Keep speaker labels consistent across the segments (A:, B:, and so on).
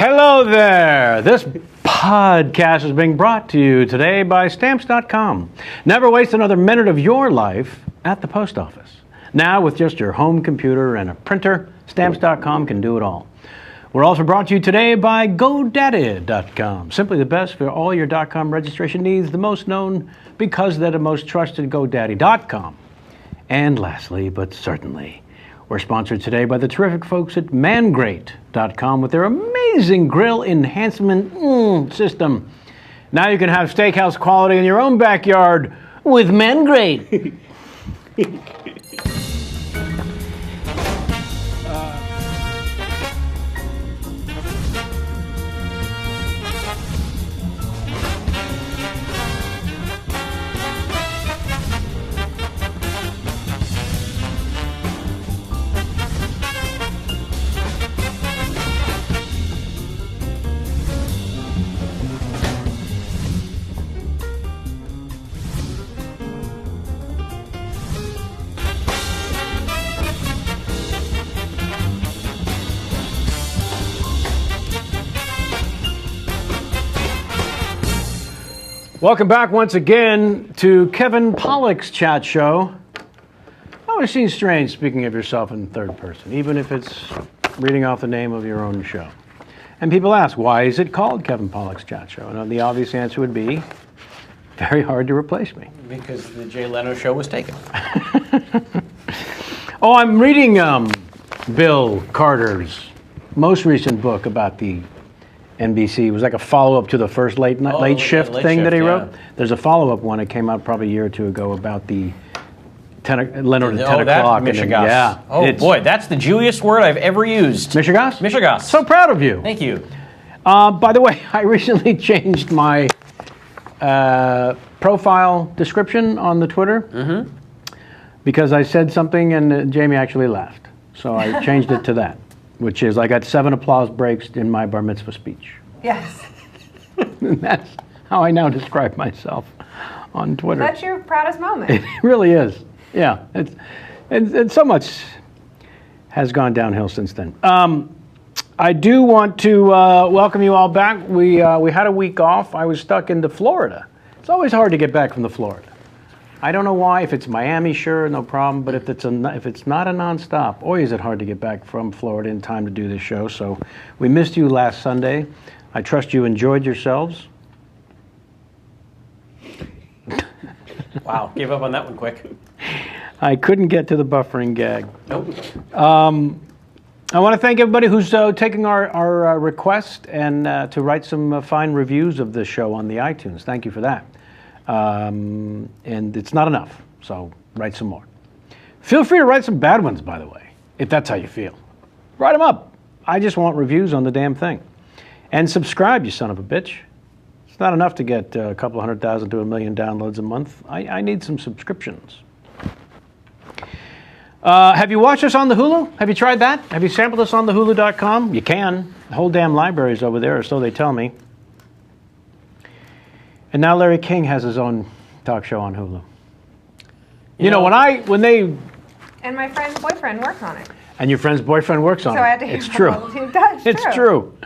A: Hello there. This podcast is being brought to you today by Stamps.com. Never waste another minute of your life at the post office. Now, with just your home computer and a printer, Stamps.com can do it all. We're also brought to you today by Godaddy.com. Simply the best for all your .com registration needs, the most known because they're the most trusted, Godaddy.com. And lastly, but certainly, we're sponsored today by the terrific folks at Mangrate.com with their amazing grill enhancement system. Now you can have steakhouse quality in your own backyard with Mangrate. Welcome back once again to Kevin Pollak's chat show. Oh, it seems strange speaking of yourself in third person, even if it's reading off the name of your own show. And people ask, why is it called Kevin Pollak's chat show? And the obvious answer would be, very hard to replace me.
B: Because the Jay Leno show was taken.
A: Oh, I'm reading Bill Carter's most recent book about the NBC. It was like a follow-up to the first late shift thing that he wrote. Yeah. There's a follow-up one that came out probably a year or two ago about the Leonard at 10 o'clock.
B: Mishigas.
A: Yeah.
B: Oh boy, that's the Jewiest word I've ever used.
A: Mishigas?
B: Mishigas.
A: So proud of you.
B: Thank you.
A: By the way, I recently changed my profile description on the Twitter because I said something and Jamie actually laughed. So I changed it to that, which is I got 7 applause breaks in my bar mitzvah speech.
C: Yes.
A: And that's how I now describe myself on Twitter.
C: That's your proudest moment.
A: It really is. Yeah. It's so much has gone downhill since then. I do want to welcome you all back. We had a week off. I was stuck into Florida. It's always hard to get back from the Florida. I don't know why. If it's Miami, sure, no problem. But if it's not a nonstop, boy, is it hard to get back from Florida in time to do this show. So we missed you last Sunday. I trust you enjoyed yourselves.
B: Wow, gave up on that one quick.
A: I couldn't get to the buffering gag.
B: Nope.
A: I want to thank everybody who's taking our request and to write some fine reviews of this show on the iTunes. Thank you for that. And it's not enough, so write some more. Feel free to write some bad ones, by the way, if that's how you feel. Write them up. I just want reviews on the damn thing. And subscribe, you son of a bitch. It's not enough to get a couple 100,000 to 1 million downloads a month. I need some subscriptions. Have you watched us on the Hulu? Have you tried that? Have you sampled us on the Hulu.com? You can. The whole damn library's over there, or so they tell me. And now Larry King has his own talk show on Hulu. You know when they...
C: And my friend's boyfriend works on it.
A: And your friend's boyfriend works on it.
C: So I had to hear
A: It's true. It's true.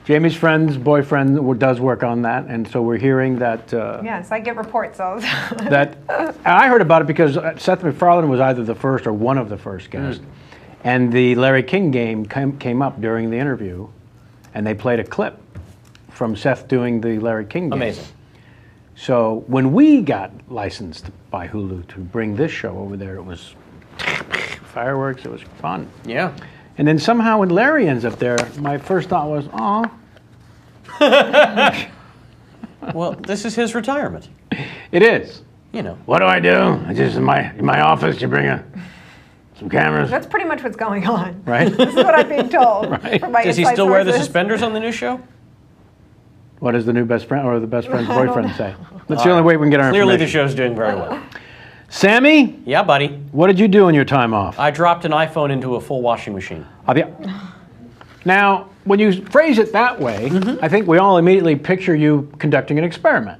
A: Jamie's friend's boyfriend does work on that, and so we're hearing that...
C: yes, I get reports all the time.
A: That I heard about it because Seth MacFarlane was either the first or one of the first guests. And the Larry King game came up during the interview, and they played a clip from Seth doing the Larry King game.
B: Amazing.
A: So when we got licensed by Hulu to bring this show over there, it was fireworks, it was fun.
B: Yeah.
A: And then somehow when Larry ends up there, my first thought was, aw.
B: Well, this is his retirement.
A: It is.
B: You know.
A: What do? I just in my office, you bring some cameras.
C: That's pretty much what's going on.
A: Right?
C: This is what I'm being told.
A: Right.
C: From my
B: Does he
C: inside
B: still wear the
C: sources.
B: suspenders on the new show?
A: What does the new best friend or the best friend's boyfriend say? That's the only way we can get our
B: Clearly the
A: information.
B: show's doing very well.
A: Sammy?
B: Yeah, buddy.
A: What did you do in your time off?
B: I dropped an iPhone into a full washing machine.
A: Now, when you phrase it that way, I think we all immediately picture you conducting an experiment.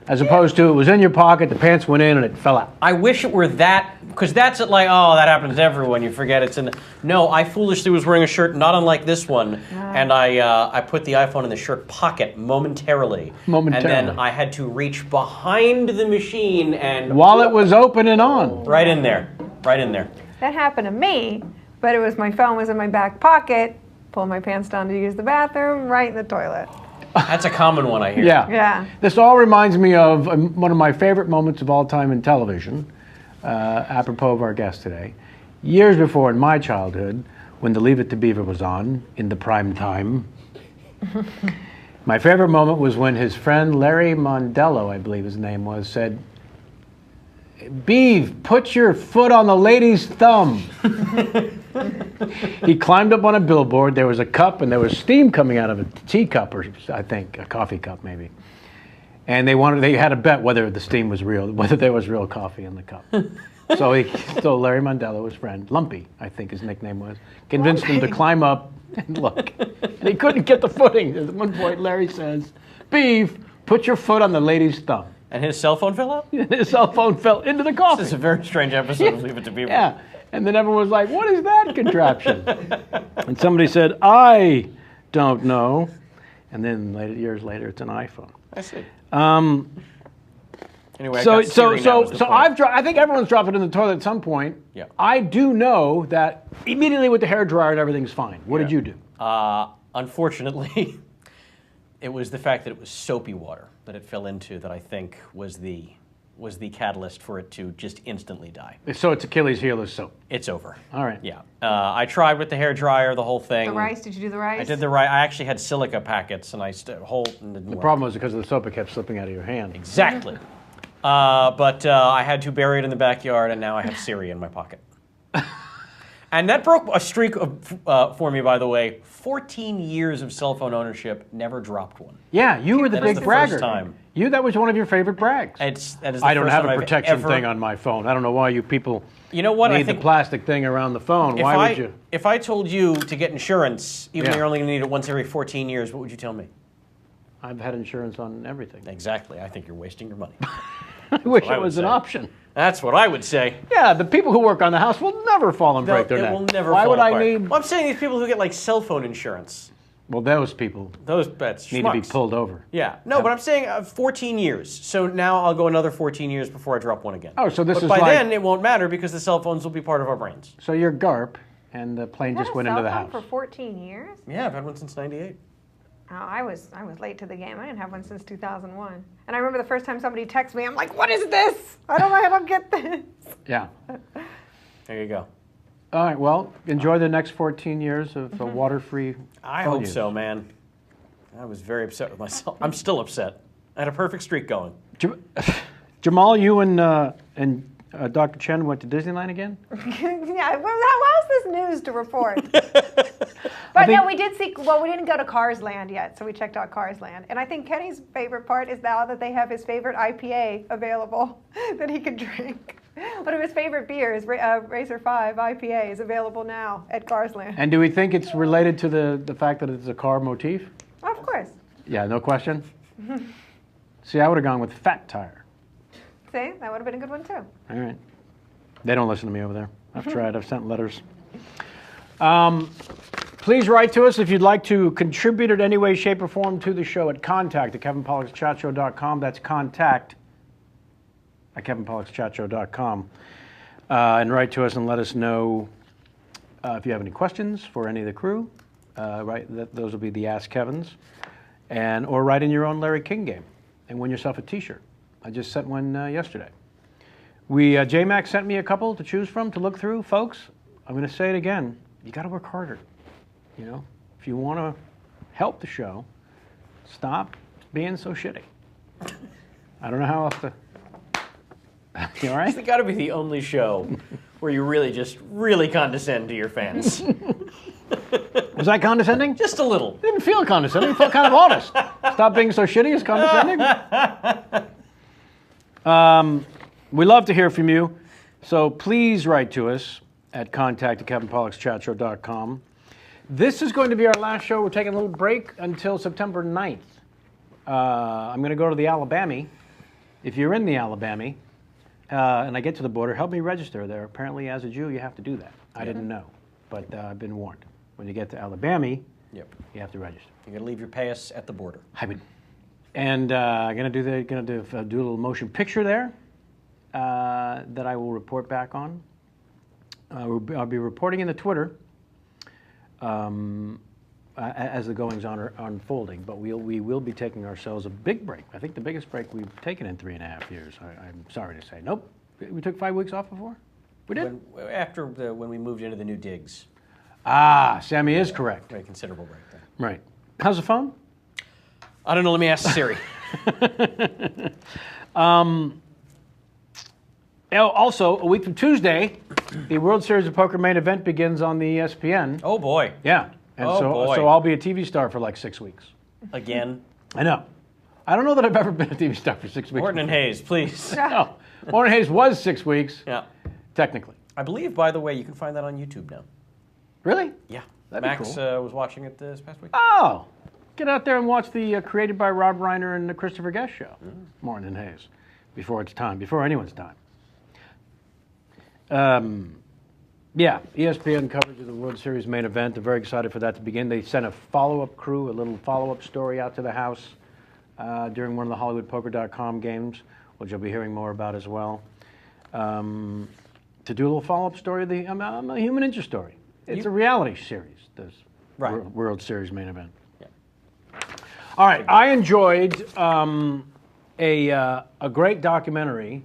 A: as opposed to it was in your pocket, the pants went in, and it fell out.
B: I wish it were that, because that's like, oh, that happens to everyone. You forget it's in. No, I foolishly was wearing a shirt not unlike this one, and I put the iPhone in the shirt pocket momentarily. And then I had to reach behind the machine and
A: while it was open and on.
B: Right in there. Right in there.
C: That happened to me, but it was my phone was in my back pocket. Pulled my pants down to use the bathroom, right in the toilet.
B: That's a common one I hear.
C: Yeah.
A: This all reminds me of one of my favorite moments of all time in television, apropos of our guest today. Years before in my childhood, when the Leave It to Beaver was on, in the prime time, my favorite moment was when his friend Larry Mondello, I believe his name was, said, "Beav, put your foot on the lady's thumb." He climbed up on a billboard. There was a cup, and there was steam coming out of a teacup, or I think a coffee cup maybe. And they had a bet whether the steam was real, whether there was real coffee in the cup. So Larry Mondello, his friend, Lumpy, I think his nickname was, convinced him to climb up and look. And he couldn't get the footing. At one point, Larry says, "Beav, put your foot on the lady's thumb."
B: And his cell phone fell out?
A: His cell phone fell into the coffee.
B: This is a very strange episode of Leave It to Beaver.
A: Yeah. And then everyone was like, "What is that contraption?" And somebody said, "I don't know." And then years later, it's an iPhone.
B: I see.
A: Anyway, I think everyone's dropped it in the toilet at some point.
B: Yeah.
A: I do know that immediately with the hairdryer and everything's fine. What did you do?
B: Unfortunately, it was the fact that it was soapy water that it fell into that I think was the catalyst for it to just instantly die.
A: So it's Achilles' heel is soap.
B: It's over.
A: All right.
B: Yeah. I tried with the hairdryer, the whole thing.
C: The rice? Did you do the rice?
B: I did the rice. I actually had silica packets, and
A: The problem was because of the soap, it kept slipping out of your hand.
B: Exactly. But I had to bury it in the backyard, and now I have Siri in my pocket. And that broke a streak for me, by the way. 14 years of cell phone ownership, never dropped one.
A: Yeah, you were the big bragger.
B: First time.
A: That was one of your favorite brags.
B: That is the
A: I don't
B: first
A: have
B: time
A: a
B: I've
A: protection
B: ever...
A: thing on my phone. I don't know why you people
B: need
A: the plastic thing around the phone. Why would you?
B: If I told you to get insurance, even though you're only going to need it once every 14 years, what would you tell me?
A: I've had insurance on everything.
B: Exactly. I think you're wasting your money.
A: I wish it was an option.
B: That's what I would say.
A: Yeah, the people who work on the house will never fall and break their neck.
B: It will never
A: Why
B: fall
A: would
B: apart.
A: I need...
B: Well, I'm saying these people who get like cell phone insurance.
A: Well, those people
B: That's
A: need to be pulled over.
B: Yeah. No, but I'm saying 14 years. So now I'll go another 14 years before I drop one again.
A: Oh, so this is
B: by then it won't matter because the cell phones will be part of our brains.
A: So you're GARP, and the plane just went into the house.
C: For 14 years?
B: Yeah, I've had one since '98.
C: Oh, I was late to the game. I didn't have one since 2001. And I remember the first time somebody texted me, I'm like, "What is this? I don't know how to get this."
A: Yeah.
B: There you go.
A: All right, well, enjoy the next 14 years of water-free
B: I hope so, man. I was very upset with myself. I'm still upset. I had a perfect streak going.
A: Jamal, you and Dr. Chen went to Disneyland again?
C: Yeah, how's this news to report? But no, we did see, well, we didn't go to Cars Land yet, so we checked out Cars Land. And I think Kenny's favorite part is now that they have his favorite IPA available that he can drink. One of his favorite beers, Racer 5 IPA, is available now at Cars Land.
A: And do we think it's related to the fact that it's a car motif?
C: Of course.
A: Yeah, no question? See, I would have gone with Fat Tire.
C: See, that would have been a good one, too.
A: All right. They don't listen to me over there. I've tried. I've sent letters. Please write to us if you'd like to contribute in any way, shape, or form to the show at contact@kevinpollak'schatshow.com. That's contact@kevinpollak'schatshow.com. And write to us and let us know if you have any questions for any of the crew. Those will be the Ask Kevins. Or write in your own Larry King game and win yourself a T-shirt. I just sent one yesterday. J-Mac sent me a couple to choose from to look through. Folks, I'm going to say it again. You got to work harder. You know, if you want to help the show, stop being so shitty. I don't know how else to... You all right?
B: It's got to be the only show where you really condescend to your fans.
A: Was I condescending?
B: Just a little.
A: It didn't feel condescending. It felt kind of honest. Stop being so shitty is condescending. We love to hear from you, so please write to us at contact@kevinpollak'schatshow.com. This is going to be our last show. We're taking a little break until September 9th. I'm going to go to the Alabama if you're in the Alabama, and I get to the border, help me register there. Apparently, as a Jew, you have to do that. I didn't know, but I've been warned. When you get to Alabama, you have to register.
B: You're gonna leave your payas at the border.
A: And I'm gonna do a little motion picture there that I will report back on. I'll be reporting in the Twitter as the goings on are unfolding. But we will be taking ourselves a big break. I think the biggest break we've taken in 3.5 years. I'm sorry to say. Nope. We took 5 weeks off before. We did.
B: When we moved into the new digs.
A: Ah, Sammy is correct.
B: Very considerable break there.
A: Right. How's the phone?
B: I don't know. Let me ask Siri.
A: Also, a week from Tuesday, the World Series of Poker main event begins on the ESPN.
B: Oh boy.
A: Yeah. And so I'll be a TV star for like 6 weeks.
B: Again.
A: I know. I don't know that I've ever been a TV star for 6 weeks.
B: Morton and Hayes, please.
A: No. Morton Hayes was 6 weeks.
B: Yeah.
A: Technically.
B: I believe, by the way, you can find that on YouTube now.
A: Really?
B: Yeah.
A: That'd
B: Max
A: be cool.
B: was watching it this past week.
A: Oh. Get out there and watch the created by Rob Reiner and the Christopher Guest show. Morton and Hayes. Before it's time. Before anyone's time. Yeah, ESPN coverage of the World Series main event. They're very excited for that to begin. They sent a follow-up crew, a little follow-up story out to the house during one of the HollywoodPoker.com games, which you'll be hearing more about as well. To do a little follow-up story of the a human interest story. It's a reality series, this World Series main event. Yeah. All right, I enjoyed a great documentary.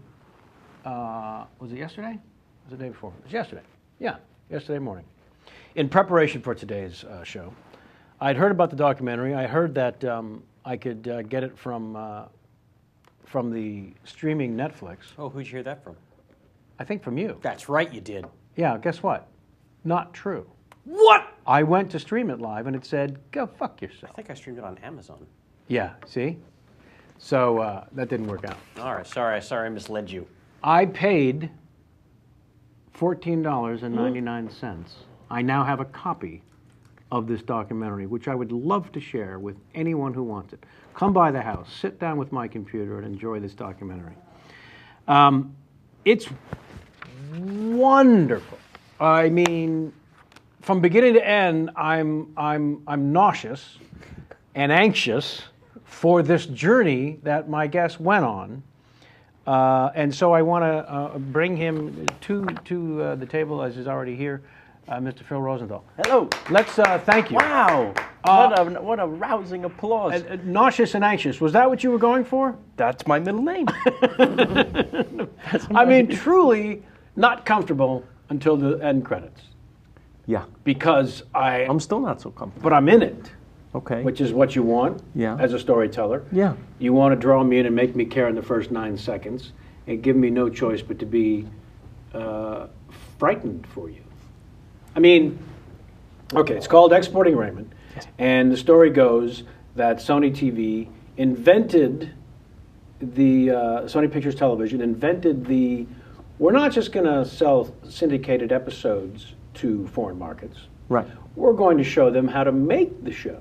A: Was it yesterday? Was it the day before? It was yesterday. Yeah, yesterday morning. In preparation for today's show, I'd heard about the documentary. I heard that I could get it from the streaming Netflix.
B: Oh, who'd you hear that from?
A: I think from you.
B: That's right, you did.
A: Yeah, guess what? Not true.
B: What?
A: I went to stream it live and it said, go fuck yourself.
B: I think I streamed it on Amazon.
A: Yeah, see? So that didn't work out.
B: All right, sorry I misled you.
A: I paid $14.99. I now have a copy of this documentary, which I would love to share with anyone who wants it. Come by the house, sit down with my computer, and enjoy this documentary. It's wonderful. I mean, from beginning to end, I'm nauseous and anxious for this journey that my guest went on. And so I want to bring him to the table, as is already here, Mr. Phil Rosenthal.
D: Hello.
A: Let's thank you.
D: Wow. What a rousing applause.
A: Nauseous and anxious. Was that what you were going for?
D: That's my middle name.
A: I mean, truly not comfortable until the end credits.
D: Yeah.
A: Because
D: I'm still not so comfortable.
A: But I'm in it.
D: Okay.
A: Which is what you want as a storyteller.
D: Yeah.
A: You want to draw me in and make me care in the first 9 seconds and give me no choice but to be frightened for you. I mean, okay, it's called Exporting Raymond. Yes. And the story goes that Sony TV invented the, Sony Pictures Television invented we're not just going to sell syndicated episodes to foreign markets.
D: Right.
A: We're going to show them how to make the show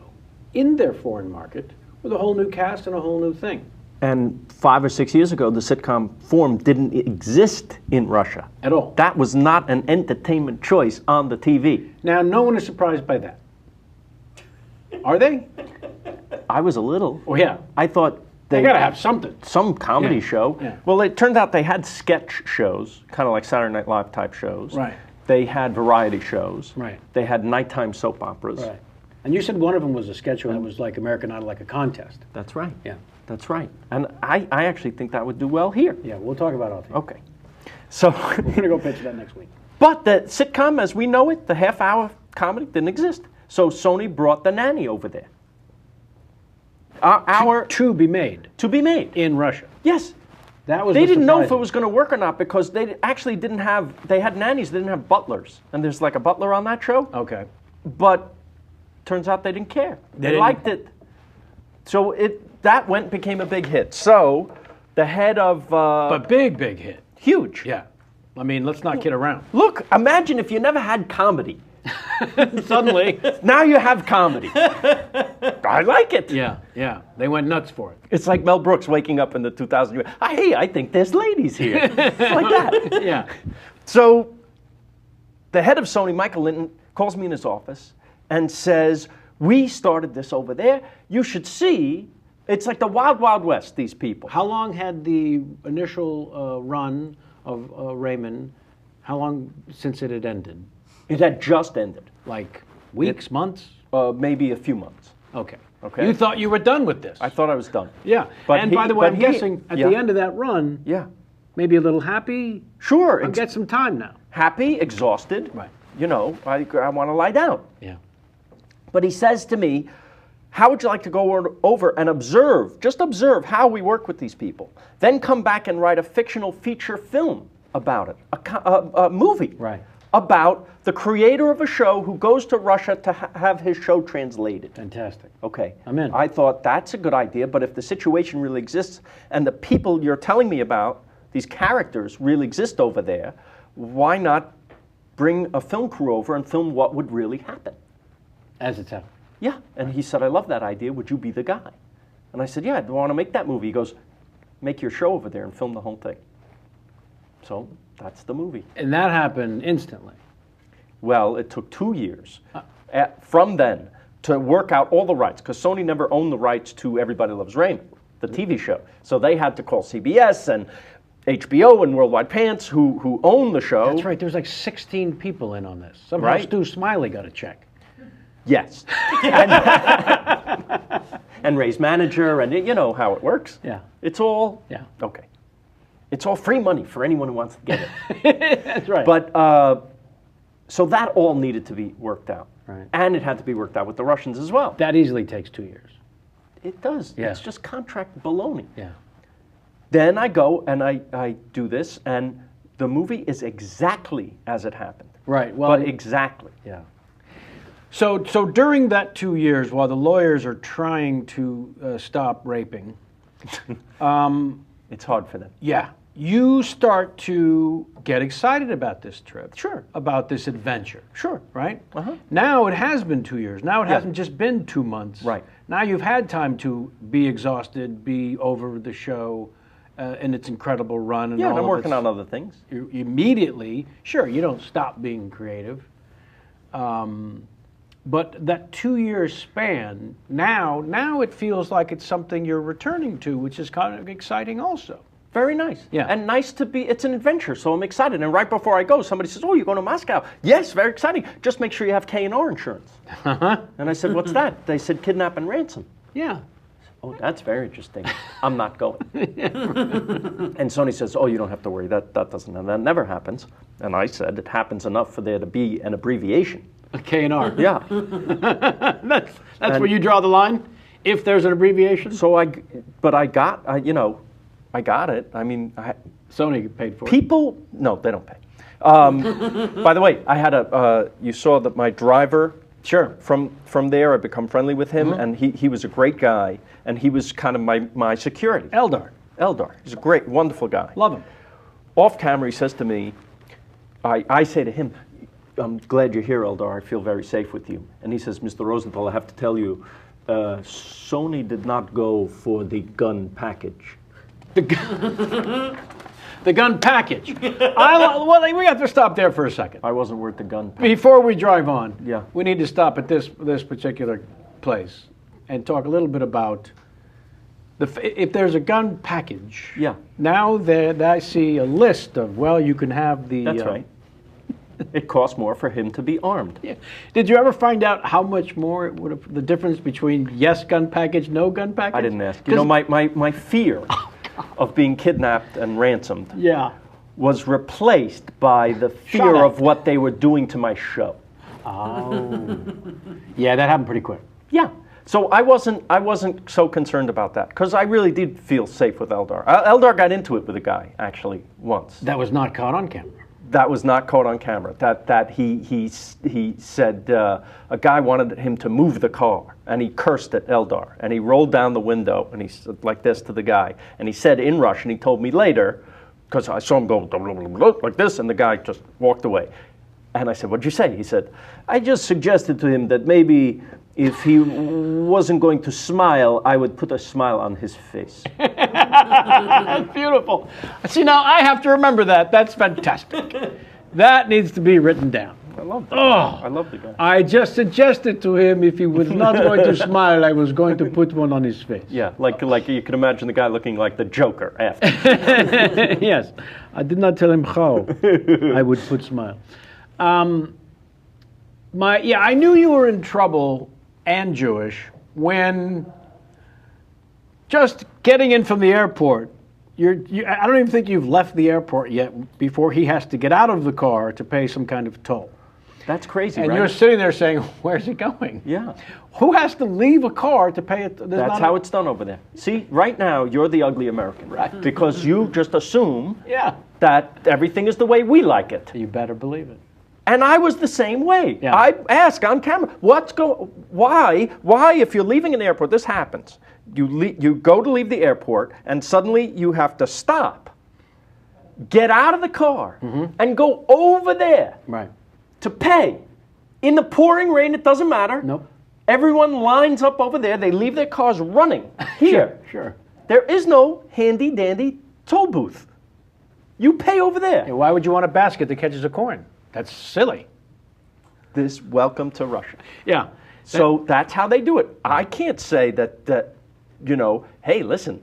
A: in their foreign market with a whole new cast and a whole new thing.
D: And 5 or 6 years ago, the sitcom form didn't exist in Russia.
A: At all.
D: That was not an entertainment choice on the TV.
A: Now, no one is surprised by that. Are they?
D: I was a little.
A: Oh, yeah.
D: I thought
A: they got to have something.
D: Some comedy show.
A: Yeah.
D: Well, it turned out they had sketch shows, kind of like Saturday Night Live type shows.
A: Right.
D: They had variety shows.
A: Right.
D: They had nighttime soap operas.
A: Right. And you said one of them was a sketch show that was like American Idol, like a contest.
D: That's right.
A: Yeah.
D: That's right. And I actually think that would do well here.
A: Yeah, we'll talk about it.
D: Okay. So
A: we're going to go pitch that next week.
D: But the sitcom, as we know it, the half-hour comedy, didn't exist. So Sony brought The Nanny over there.
A: To be made.
D: To be made.
A: In Russia.
D: Yes.
A: That was
D: they didn't know if it was going to work or not because they actually didn't have, they had nannies, they didn't have butlers. And there's like a butler on that show.
A: Okay.
D: But turns out they didn't care. They liked it. So that went and became a big hit. So the head of...
A: but big hit.
D: Huge.
A: Yeah. I mean, let's not kid around.
D: Look, imagine if you never had comedy.
A: Suddenly.
D: Now you have comedy. I I like it.
A: Yeah, yeah. They went nuts for it.
D: It's like Mel Brooks waking up in the 2000 years. Hey, I think there's ladies here. It's like that.
A: Yeah.
D: So the head of Sony, Michael Linton, calls me in his office and says, we started this over there. You should see. It's like the Wild Wild West, these people.
A: How long had the initial run of Raymond, how long since it had ended?
D: It had just ended.
A: Like weeks, months?
D: Maybe a few months.
A: Okay.
D: Okay.
A: You thought you were done with this.
D: I thought I was done.
A: Yeah.
D: But
A: and by the way, I'm
D: he-
A: guessing at
D: yeah.
A: the end of that run,
D: Yeah.
A: maybe a little happy.
D: Sure.
A: I'll get some time now.
D: Happy, exhausted.
A: Right.
D: You know, I want to lie down.
A: Yeah.
D: But he says to me, how would you like to go over and observe, just observe how we work with these people, then come back and write a fictional feature film about it, a movie
A: Right.
D: about the creator of a show who goes to Russia to have his show translated.
A: Fantastic.
D: Okay.
A: I'm in.
D: I thought that's a good idea, but if the situation really exists and the people you're telling me about, these characters really exist over there, why not bring a film crew over and film what would really happen?
A: As it's happened.
D: Yeah. And he said, I love that idea. Would you be the guy? And I said, yeah, I want to make that movie. He goes, make your show over there and film the whole thing. So that's the movie.
A: And that happened instantly.
D: Well, it took 2 years from then to work out all the rights, because Sony never owned the rights to Everybody Loves Raymond, the TV show. So they had to call CBS and HBO and Worldwide Pants, who own the show.
A: That's right. There's like 16 people in on this. Somehow
D: Right.
A: Stu Smiley got a check.
D: Yes. And Ray's manager, and you know how it works.
A: Yeah.
D: It's all,
A: Yeah.
D: okay. It's all free money for anyone who wants to get it.
A: That's right.
D: But, so that all needed to be worked out.
A: Right.
D: And it had to be worked out with the Russians as well.
A: that easily takes 2 years.
D: It does.
A: Yeah.
D: It's just contract baloney.
A: Yeah.
D: Then I go and I do this, and the movie is exactly as it happened.
A: Right. Well,
D: But exactly.
A: yeah. So during that 2 years, while the lawyers are trying to stop raping,
D: It's hard for them.
A: yeah, you start to get excited about this trip.
D: Sure.
A: About this adventure.
D: Sure.
A: Right?
D: Uh-huh.
A: Now it has been 2 years. Now it
D: Yeah.
A: hasn't just been 2 months.
D: Right.
A: Now you've had time to be exhausted, be over the show, and its incredible run. And
D: Yeah,
A: all
D: and I'm
A: of
D: working
A: its-
D: on other things.
A: You immediately, sure, you don't stop being creative. But that 2 year span, now it feels like it's something you're returning to, which is kind of exciting also.
D: Very nice.
A: Yeah.
D: And nice to be, it's an adventure, so I'm excited. And right before I go, somebody says, oh, you're going to Moscow. Yes, very exciting. Just make sure you have K&R insurance. And I said, what's that? They said kidnap and ransom.
A: Yeah.
D: Oh, that's very interesting. I'm not going. And Sony says, oh, you don't have to worry. That doesn't, and that never happens. And I said, it happens enough for there to be an abbreviation.
A: K&R.
D: Yeah.
A: That's where you draw the line? If there's an abbreviation?
D: So I got it. I mean,
A: Sony paid for it.
D: people, no, they don't pay. By the way, I had you saw that my driver,
A: Sure.
D: from there, I become friendly with him, and he was a great guy, and he was kind of my security.
A: Eldar.
D: Eldar, he's a great, wonderful guy.
A: Love him.
D: Off camera, he says to me, I say to him, I'm glad you're here, Eldar. I feel very safe with you. And he says, Mr. Rosenthal, I have to tell you, Sony did not go for the gun package.
A: The gun package. Well, we have to stop there for a second.
D: I wasn't worth the gun package.
A: Before we drive on,
D: Yeah.
A: we need to stop at this particular place and talk a little bit about if there's a gun package.
D: Yeah.
A: Now that I see a list of, well, you can have the.
D: That's right. It costs more for him to be armed.
A: Yeah. Did you ever find out how much more it would have, the difference between yes gun package, no gun package?
D: I didn't ask. You know, my fear of being kidnapped and ransomed
A: Yeah.
D: was replaced by the fear
A: Shut up.
D: of what they were doing to my show.
A: Oh. Yeah, that happened pretty quick.
D: Yeah. So I wasn't so concerned about that because I really did feel safe with Eldar. Eldar got into it with a guy actually once.
A: That was not caught on camera.
D: That was not caught on camera. That he said a guy wanted him to move the car, and he cursed at Eldar, and he rolled down the window, and he said like this to the guy, and he said in Russian. He told me later, because I saw him go like this, and the guy just walked away. And I said, "What'd you say?" He said, "I just suggested to him that maybe if he wasn't going to smile, I would put a smile on his face.
A: That's beautiful. See, now I have to remember that. That's fantastic. That needs to be written down.
D: I love that.
A: Oh,
D: I love the guy.
A: I just suggested to him if he was not going to smile, I was going to put one on his face.
D: Yeah, like you can imagine the guy looking like the Joker after.
A: Yes, I did not tell him how I would put smile. I knew you were in trouble and Jewish when just getting in from the airport. I don't even think you've left the airport yet before he has to get out of the car to pay some kind of toll.
D: That's crazy,
A: And
D: right?
A: you're sitting there saying, where's he going?
D: Yeah.
A: Who has to leave a car to pay it?
D: That's how it's done over there. See, right now, you're the ugly American.
A: Right.
D: Because you just assume
A: Yeah.
D: that everything is the way we like it.
A: You better believe it.
D: And I was the same way.
A: Yeah.
D: I ask on camera, why, if you're leaving an airport, this happens. You go to leave the airport, and suddenly you have to stop, get out of the car, and go over there
A: Right.
D: to pay. In the pouring rain, it doesn't matter.
A: Nope.
D: Everyone lines up over there. They leave their cars running here.
A: Sure.
D: There is no handy-dandy toll booth. You pay over there.
A: Yeah, why would you want a basket that catches a coin? That's silly.
D: Welcome to Russia.
A: Yeah.
D: So that's how they do it. I can't say that hey, listen,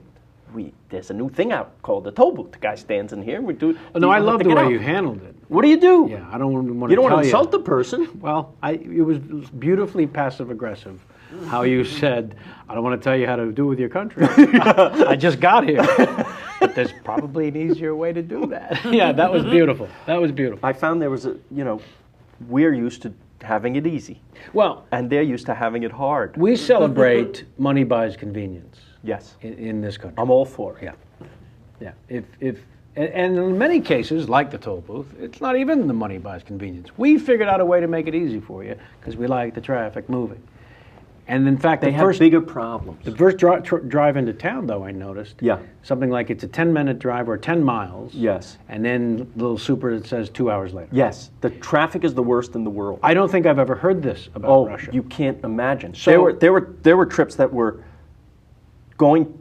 D: there's a new thing out called the toll booth. The guy stands in here. We do.
A: No, I love the way
D: out.
A: you handled it.
D: What do you do?
A: Yeah, I don't want to.
D: You don't want
A: tell
D: to insult the person.
A: Well, it was beautifully passive aggressive. How you said, I don't want to tell you how to do with your country. I just got here. But there's probably an easier way to do that. Yeah, that was beautiful. That was beautiful.
D: I found there was we're used to having it easy,
A: Well,
D: and they're used to having it hard.
A: we celebrate money buys convenience
D: Yes,
A: in this country.
D: I'm all for it.
A: Yeah. Yeah. And in many cases, like the toll booth, it's not even the money buys convenience. We figured out a way to make it easy for you because we like the traffic moving. And in fact,
D: They have bigger problems.
A: the first drive into town, though, I noticed,
D: Yeah.
A: something like it's a 10-minute drive or 10 miles.
D: Yes.
A: And then a little super that says 2 hours later.
D: Yes, the traffic is the worst in the world.
A: I don't think I've ever heard this about Russia.
D: You can't imagine.
A: So-
D: there were trips that were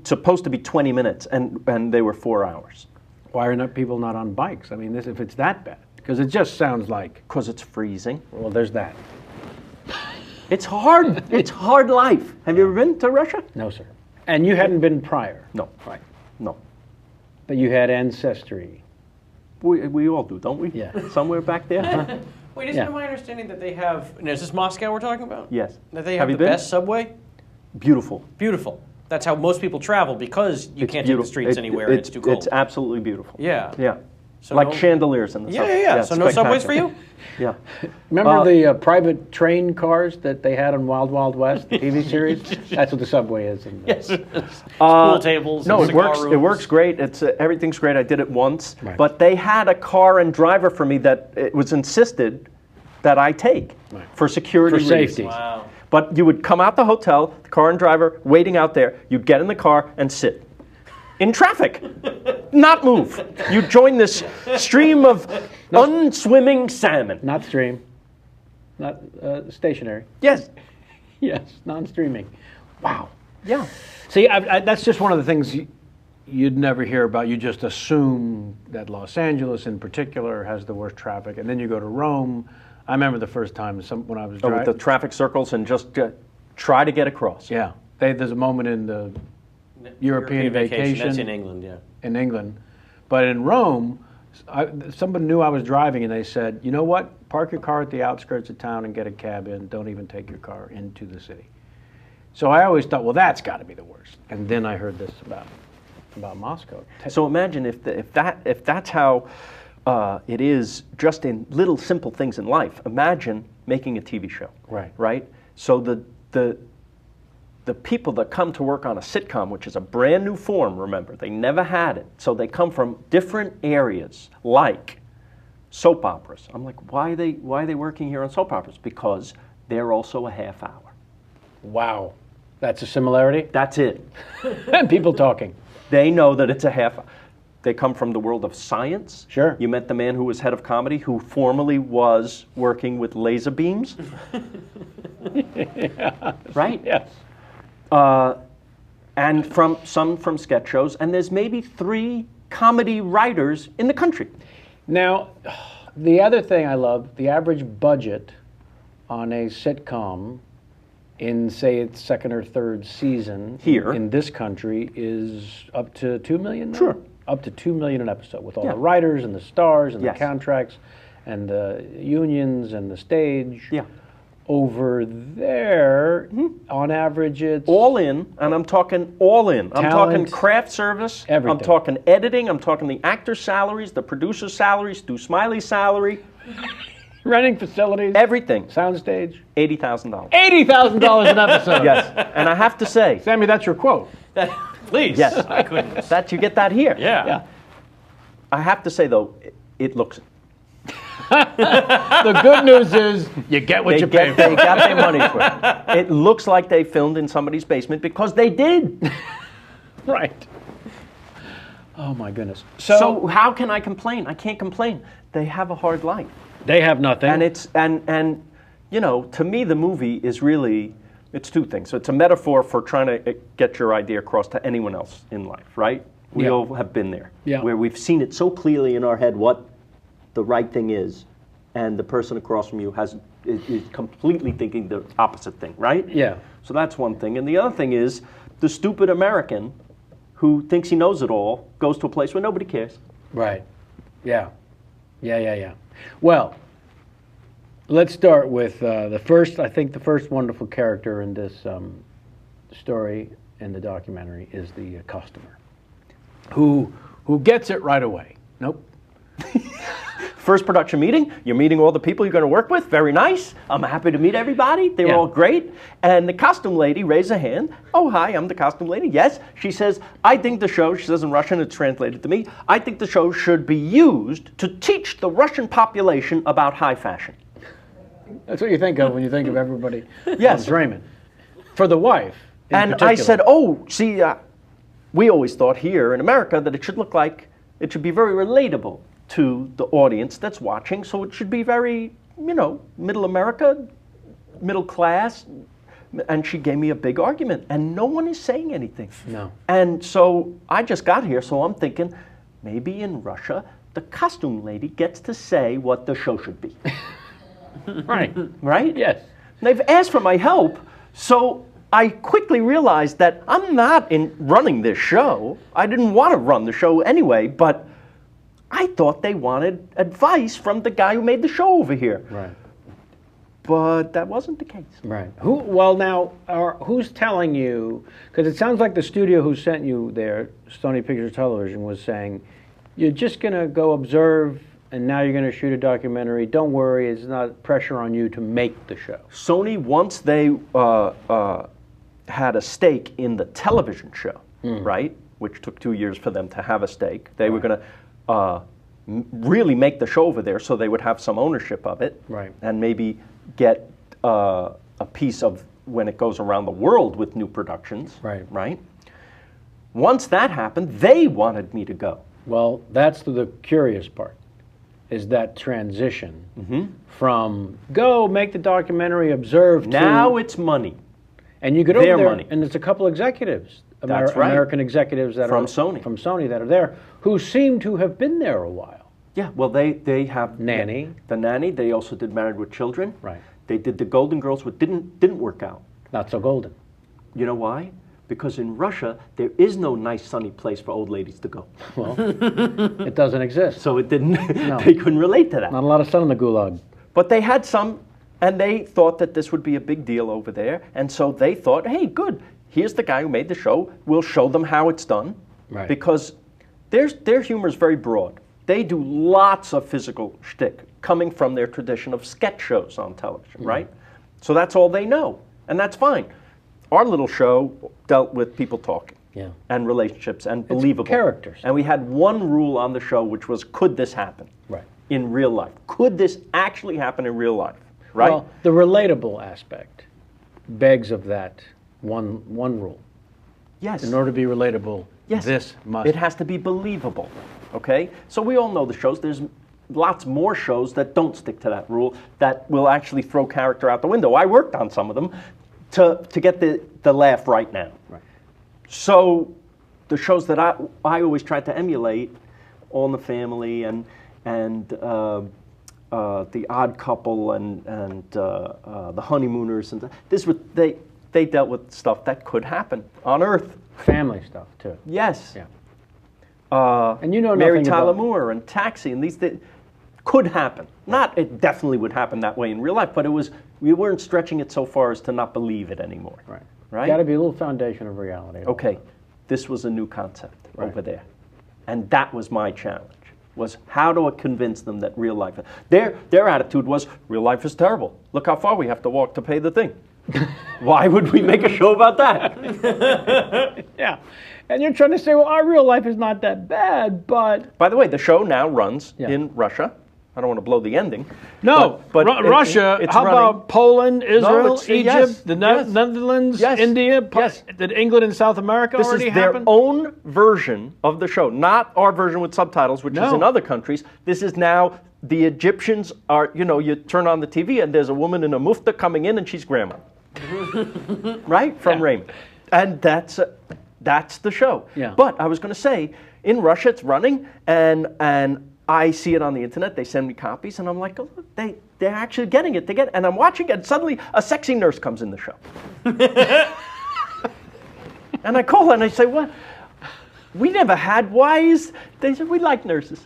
D: supposed to be 20 minutes, and they were 4 hours.
A: Why are people not on bikes? I mean, if it's that bad, because it just sounds like,
D: Because it's freezing.
A: well, there's that.
D: It's hard. It's hard life. Have you ever been to Russia?
A: No, sir. And you hadn't been prior.
D: No.
A: Right.
D: No.
A: But you had ancestry.
D: We all do, don't we?
A: Yeah.
D: Somewhere back there.
B: Wait, isn't
A: Yeah.
B: it my understanding that they have, and is this Moscow we're talking about?
D: Yes.
B: That they
D: Have
B: have
D: you
B: the
D: been?
B: best subway?
D: Beautiful.
B: Beautiful. That's how most people travel because you
D: It's
B: can't
D: beautiful.
B: take the streets anywhere and it's too cold.
D: It's absolutely beautiful.
B: Yeah.
D: Yeah.
B: So
D: like
B: no-
D: chandeliers in the
B: Yeah,
D: subway.
B: yeah, yeah. So no subways for
D: spectacular.
B: you?
D: Yeah.
A: Remember the private train cars that they had on Wild Wild West, the TV series? That's what the subway is.
B: Yes. Pool tables.
D: No,
B: and
D: it works.
B: cigar
D: It
B: rooms.
D: works great. It's everything's great. I did it once,
A: Right.
D: but they had a car and driver for me that it was insisted that I take
A: Right.
D: for security
A: For safety.
D: reasons.
B: Wow.
D: But you would come out the hotel, the car and driver waiting out there. You'd get in the car and sit in traffic, not move. You join this stream of unswimming salmon.
A: Not stream. Not stationary.
D: Yes.
A: Yes, non-streaming. Wow.
D: Yeah.
A: See, that's just one of the things you'd never hear about. You just assume that Los Angeles in particular has the worst traffic. And then you go to Rome. I remember the first time when I was
D: With
A: driving.
D: the traffic circles and just try to get across.
A: Yeah. There's a moment in the European vacation.
B: That's in England, yeah.
A: in England. But in Rome, somebody knew I was driving and they said, you know what? Park your car at the outskirts of town and get a cab in. Don't even take your car into the city. So I always thought, well, that's got to be the worst. And then I heard this about Moscow.
D: So imagine if that's how it is just in little simple things in life. Imagine making a TV show.
A: Right.
D: Right? So the people that come to work on a sitcom, which is a brand new form, remember, they never had it. So they come from different areas, like soap operas. I'm like, why are they working here on soap operas? Because they're also a half hour.
A: Wow. That's a similarity?
D: That's it.
A: And people talking.
D: They know that it's a half hour. They come from the world of science.
A: Sure.
D: You met the man who was head of comedy, who formerly was working with laser beams.
A: Yeah.
D: Right?
A: Yes.
D: And some from sketch shows, and there's maybe 3 comedy writers in the country.
A: Now, the other thing I love, the average budget on a sitcom in, say, its 2nd or 3rd season
D: Here.
A: in this country is up to $2 million now?
D: Sure.
A: Up to $2 million an episode with all
D: Yeah.
A: the writers and the stars and
D: Yes.
A: the contracts and the unions and the stage.
D: Yeah.
A: Over there, on average, it's
D: All in, and I'm talking all in. I'm talking
A: Talent,
D: craft service.
A: everything.
D: I'm talking editing. I'm talking the actors' salaries, the producers' salaries, Stu Smiley's salary,
A: renting facilities,
D: everything.
A: soundstage.
D: $80,000.
A: $80,000 an episode.
D: Yes, and I have to say,
A: Sammy, that's your quote.
B: Please.
D: yes,
B: My goodness.
D: that you get that here.
B: Yeah.
A: Yeah.
D: I have to say though, it looks.
A: The good news is you get what you pay for.
D: They got their money's worth. It looks like they filmed in somebody's basement because they did.
A: Right. Oh my goodness.
D: So how can I complain? I can't complain. They have a hard life.
A: They have nothing.
D: And it's and you know, to me the movie is really, it's 2 things. So it's a metaphor for trying to get your idea across to anyone else in life, right? We
A: Yeah.
D: all have been there.
A: Yeah.
D: Where we've seen it so clearly in our head what the right thing is, and the person across from you is completely thinking the opposite thing, right?
A: Yeah.
D: So that's one thing. And the other thing is the stupid American who thinks he knows it all goes to a place where nobody cares.
A: Right. Yeah. Yeah. Well, let's start with the first wonderful character in this story in the documentary is the customer who gets it right away. Nope.
D: First production meeting, you're meeting all the people you're going to work with. Very nice. I'm happy to meet everybody. They were
A: Yeah.
D: all great. And the costume lady raised her hand. Oh, hi, I'm the costume lady. Yes. She says, I think the show, she says in Russian, it's translated to me, I think the show should be used to teach the Russian population about high fashion.
A: That's what you think of when you think of everybody.
D: Yes.
A: Loves Raymond. For the wife. in
D: And I
A: particular.
D: said, oh, see, we always thought here in America that it should look like, it should be very relatable to the audience that's watching. So it should be very, you know, middle America, middle class. And she gave me a big argument, and no one is saying anything.
A: No.
D: And so I just got here, so I'm thinking, maybe in Russia, the costume lady gets to say what the show should be.
A: Right.
D: Right?
A: Yes.
D: They've asked for my help, so I quickly realized that I'm not in running this show. I didn't want to run the show anyway, but I thought they wanted advice from the guy who made the show over here.
A: Right.
D: But that wasn't the case.
A: Right. Who's telling you? Because it sounds like the studio who sent you there, Sony Pictures Television, was saying, you're just going to go observe, and now you're going to shoot a documentary. Don't worry, it's not pressure on you to make the show.
D: Sony, once they had a stake in the television show, right, which took 2 years for them to have a stake, they were going to really make the show over there so they would have some ownership of it.
A: Right.
D: And maybe get a piece of when it goes around the world with new productions.
A: Right.
D: Right? Once that happened, they wanted me to go.
A: Well, that's the curious part, is that transition from go make the documentary, observe
D: Now
A: to,
D: it's money.
A: and you get
D: their
A: over there,
D: money.
A: and it's a couple executives,
D: That's right.
A: American executives that
D: From
A: are
D: Sony.
A: that are there, who seem to have been there a while.
D: Yeah, well, they have
A: Nanny.
D: The Nanny. They also did Married with Children.
A: Right.
D: They did the Golden Girls, which didn't work out.
A: Not so golden.
D: You know why? Because in Russia there is no nice sunny place for old ladies to go.
A: Well, it doesn't exist.
D: So it didn't.
A: No.
D: They couldn't relate to that.
A: Not a lot of sun in the gulag.
D: But they had some, and they thought that this would be a big deal over there, and so they thought, hey, good. Here's the guy who made the show. We'll show them how it's done.
A: Right.
D: Because their humor is very broad. They do lots of physical shtick coming from their tradition of sketch shows on television, right? So that's all they know, and that's fine. Our little show dealt with people talking and relationships and believable
A: characters.
D: And we had one rule on the show, which was, could this happen
A: Right.
D: in real life? Could this actually happen in real life, right?
A: Well, the relatable aspect begs of that one rule.
D: Yes.
A: In order to be relatable,
D: Yes.
A: This must.
D: It has to be believable. Okay? So we all know the shows. There's lots more shows that don't stick to that rule, that will actually throw character out the window. I worked on some of them to get the laugh right now.
A: Right.
D: So the shows that I always tried to emulate, All in the Family and The Odd Couple and The Honeymooners, and they dealt with stuff that could happen on Earth.
A: Family stuff too.
D: Yes.
A: Yeah.
D: And
A: you know
D: Mary
A: nothing
D: Tyler
A: about-
D: Moore and Taxi and these could happen. Not it definitely would happen that way in real life, but we weren't stretching it so far as to not believe it anymore.
A: Right.
D: Right?
A: Got to be a little foundation of reality.
D: Okay, this was a new concept
A: Right.
D: over there. And that was my challenge, was how do I convince them that real life... Their attitude was, real life is terrible. Look how far we have to walk to pay the thing. Why would we make a show about that?
A: Yeah. And you're trying to say, well, our real life is not that bad, but...
D: By the way, the show now runs
A: Yeah.
D: in Russia. I don't want to blow the ending.
A: No,
D: but
A: Russia,
D: it's
A: how
D: running.
A: about Poland, Israel,
D: it's-
A: Egypt,
D: yes,
A: the
D: yes.
A: Netherlands,
D: Yes,
A: India?
D: yes.
A: Did England and South America
D: This is
A: already
D: their
A: happen?
D: own version of the show, not our version with subtitles, which is
A: No.
D: in other countries. This is now, the Egyptians are, you turn on the TV and there's a woman in a mufta coming in and she's grandma. Right? From Raymond. And that's the show.
A: Yeah.
D: But I was going to say, in Russia it's running, and I see it on the internet. They send me copies, and I'm like, oh, look, they're actually getting it. And I'm watching it, and suddenly a sexy nurse comes in the show. And I call her and I say, what? We never had. Why is... They said, we like nurses.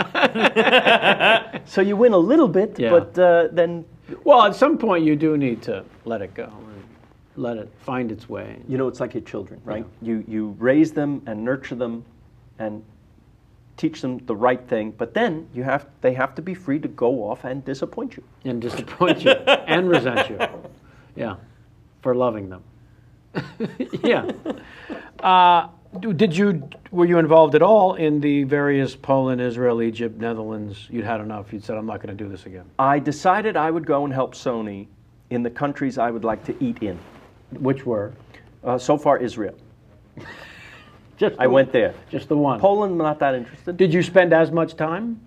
D: So you win a little bit,
A: Yeah.
D: but then...
A: Well, at some point you do need to let it go and let it find its way.
D: You know, it's like your children, right? You raise them and nurture them and teach them the right thing, but then they have to be free to go off and disappoint you.
A: And disappoint you and resent you. Yeah. For loving them. Yeah. Were you involved at all in the various Poland, Israel, Egypt, Netherlands? You'd had enough. You'd said, I'm not going to do this again.
D: I decided I would go and help Sony in the countries I would like to eat in.
A: Which were?
D: So far, Israel.
A: I
D: went there.
A: Just the one.
D: Poland, not that interested.
A: Did you spend as much time?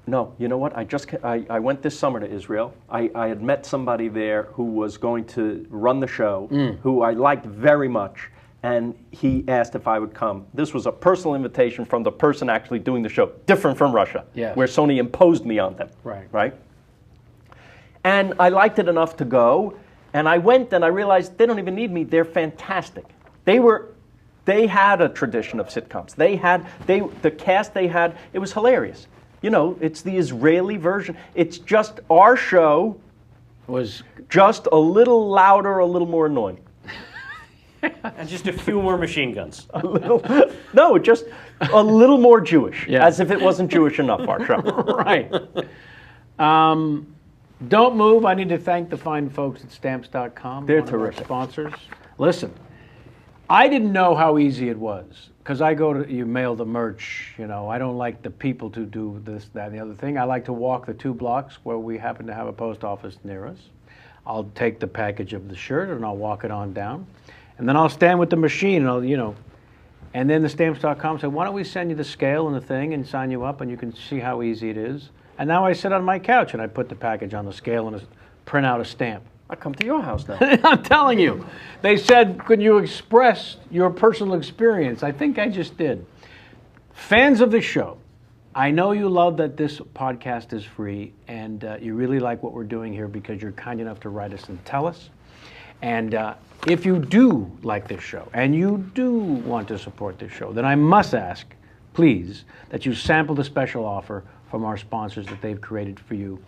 D: No, you know what? I went this summer to Israel. I had met somebody there who was going to run the show, who I liked very much, and he asked if I would come. This was a personal invitation from the person actually doing the show, different from Russia,
A: Yes.
D: where Sony imposed me on them. Right? And I liked it enough to go, and I went and I realized they don't even need me. They're fantastic. They had a tradition of sitcoms. The cast they had, it was hilarious. You know, it's the Israeli version. It's just our show
A: Was
D: just a little louder, a little more annoying.
B: And just a few more machine guns.
D: No, just a little more Jewish,
A: Yeah.
D: as if it wasn't Jewish enough, our show.
A: right. Don't move. I need to thank the fine folks at Stamps.com.
D: They're
A: one of our
D: terrific.
A: sponsors. Listen, I didn't know how easy it was because you mail the merch. You know, I don't like the people to do this, that, and the other thing. I like to walk the 2 blocks where we happen to have a post office near us. I'll take the package of the shirt and I'll walk it on down, and then I'll stand with the machine and and then the Stamps.com said, why don't we send you the scale and the thing and sign you up and you can see how easy it is. And now I sit on my couch and I put the package on the scale and print out a stamp.
D: I come to your house now.
A: I'm telling you. They said, could you express your personal experience? I think I just did. Fans of the show, I know you love that this podcast is free and you really like what we're doing here because you're kind enough to write us and tell us. And if you do like this show and you do want to support this show, then I must ask, please, that you sample the special offer from our sponsors that they've created for you.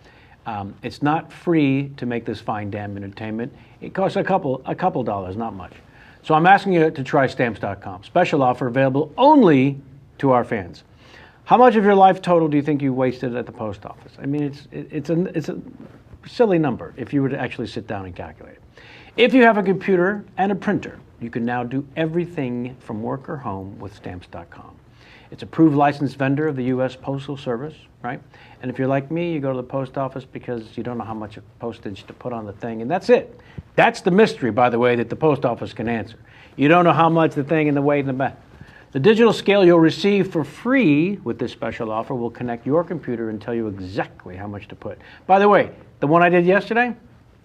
A: It's not free to make this fine damn entertainment. It costs a couple dollars, not much. So I'm asking you to try Stamps.com. Special offer available only to our fans. How much of your life total do you think you wasted at the post office? I mean, it's a silly number if you were to actually sit down and calculate it. If you have a computer and a printer, you can now do everything from work or home with Stamps.com. It's approved licensed vendor of the U.S. Postal Service, right? And if you're like me, you go to the post office because you don't know how much postage to put on the thing, and that's it. That's the mystery, by the way, that the post office can answer. You don't know how much the thing and the weight and the back. The digital scale you'll receive for free with this special offer will connect your computer and tell you exactly how much to put. By the way, the one I did yesterday,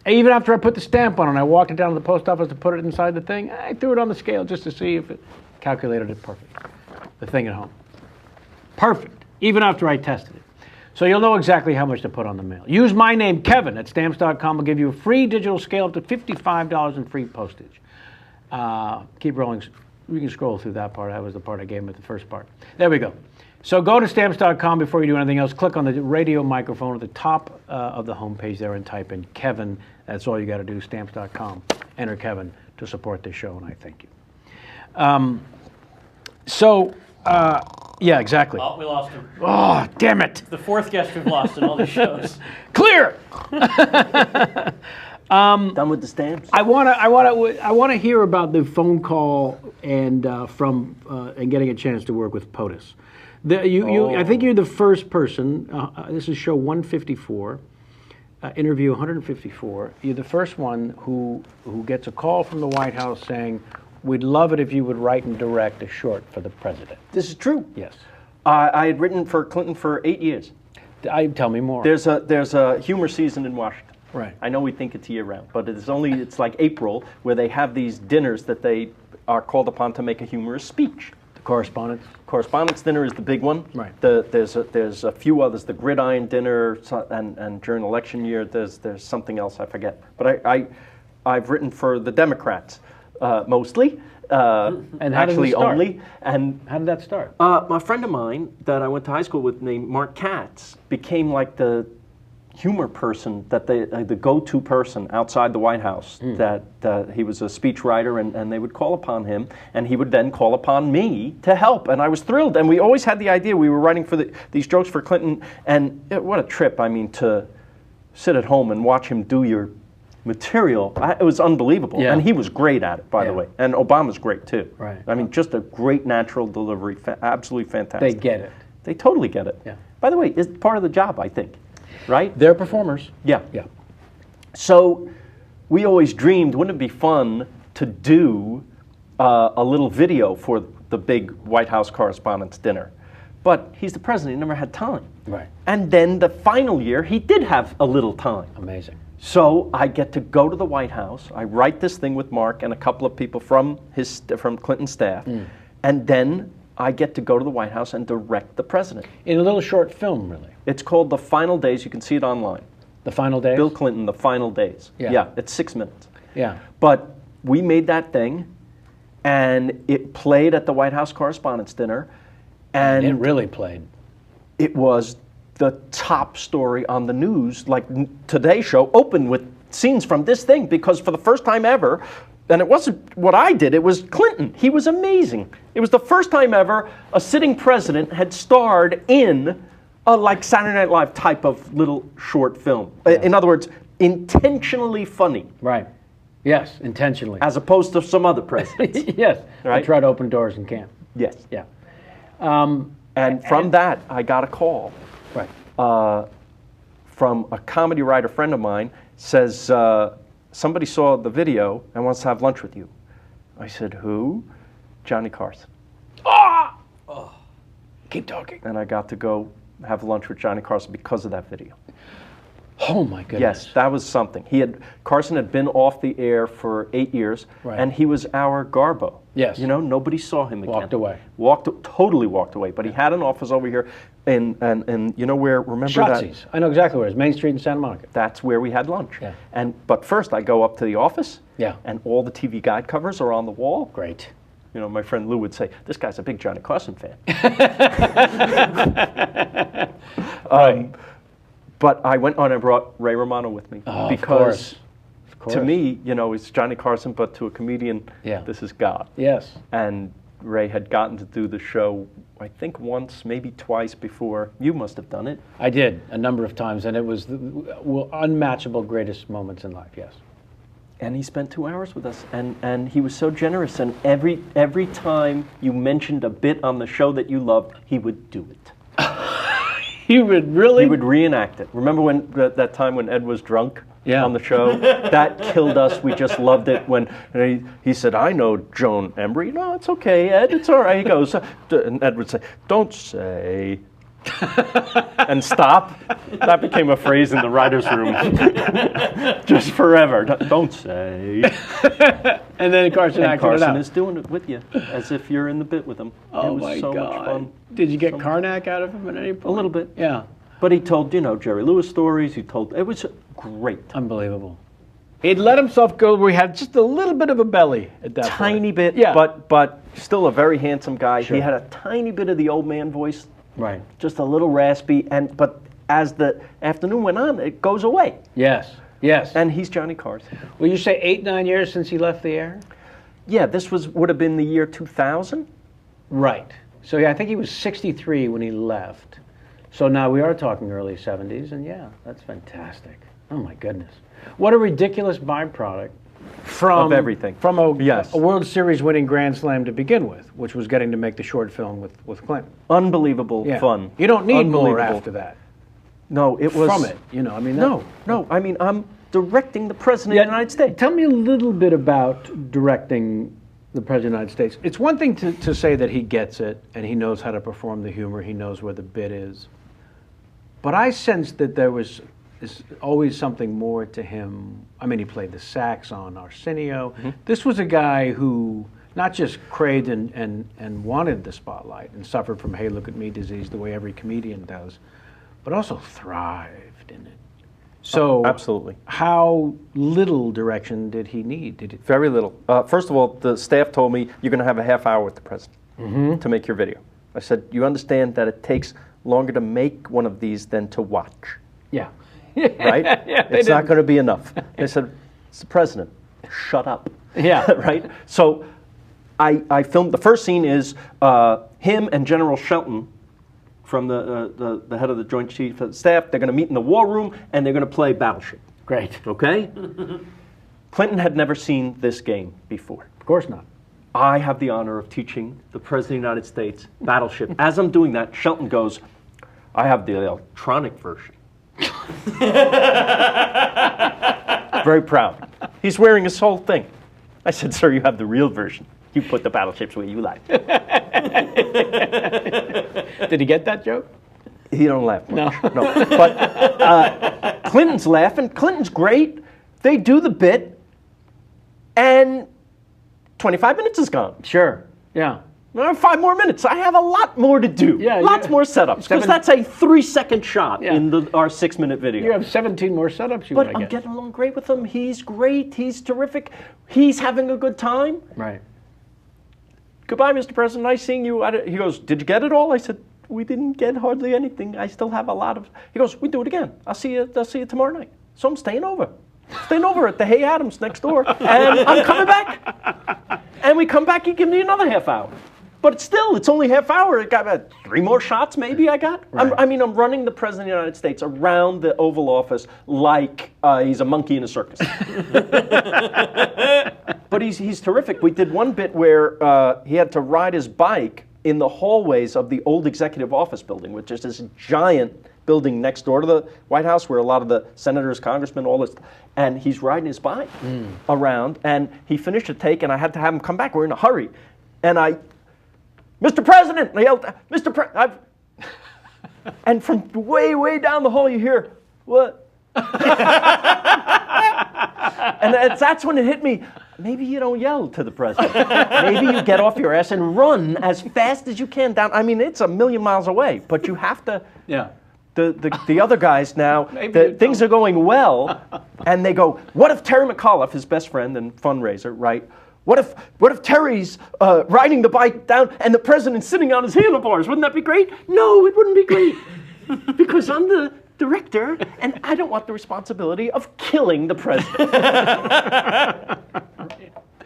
A: even after I put the stamp on it and I walked it down to the post office to put it inside the thing, I threw it on the scale just to see if it calculated it perfect. The thing at home. Perfect, even after I tested it. So you'll know exactly how much to put on the mail. Use my name, Kevin, at Stamps.com. I'll give you a free digital scale up to $55 in free postage. Keep rolling. We can scroll through that part. That was the part I gave him at the first part. There we go. So go to Stamps.com before you do anything else. Click on the radio microphone at the top of the homepage there and type in Kevin. That's all you got to do, Stamps.com. Enter Kevin to support this show, and I thank you. Yeah, exactly.
B: Oh, we lost him.
A: Oh, damn it.
B: The fourth guest we've lost in all these shows.
A: Clear.
D: Done with the stamps?
A: I want to hear about the phone call and and getting a chance to work with POTUS. I think you're the first person. This is show 154, interview 154. You're the first one who gets a call from the White House saying, "We'd love it if you would write and direct a short for the president."
D: This is true.
A: Yes.
D: I had written for Clinton for 8 years.
A: Tell me more.
D: There's a humor season in Washington.
A: Right.
D: I know we think it's year-round, but it's like April, where they have these dinners that they are called upon to make a humorous speech.
A: The correspondence.
D: Correspondence dinner is the big one.
A: Right.
D: There's a few others. The gridiron dinner, and during election year, there's something else I forget. But I've written for the Democrats mostly.
A: And how
D: actually
A: did it start?
D: only. And
A: How did that start?
D: a friend of mine that I went to high school with named Mark Katz became like the humor person, that the go-to person outside the White House. That he was a speech writer, and they would call upon him, and he would then call upon me to help, and I was thrilled. And we always had the idea, we were writing for these jokes for Clinton, and what a trip, I mean, to sit at home and watch him do your material. It was unbelievable.
A: Yeah.
D: And he was great at it, by the way. And Obama's great too.
A: Right.
D: I mean, just a great natural delivery, absolutely fantastic.
A: They get it.
D: They totally get it.
A: Yeah.
D: By the way, it's part of the job, I think. Right?
A: They're performers.
D: Yeah.
A: Yeah.
D: So we always dreamed, wouldn't it be fun to do a little video for the big White House Correspondents' Dinner? But he's the president, he never had time.
A: Right.
D: And then the final year, he did have a little time.
A: Amazing.
D: So I get to go to the White House, I write this thing with Mark and a couple of people from Clinton's staff, and then I get to go to the White House and direct the president.
A: In a little short film, really.
D: It's called The Final Days. You can see it online.
A: The Final Days?
D: Bill Clinton, The Final Days.
A: Yeah.
D: It's 6 minutes.
A: Yeah.
D: But we made that thing, and it played at the White House Correspondents' Dinner, and
A: It really played.
D: it was the top story on the news. Like Today's show opened with scenes from this thing, because for the first time ever, and it wasn't what I did, it was Clinton. He was amazing. It was the first time ever a sitting president had starred in a like Saturday Night Live type of little short film. In other words, intentionally funny.
A: Right. Yes, intentionally.
D: As opposed to some other presidents.
A: Yes.
D: Right?
A: I try to open doors and can't.
D: Yes.
A: Yeah.
D: And from that, I got a call
A: Right.
D: from a comedy writer friend of mine, says, somebody saw the video and wants to have lunch with you. I said, who? Johnny Carson.
A: Ah! Oh. Keep talking.
D: And I got to go have lunch with Johnny Carson because of that video.
A: Oh my goodness.
D: Yes, that was something. Carson had been off the air for 8 years,
A: Right.
D: and he was our Garbo.
A: Yes.
D: You know, nobody saw him again.
A: Walked away.
D: Totally walked away. But he had an office over here, and you know where? Remember
A: Shotzi's. I know exactly where it is. Main Street in Santa Monica.
D: That's where we had lunch.
A: Yeah.
D: But first, I go up to the office.
A: Yeah.
D: And all the TV guide covers are on the wall.
A: Great.
D: You know, my friend Lou would say, "This guy's a big Johnny Carson fan." But I went on and brought Ray Romano with me because,
A: of course.
D: to me, you know, it's Johnny Carson, but to a comedian, this is God.
A: Yes.
D: And Ray had gotten to do the show, I think once, maybe twice before. You must have done it.
A: I did a number of times, and it was the unmatchable greatest moments in life. Yes.
D: And he spent 2 hours with us, and he was so generous. And every time you mentioned a bit on the show that you loved, he would do it.
A: He would really?
D: He would reenact it. Remember when that time when Ed was drunk?
A: Yeah.
D: on the show. That killed us. We just loved it when he said, "I know Joan Embry." "No, it's okay, Ed. It's all right." He goes, and Ed would say, "Don't say." And stop. That became a phrase in the writers' room. Just forever. Don't say.
A: And then Carson
D: And
A: acted it
D: Carson
A: out.
D: is doing it with you, as if you're in the bit with him.
A: Oh
D: it was
A: my
D: so
A: God.
D: much fun.
A: Did you get Karnak out of him at any point?
D: A little bit.
A: Yeah.
D: But he told, Jerry Lewis stories. It was great.
A: Unbelievable. He'd let himself go where he had just a little bit of a belly at that point.
D: Tiny bit,
A: Yeah.
D: but still a very handsome guy.
A: Sure.
D: He had a tiny bit of the old man voice,
A: Right.
D: just a little raspy, but as the afternoon went on, it goes away.
A: Yes. Yes.
D: And he's Johnny Carson.
A: Will you say 8-9 years since he left the air?
D: Yeah, this would have been the year 2000.
A: Right. So yeah, I think he was 63 when he left. So now we are talking early 70s, and yeah, that's fantastic. Oh my goodness. What a ridiculous byproduct from
D: Of everything.
A: From a
D: Yes.
A: World Series winning Grand Slam to begin with, which was getting to make the short film with Clinton.
D: Unbelievable
A: Yeah.
D: fun.
A: You don't need more
D: Unbelievable.
A: after that.
D: No, it was
A: From it, I mean.
D: No. I mean, I'm directing the president of the United States.
A: Tell me a little bit about directing the President of the United States. It's one thing to say that he gets it and he knows how to perform the humor, he knows where the bit is. But I sensed that there was always something more to him. I mean, he played the sax on Arsenio.
D: Mm-hmm.
A: This was a guy who not just craved and wanted the spotlight and suffered from "hey, look at me" disease the way every comedian does, but also thrived in it. So,
D: Absolutely.
A: How little direction did he need?
D: Very little. First of all, the staff told me you're going to have a half hour with the president to make your video. I said, you understand that it takes longer to make one of these than to watch,
A: Yeah.
D: right?
A: Yeah,
D: it's not going to be enough. They said, it's the president. Shut up.
A: Yeah.
D: Right? So I filmed, the first scene is him and General Shelton from the head of the Joint Chiefs of Staff. They're going to meet in the war room, and they're going to play Battleship.
A: Great.
D: Okay? Clinton had never seen this game before.
A: Of course not.
D: I have the honor of teaching the President of the United States Battleship. As I'm doing that, Shelton goes, I have the electronic version. Very proud. He's wearing his whole thing. I said, sir, you have the real version. You put the battleships where you like.
A: Did he get that joke?
D: He don't laugh much.
A: No.
D: But Clinton's laughing. Clinton's great. They do the bit, and 25 minutes is gone.
A: Sure. Yeah.
D: 5 more minutes. I have a lot more to do.
A: Yeah,
D: Lots more setups. Because that's a 3-second shot in our 6-minute video.
A: You have 17 more setups you
D: But
A: want to
D: I'm
A: get.
D: getting along great with him. He's great. He's terrific. He's having a good time.
A: Right.
D: Goodbye, Mr. President. Nice seeing you. He goes, did you get it all? I said, we didn't get hardly anything. I still have a lot of... He goes, we do it again. I'll see you tomorrow night. So I'm staying over. Staying over at the Hay Adams next door. And I'm coming back. And we come back, he gives me another half hour. But it's only half hour. It got 3 more shots maybe I got.
A: Right.
D: I'm running the President of the United States around the Oval Office like he's a monkey in a circus. But he's terrific. We did one bit where he had to ride his bike in the hallways of the old executive office building, which is this giant building next door to the White House where a lot of the senators, congressmen, all this, and he's riding his bike around, and he finished a take, and I had to have him come back. We're in a hurry. And Mr. President, and I yelled, Mr. President, and from way, way down the hall you hear, what? And that's when it hit me. Maybe you don't yell to the president. Maybe you get off your ass and run as fast as you can down. I mean, it's a million miles away, but you have to.
A: Yeah.
D: The other guys now, things are going well, and they go, what if Terry McAuliffe, his best friend and fundraiser, right? What if Terry's riding the bike down and the president's sitting on his handlebars? Wouldn't that be great? No, it wouldn't be great. Because I'm the director, and I don't want the responsibility of killing the president.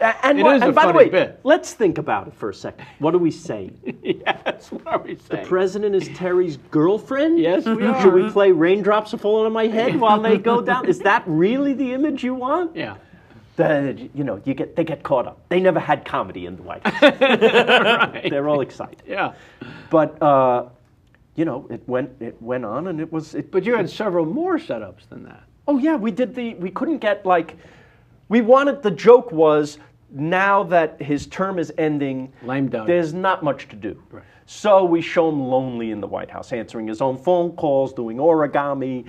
D: And by the way, let's think about it for a second. What are we saying?
A: Yes, what are we saying?
D: The president is Terry's girlfriend?
A: Yes, we are.
D: Should we play Raindrops Are Falling on My Head while they go down? Is that really the image you want?
A: Yeah.
D: They get caught up. They never had comedy in the White House.
A: Right.
D: They're all excited.
A: Yeah.
D: But it went on, and it was.
A: But you had several more setups than that.
D: Oh yeah, we couldn't get the joke was now that his term is ending,
A: Lame duck.
D: there's not much to do.
A: Right.
D: So we show him lonely in the White House, answering his own phone calls, doing origami,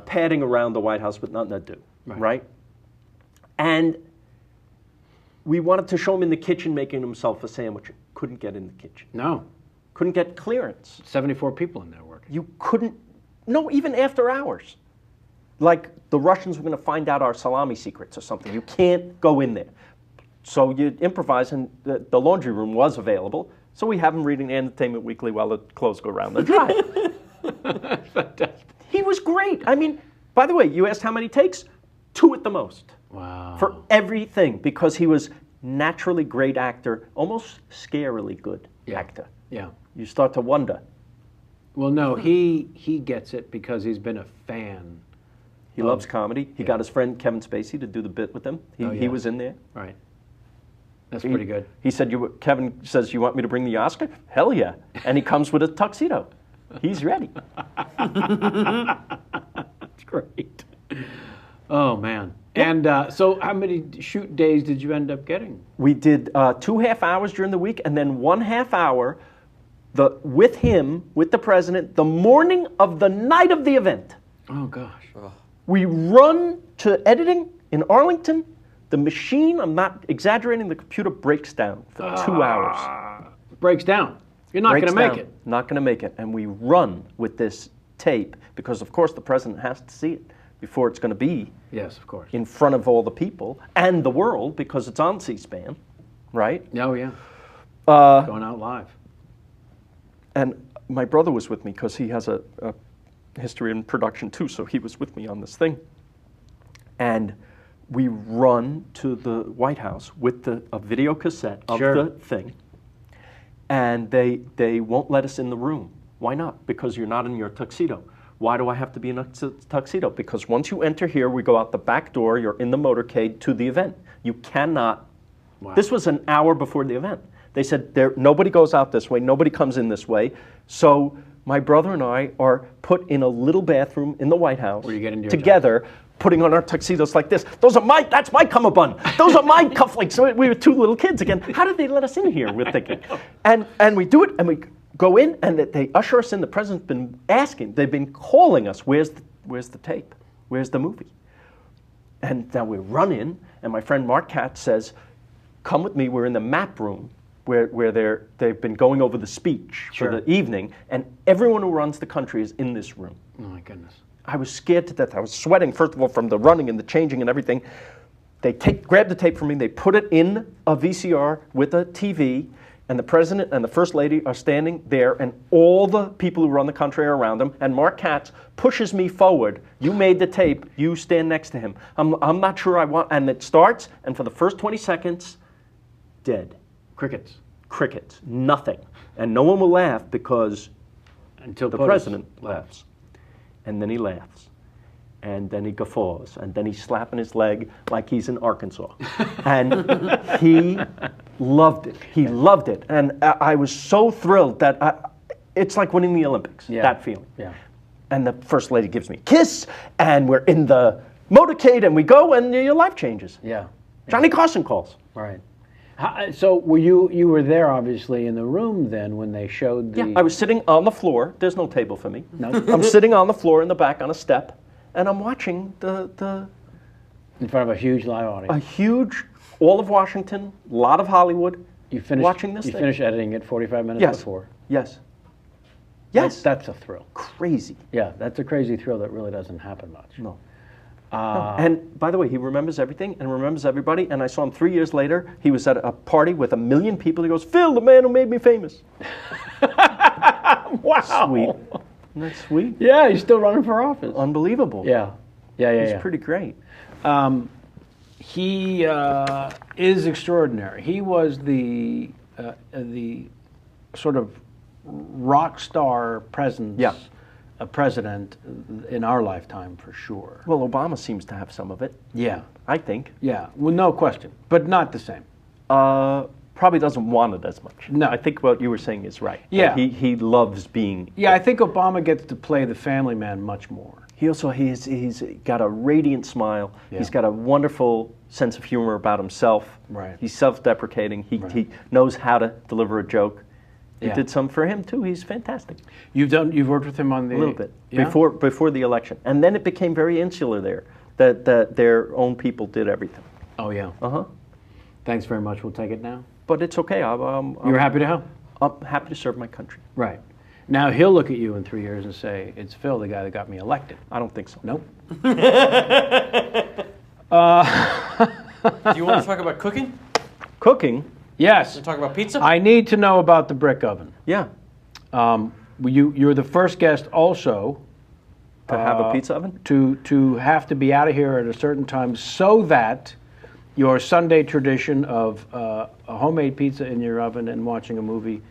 D: padding around the White House with nothing to do, right? And we wanted to show him in the kitchen making himself a sandwich. Couldn't get in the kitchen.
A: No.
D: Couldn't get clearance.
A: 74 people in there working.
D: You couldn't, no, even after hours. Like the Russians were going to find out our salami secrets or something. You can't go in there. So you improvise, and the laundry room was available. So we have him reading Entertainment Weekly while the clothes go around the dryer.
A: Fantastic.
D: He was great. I mean, by the way, you asked how many takes? 2 at the most.
A: Wow.
D: For everything, because he was naturally great actor, almost scarily good actor.
A: Yeah.
D: You start to wonder.
A: Well, no, he gets it because he's been a fan.
D: He loves comedy. He got his friend Kevin Spacey to do the bit with him. He was in there.
A: Right. That's pretty good.
D: He said, Kevin says, you want me to bring the Oscar? Hell yeah. And he comes with a tuxedo. He's ready.
A: That's great. Oh, man. And so how many shoot days did you end up getting?
D: We did 2 half hours during the week and then 1 half hour with him, with the president, the morning of the night of the event.
A: Oh, gosh.
D: We run to editing in Arlington. The machine, I'm not exaggerating, the computer breaks down for 2 hours.
A: Breaks down. You're not going to make it.
D: Not going to make it. And we run with this tape because, of course, the president has to see it before it's going to be
A: Yes, of course.
D: in front of all the people and the world because it's on C-SPAN, right?
A: Oh, yeah. Going out live.
D: And my brother was with me because he has a history in production too, so he was with me on this thing. And we run to the White House with a video cassette of the thing, and they won't let us in the room. Why not? Because you're not in your tuxedo. Why do I have to be in a tuxedo? Because once you enter here, we go out the back door, you're in the motorcade to the event. You cannot.
A: Wow.
D: This was an hour before the event. They said nobody goes out this way, nobody comes in this way. So my brother and I are put in a little bathroom in the White House
A: Where you get into your
D: together, putting on our tuxedos like this. That's my cummerbund. Those are my cufflinks. So we were 2 little kids again. How did they let us in here? We're thinking. And we do it, and we go in, and they usher us in. The president's been asking. They've been calling us. Where's the tape? Where's the movie? And now we run in, and my friend Mark Katz says, come with me. We're in the map room where they've been going over the speech for the evening, and everyone who runs the country is in this room.
A: Oh, my goodness.
D: I was scared to death. I was sweating, first of all, from the running and the changing and everything. They grab the tape from me, they put it in a VCR with a TV, and the president and the first lady are standing there, and all the people who run the country are around them, and Mark Katz pushes me forward. You made the tape, you stand next to him. I'm not sure I want, and it starts, and for the first 20 seconds, dead. Crickets. Nothing. And no one will laugh because
A: Until
D: the president laughs. And then he laughs. And then he guffaws. And then he's slapping his leg like he's in Arkansas. And he loved it. He loved it. And I was so thrilled that it's like winning the Olympics, that feeling.
A: Yeah.
D: And the first lady gives me a kiss, and we're in the motorcade, and we go, and your life changes.
A: Yeah.
D: Johnny Carson calls.
A: Right. So were you were there obviously in the room then when they showed the...
D: Yeah, I was sitting on the floor. There's no table for me.
A: No.
D: I'm sitting on the floor in the back on a step, and I'm watching the
A: in front of a huge live audience.
D: a huge, all of Washington, a lot of Hollywood,
A: You finished
D: watching this
A: You
D: thing.
A: finished editing it 45 minutes
D: Yes.
A: before.
D: Yes. Yes.
A: That's a thrill.
D: Crazy.
A: Yeah, that's a crazy thrill that really doesn't happen much.
D: No. And by the way, he remembers everything and remembers everybody. And I saw him 3 years later. He was at a party with 1 million people. He goes, Phil, the man who made me famous.
A: Wow.
D: Sweet. Isn't that sweet?
A: Yeah, he's still running for office.
D: Unbelievable.
A: Yeah.
D: He's pretty great.
A: He is extraordinary. He was the sort of rock star presence, a president in our lifetime for sure.
D: Well, Obama seems to have some of it.
A: Yeah.
D: I think.
A: Yeah. Well, no question, but not the same.
D: Probably doesn't want it as much.
A: No.
D: I think what you were saying is right.
A: Yeah.
D: He loves being.
A: Yeah, I think Obama gets to play the family man much more.
D: He's got a radiant smile.
A: Yeah.
D: He's got a wonderful sense of humor about himself.
A: Right.
D: He's self-deprecating. He knows how to deliver a joke.
A: Yeah.
D: It did some for him too. He's fantastic.
A: You've worked with him on the
D: A little bit
A: yeah?
D: before the election, and then it became very insular there. That their own people did everything.
A: Oh yeah. Thanks very much. We'll take it now.
D: But it's okay.
A: You're happy to help.
D: I'm happy to serve my country.
A: Right. Now he'll look at you in 3 years and say, "It's Phil, the guy that got me elected."
D: I don't think so.
A: Nope.
B: Do you want to talk about cooking?
D: Cooking?
A: Yes.
B: Want to talk about pizza?
A: I need to know about the brick oven.
D: Yeah.
A: You're the first guest also
D: To have a pizza oven?
A: to have to be out of here at a certain time so that your Sunday tradition of a homemade pizza in your oven and watching a movie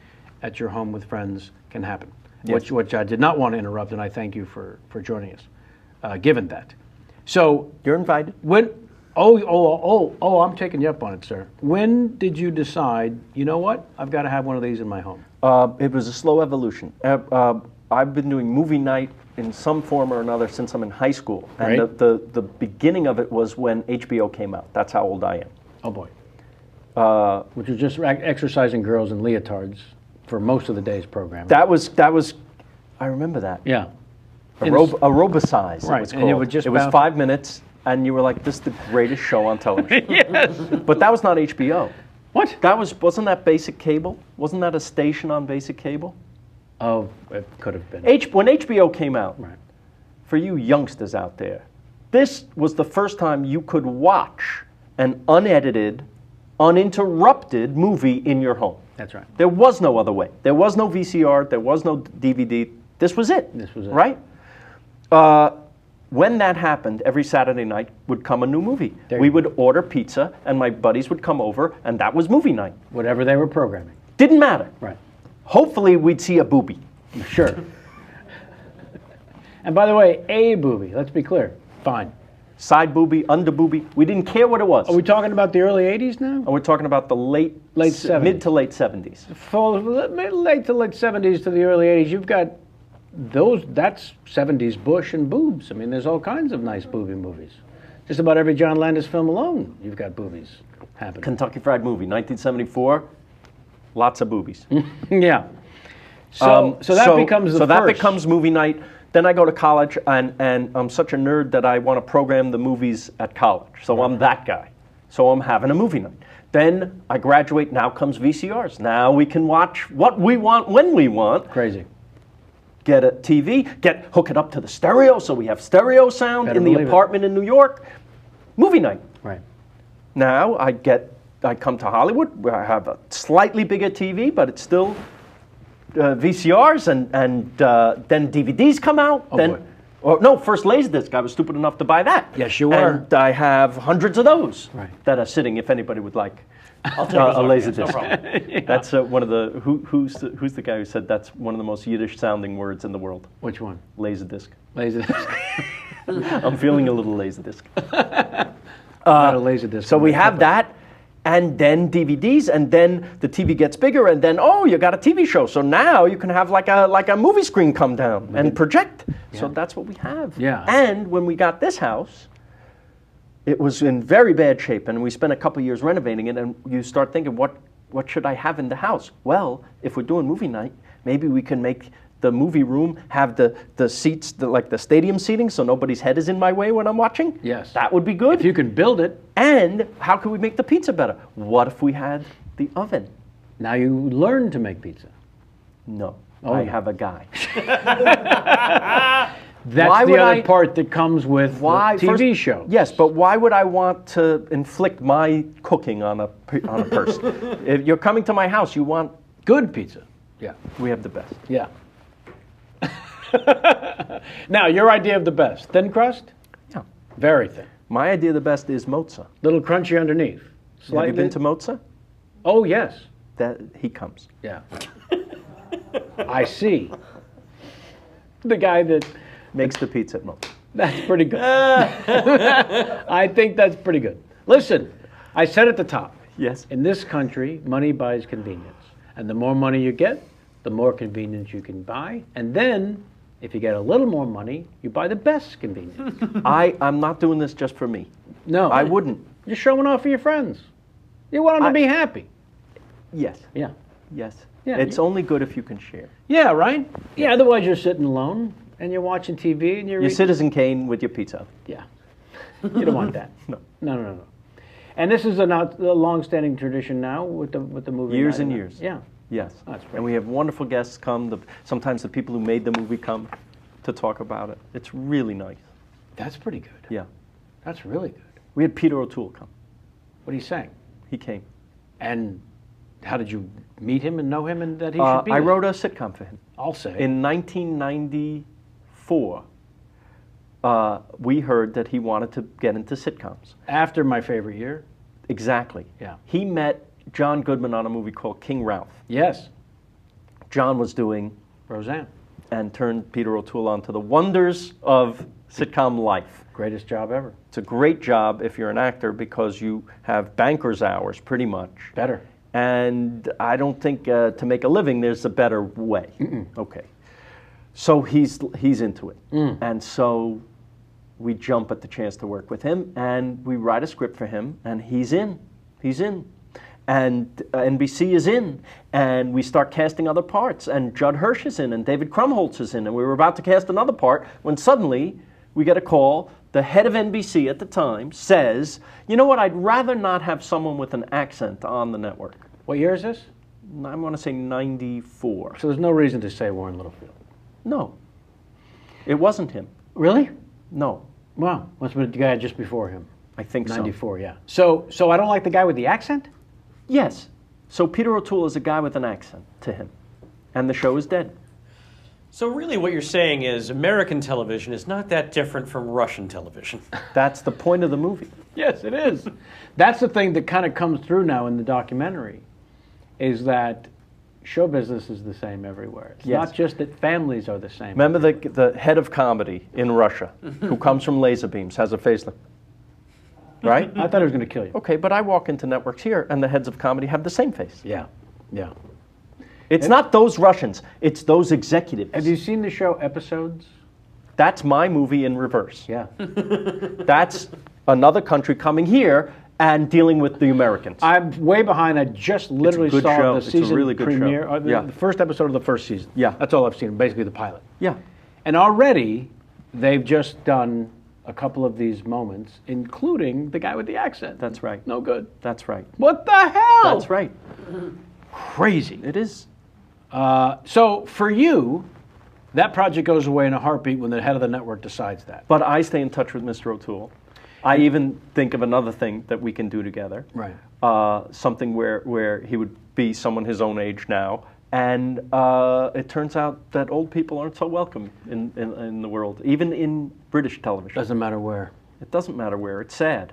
A: at your home with friends can happen.
D: Yes.
A: Which I did not want to interrupt, and I thank you for joining us, given that. So
D: You're invited.
A: when I'm taking you up on it, sir. When did you decide, you know what, I've got to have one of these in my home?
D: It was a slow evolution. I've been doing movie night in some form or another since I'm in high school. And
A: Right.
D: the beginning of it was when HBO came out. That's how old I am.
A: Oh boy. Which was just exercising girls in leotards for most of the day's program.
D: That was. I remember that.
A: Yeah.
D: Aerobicize.
A: Right,
D: It was
A: and
D: called.
A: it would just
D: it was
A: bounce-
D: 5 minutes, and you were like, "This is the greatest show on television."
A: Yes.
D: But that was not HBO.
A: What?
D: Wasn't that basic cable? Wasn't that a station on basic cable?
A: Oh, it could have been.
D: When HBO came out,
A: Right.
D: for you youngsters out there, this was the first time you could watch an unedited, uninterrupted movie in your home.
A: That's right.
D: There was no other way. There was no VCR. There was no DVD. This was it.
A: This was it.
D: Right? When that happened, every Saturday night would come a new movie.
A: There
D: We
A: you go.
D: would order pizza, and my buddies would come over, and that was movie night.
A: Whatever they were programming.
D: Didn't matter.
A: Right.
D: Hopefully, we'd see a boobie.
A: Sure. And by the way, a booby, let's be clear. Fine.
D: Side boobie, under boobie. We didn't care what it was.
A: Are we talking about the early 80s now?
D: And we're talking about the
A: Late 70s.
D: mid to late 70s.
A: Late to late 70s to the early 80s. You've got that's 70s Bush and boobs. I mean, there's all kinds of nice booby movies. Just about every John Landis film alone, you've got boobies happening.
D: Kentucky Fried Movie, 1974. Lots of boobies.
A: Yeah. So that becomes the
D: So that
A: first.
D: becomes movie night. Then I go to college, and I'm such a nerd that I want to program the movies at college. So I'm that guy. So I'm having a movie night. Then I graduate. Now comes VCRs. Now we can watch what we want when we want.
A: Crazy.
D: Get a TV. Hook it up to the stereo, so we have stereo sound
A: Better
D: in the
A: believe it.
D: apartment in New York. Movie night.
A: Right.
D: Now I come to Hollywood where I have a slightly bigger TV, but it's still VCRs, and then DVDs come out.
A: boy.
D: First Laserdisc. I was stupid enough to buy that.
A: Yes, you were.
D: And I have hundreds of those
A: Right.
D: that are sitting. If anybody would like
B: I'll take
D: a
B: those off, yes, no
D: Laserdisc,
B: problem.
D: that's one of the who's the guy who said that's one of the most Yiddish sounding words in the world.
A: Which one?
D: Laserdisc.
A: Laser.
D: I'm feeling a little Laserdisc.
A: Not a laser disc.
D: So we have that, and then DVDs, and then the TV gets bigger, and then you got a TV show. So now you can have like a movie screen come down and project. So that's what we have.
A: Yeah.
D: And when we got this house, it was in very bad shape, and we spent a couple years renovating it. And you start thinking, what should I have in the house? Well, if we're doing movie night, maybe we can make the movie room have the seats, like the stadium seating, so nobody's head is in my way when I'm watching.
A: Yes.
D: That would be good.
A: If you can build it,
D: And how could we make the pizza better? What if we had the oven?
A: now you learn to make pizza.
D: No,
A: Oh,
D: I
A: no.
D: have a guy.
A: That's
D: Why
A: the
D: would
A: other
D: I-
A: part that comes with
D: Why
A: the TV
D: first-
A: show.
D: Yes, but why would I want to inflict my cooking on a person? If you're coming to my house, you want.
A: Good pizza. Yeah.
D: We have the best.
A: Yeah. Now, your idea of the best. Thin crust?
D: Yeah.
A: Very thin.
D: My idea of the best is mozza.
A: Little crunchy underneath.
D: Have you been to mozza?
A: Oh, yes.
D: That he comes.
A: Yeah. I see. The guy that,
D: Makes the pizza at mozza.
A: that's pretty good. I think that's pretty good. Listen, I said at the top,
D: Yes.
A: in this country, money buys convenience. And the more money you get, the more convenience you can buy. And then If you get a little more money, you buy the best convenience.
D: I'm not doing this just for me.
A: No.
D: I wouldn't.
A: You're showing off for your friends. You want them to be happy.
D: Yes.
A: Yeah.
D: Yes.
A: Yeah,
D: It's only good if you can share.
A: Yeah, right? Yeah, otherwise you're sitting alone and you're watching TV and you're
D: Your
A: eating.
D: Citizen Kane with your pizza.
A: Yeah. You don't want that.
D: No.
A: No. And this is a long-standing tradition now with the movie.
D: Years
A: night,
D: and
A: isn't it?
D: years.
A: Yeah.
D: Yes.
A: That's great.
D: And we have wonderful guests come. Sometimes the people who made the movie come to talk about it. It's really nice.
A: That's pretty good.
D: Yeah.
A: That's really good.
D: We had Peter O'Toole come.
A: What are you saying?
D: He came.
A: And how did you meet him and know him and that he should be
D: I
A: there?
D: wrote a sitcom for him.
A: I'll say.
D: In 1994, we heard that he wanted to get into sitcoms.
A: After My Favorite Year?
D: Exactly.
A: Yeah.
D: He met John Goodman on a movie called King Ralph.
A: Yes.
D: John was doing
A: Roseanne.
D: and turned Peter O'Toole on to the wonders of sitcom life.
A: Greatest job ever.
D: It's a great job if you're an actor because you have banker's hours pretty much.
A: Better.
D: And I don't think to make a living there's a better way. Okay. So he's into it. And so we jump at the chance to work with him and we write a script for him and he's in. He's in. And NBC is in, and we start casting other parts, and Judd Hirsch is in, and David Krumholtz is in, and we were about to cast another part when suddenly we get a call. The head of NBC at the time says, you know what, I'd rather not have someone with an accent on the network.
A: What year is this?
D: I'm going to say 94.
A: So there's no reason to say Warren Littlefield.
D: No, it wasn't him.
A: Really?
D: No,
A: Wow. Must have been the guy just before him.
D: I think so.
A: 94, yeah. So I don't like the guy with the accent?
D: Yes. So Peter O'Toole is a guy with an accent to him, and the show is dead.
B: So really what you're saying is American television is not that different from Russian television.
D: That's the point of the movie.
A: Yes, it is. That's the thing that kind of comes through now in the documentary, is that show business is the same everywhere. It's
D: Yes.
A: not just that families are the same.
D: Remember the head of comedy in Russia, who comes from laser beams, has a facelift, right?
A: I thought he was going to kill you.
D: Okay, but I walk into networks here, and the heads of comedy have the same face.
A: Yeah, yeah.
D: It's not those Russians, it's those executives.
A: Have you seen the show Episodes?
D: That's my movie in reverse.
A: Yeah.
D: That's another country coming here and dealing with the Americans.
A: I'm way behind. I just literally
D: good
A: saw
D: show.
A: the
D: It's a
A: season
D: really good show.
A: premiere, or
D: Yeah.
A: the first episode of the first season.
D: Yeah.
A: That's all I've seen, basically the pilot.
D: Yeah.
A: And already, they've just done a couple of these moments, including the guy with the accent.
D: That's right.
A: No good.
D: That's right.
A: What the hell?
D: That's right.
A: Crazy.
D: It is.
A: So for you, that project goes away in a heartbeat when the head of the network decides that.
D: But I stay in touch with Mr. O'Toole. I even think of another thing that we can do together.
A: Right.
D: Something where he would be someone his own age now. And it turns out that old people aren't so welcome in the world, even in British television.
A: Doesn't matter where.
D: It doesn't matter where. It's sad.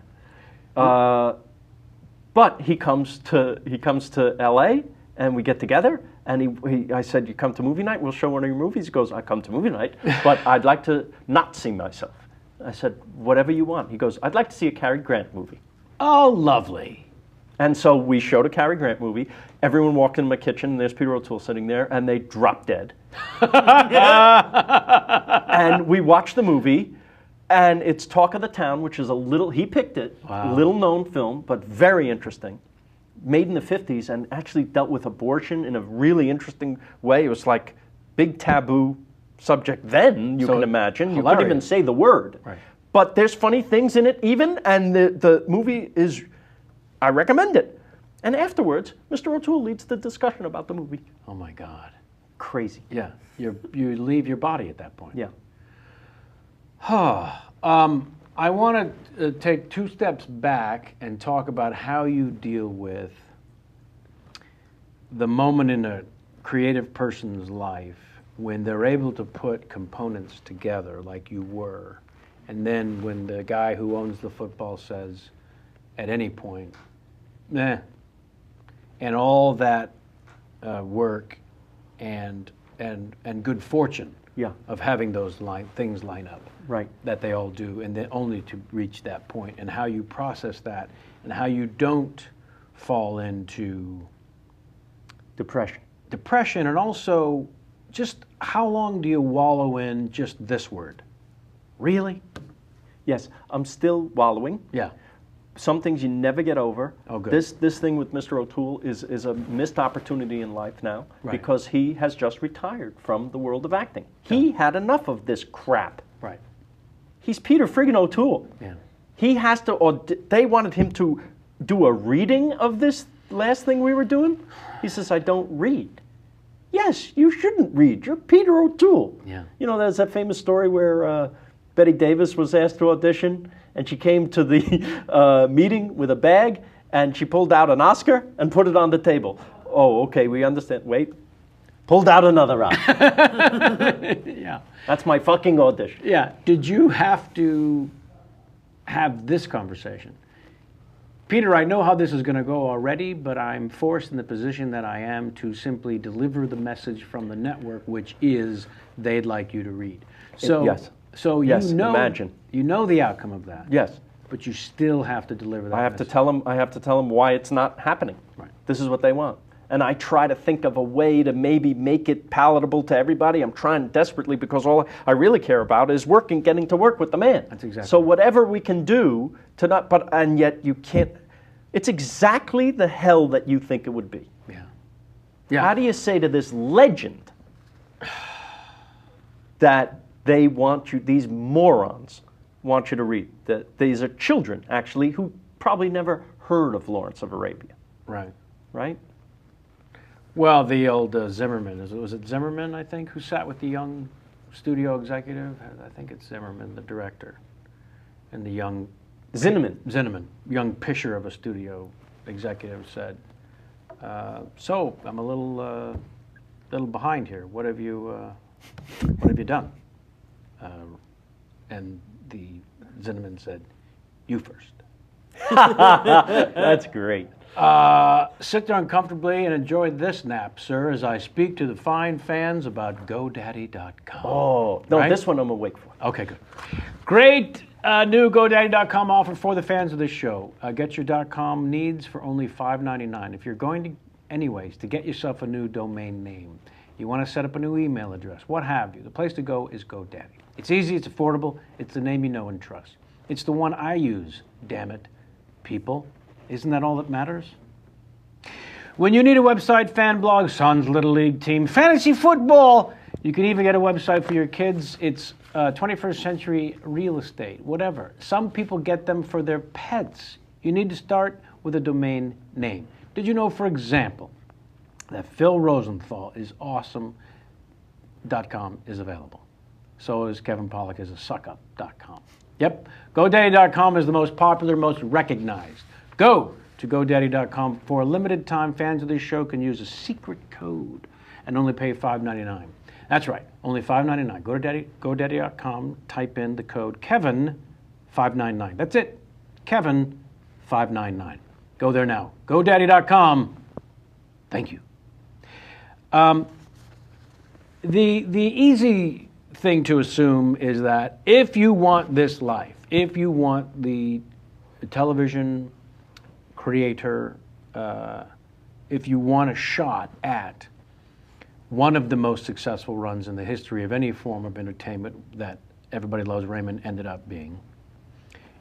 D: But he comes to L.A. and we get together. And I said, "You come to movie night? We'll show one of your movies." He goes, "I come to movie night, but I'd like to not see myself." I said, "Whatever you want." He goes, "I'd like to see a Cary Grant movie."
A: Oh, lovely.
D: And so we showed a Cary Grant movie. Everyone walked in my kitchen, and there's Peter O'Toole sitting there, and they dropped dead. And we watched the movie, and it's Talk of the Town, which is he picked it,
A: Wow.
D: little-known film, but very interesting. Made in the 50s, and actually dealt with abortion in a really interesting way. It was like big taboo subject then, you
A: So
D: can imagine. You
A: hilarious.
D: couldn't even say the word.
A: Right.
D: But there's funny things in it even, and the movie is, I recommend it. And afterwards, Mr. O'Toole leads the discussion about the movie.
A: Oh my God.
D: Crazy.
A: Yeah. You leave your body at that point.
D: Yeah.
A: I want to take 2 steps back and talk about how you deal with the moment in a creative person's life when they're able to put components together like you were, and then when the guy who owns the football says at any point, "Nah," and all that work and good fortune
D: Yeah.
A: of having those things line up.
D: Right.
A: That they all do, and then only to reach that point, and how you process that, and how you don't fall into
D: Depression.
A: depression, and also just how long do you wallow in just this word? Really?
D: Yes, I'm still wallowing.
A: Yeah.
D: Some things you never get over.
A: Oh, good.
D: This thing with Mr. O'Toole is a missed opportunity in life now,
A: Right.
D: because he has just retired from the world of acting. He had enough of this crap.
A: Right.
D: He's Peter friggin' O'Toole.
A: Yeah.
D: He has to, they wanted him to do a reading of this last thing we were doing. He says, I don't read. Yes, you shouldn't read. You're Peter O'Toole.
A: Yeah.
D: You know, there's that famous story where Betty Davis was asked to audition, and she came to the meeting with a bag, and she pulled out an Oscar and put it on the table. Oh, okay, we understand. Wait. Pulled out another Oscar.
A: Yeah.
D: That's my fucking audition.
A: Yeah. Did you have to have this conversation? Peter, I know how this is going to go already, but I'm forced in the position that I am to simply deliver the message from the network, which is they'd like you to read. So,
D: Yes.
A: So
D: Yes,
A: you know,
D: imagine.
A: you know the outcome of that.
D: Yes.
A: But you still have to deliver that.
D: I have to
A: message.
D: tell them. I have to tell them why it's not happening.
A: Right.
D: This is what they want, and I try to think of a way to maybe make it palatable to everybody. I'm trying desperately, because all I really care about is getting to work with the man.
A: That's exactly
D: So
A: right.
D: whatever we can do to not, and yet you can't. It's exactly the hell that you think it would be.
A: Yeah. Yeah.
D: How do you say to this legend that they want you, these morons want you to read? That these are children, actually, who probably never heard of Lawrence of Arabia,
A: Right.
D: right?
A: Well, the old Zimmerman, was it Zimmerman, I think, who sat with the young studio executive? I think it's Zimmerman, the director, and the young
D: Zinnemann.
A: young pisher of a studio executive said, so I'm a little behind here. What have you done? And the Zinnemann said, you first.
D: That's great.
A: Sit down comfortably and enjoy this nap, sir, as I speak to the fine fans about GoDaddy.com.
D: Oh, no,
A: Right?
D: this one I'm awake for.
A: Okay, good. Great new GoDaddy.com offer for the fans of this show. Get your .com needs for only $5.99. If you're going to, anyways, to get yourself a new domain name, you want to set up a new email address, what have you, the place to go is GoDaddy. It's easy, it's affordable, it's the name you know and trust. It's the one I use, damn it, people. Isn't that all that matters? When you need a website, fan blog, Son's Little League team, fantasy football, you can even get a website for your kids. It's 21st century real estate, whatever. Some people get them for their pets. You need to start with a domain name. Did you know, for example, that Phil Rosenthal is awesome.com is available. So is Kevin Pollak is a suckup.com. Yep, GoDaddy.com is the most popular, most recognized. Go to GoDaddy.com. For a limited time, fans of this show can use a secret code and only pay $5.99. That's right, only $5.99. Go to GoDaddy.com, type in the code Kevin599. That's it, Kevin599. Go there now. GoDaddy.com. Thank you. The easy thing to assume is that if you want this life, if you want the television creator, if you want a shot at one of the most successful runs in the history of any form of entertainment that Everybody Loves Raymond ended up being,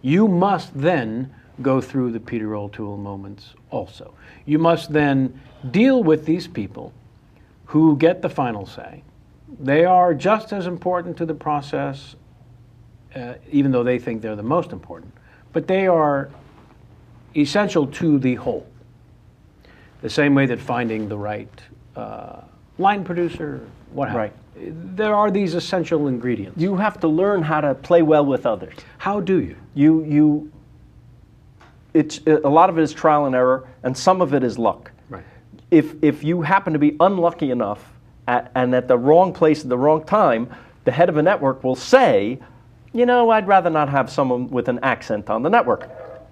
A: you must then go through the Peter O'Toole moments also. You must then deal with these people who get the final say. They are just as important to the process, even though they think they're the most important, but they are essential to the whole. The same way that finding the right line producer, what have
D: Right.
A: you. There are these essential ingredients.
D: You have to learn how to play well with others.
A: How do you?
D: It's a lot of it is trial and error, and some of it is luck.
A: Right.
D: If you happen to be unlucky enough and at the wrong place at the wrong time, the head of a network will say, you know, I'd rather not have someone with an accent on the network.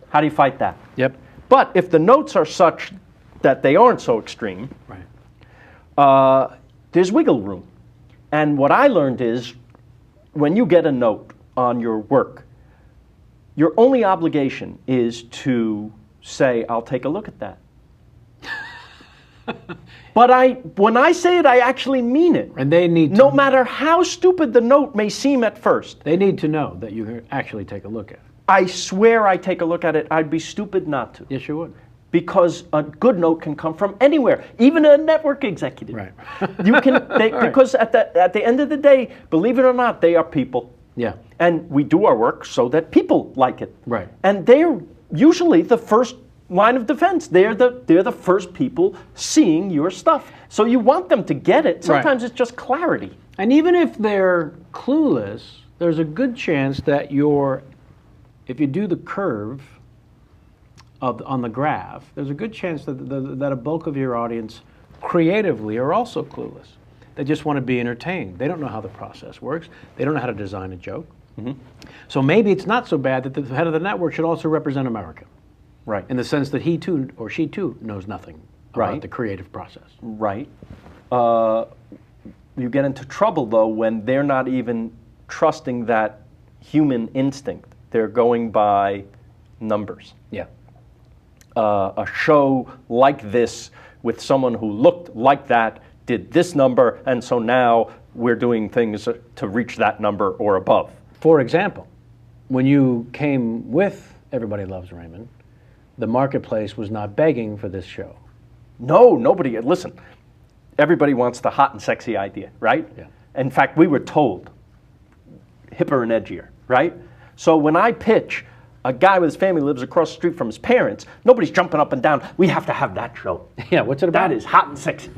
D: How do you fight that?
A: Yep.
D: But if the notes are such that they aren't so extreme,
A: Right.
D: there's wiggle room. And what I learned is when you get a note on your work, your only obligation is to say, I'll take a look at that. But when I say it, I actually mean it.
A: And they need to,
D: No matter how stupid the note may seem at first,
A: they need to know that you can actually take a look at it.
D: I swear I take a look at it. I'd be stupid not to.
A: Yes, you would.
D: Because a good note can come from anywhere, even a network executive.
A: Right.
D: Because at the end of the day, believe it or not, they are people.
A: Yeah.
D: And we do our work so that people like it.
A: Right.
D: And they're usually the first line of defense. They're the first people seeing your stuff. So you want them to get it. Sometimes it's just clarity.
A: And even if they're clueless, there's a good chance that if you do the curve on the graph, there's a good chance that a bulk of your audience creatively are also clueless. They just want to be entertained. They don't know how the process works. They don't know how to design a joke. Mm-hmm. So maybe it's not so bad that the head of the network should also represent America.
D: Right.
A: In the sense that he too or she too knows nothing about the creative process.
D: Right. You get into trouble though when they're not even trusting that human instinct. They're going by numbers.
A: Yeah.
D: A show like this with someone who looked like that did this number, and so now we're doing things to reach that number or above.
A: For example, when you came with Everybody Loves Raymond, the marketplace was not begging for this show.
D: No, nobody. Listen, everybody wants the hot and sexy idea, right?
A: Yeah.
D: In fact, we were told hipper and edgier, right? So when I pitch, a guy with his family lives across the street from his parents, nobody's jumping up and down. We have to have that show.
A: Yeah, what's it about?
D: That is hot and sexy.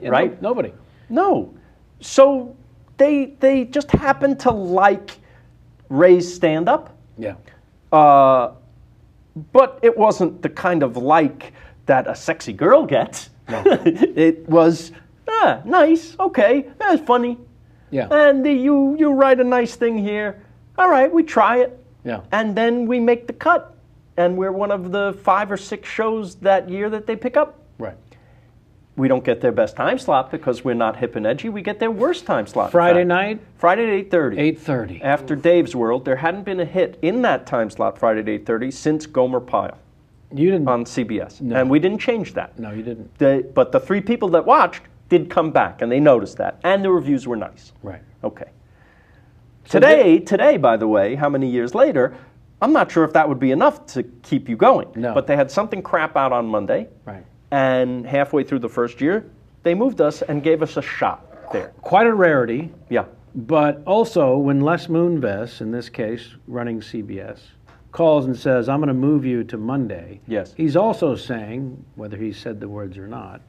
D: Right?
A: Nobody.
D: No. So they just happen to like Ray's stand-up.
A: Yeah.
D: But it wasn't the kind of like that a sexy girl gets.
A: No.
D: It was nice, okay, that's funny.
A: Yeah.
D: And you write a nice thing here. All right, we try it.
A: Yeah.
D: And then we make the cut. And we're one of the 5 or 6 shows that year that they pick up.
A: Right.
D: We don't get their best time slot because we're not hip and edgy. We get their worst time slot.
A: Friday night?
D: Friday at 8:30.
A: 8:30.
D: After Dave's World, there hadn't been a hit in that time slot, Friday at 8:30, since Gomer Pyle
A: You didn't.
D: on CBS.
A: No.
D: And we didn't change that.
A: No, you didn't.
D: But the 3 people that watched did come back, and they noticed that. And the reviews were nice.
A: Right.
D: Okay.
A: So
D: Today, by the way, how many years later, I'm not sure if that would be enough to keep you going.
A: No.
D: But they had something crap out on Monday.
A: Right.
D: And halfway through the first year, they moved us and gave us a shot there.
A: Quite a rarity.
D: Yeah.
A: But also, when Les Moonves, in this case, running CBS, calls and says, I'm going to move you to Monday,
D: Yes.
A: he's also saying, whether he said the words or not,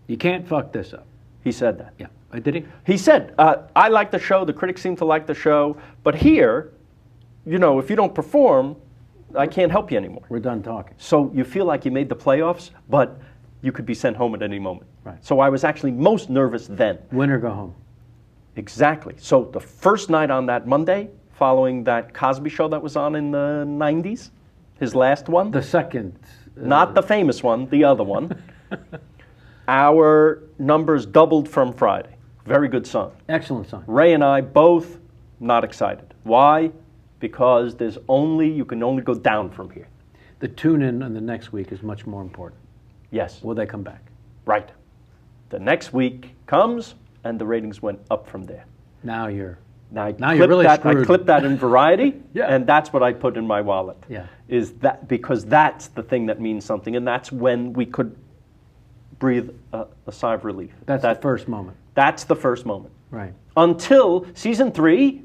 A: you can't fuck this up.
D: He said that.
A: Yeah. Did he?
D: He said, I like the show, the critics seem to like the show, but here, if you don't perform, I can't help you anymore.
A: We're done talking.
D: So you feel like you made the playoffs, but you could be sent home at any moment.
A: Right.
D: So I was actually most nervous then.
A: Win or go home.
D: Exactly. So the first night on that Monday, following that Cosby show that was on in the 90s, his last one,
A: The second.
D: not the famous one, the other one, our numbers doubled from Friday. Very good sign.
A: Excellent sign.
D: Ray and I both not excited. Why? Because you can only go down from here.
A: The tune-in on the next week is much more important.
D: Yes.
A: Will they come back?
D: Right. The next week comes, and the ratings went up from there.
A: Now you're
D: Now
A: you're really
D: I
A: screwed.
D: clipped that in Variety,
A: Yeah.
D: and that's what I put in my wallet.
A: Yeah.
D: Is that because that's the thing that means something, and that's when we could breathe a sigh of relief.
A: That's the first moment.
D: That's the first moment.
A: Right.
D: Until season 3,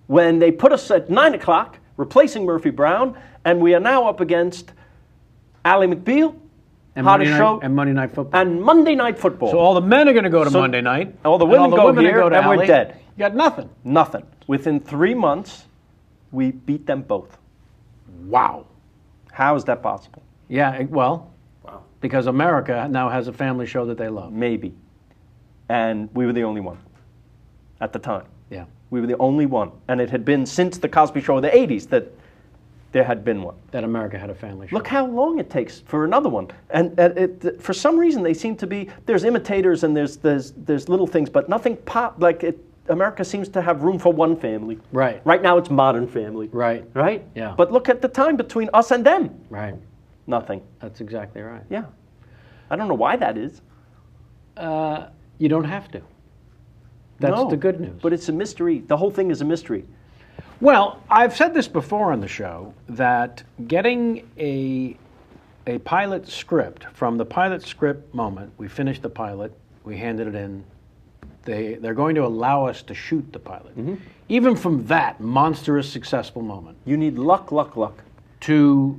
D: when they put us at 9 o'clock, replacing Murphy Brown, and we are now up against Ally McBeal,
A: And
D: Hottest
A: Monday
D: Show,
A: night, and Monday Night Football.
D: and Monday Night Football.
A: So all the men are going to go to
D: So
A: Monday night.
D: all the
A: and
D: women go
A: women
D: here,
A: to
D: and we're
A: Alley.
D: dead.
A: You got nothing.
D: Nothing. Within 3 months, we beat them both.
A: Wow.
D: How is that possible?
A: Yeah, well,
B: Wow.
A: because America now has a family show that they love.
D: Maybe. And we were the only one at the time.
A: Yeah.
D: We were the only one. And it had been since the Cosby Show of the 80s that there had been one.
A: That America had a family show.
D: Look how long it takes for another one. And for some reason, they seem to be, there's imitators and there's little things, but nothing pop, like it. America seems to have room for one family.
A: Right.
D: Right now, it's Modern Family.
A: Right.
D: Right?
A: Yeah.
D: But look at the time between us and them.
A: Right.
D: Nothing.
A: That's exactly right.
D: Yeah. I don't know why that is.
A: You don't have to. That's
D: No,
A: the good news.
D: But it's a mystery. The whole thing is a mystery.
A: Well, I've said this before on the show, that getting a pilot script, from the pilot script moment, we finished the pilot, we handed it in, they're going to allow us to shoot the pilot. Even from that monstrous successful moment
D: You need luck, luck, luck.
A: to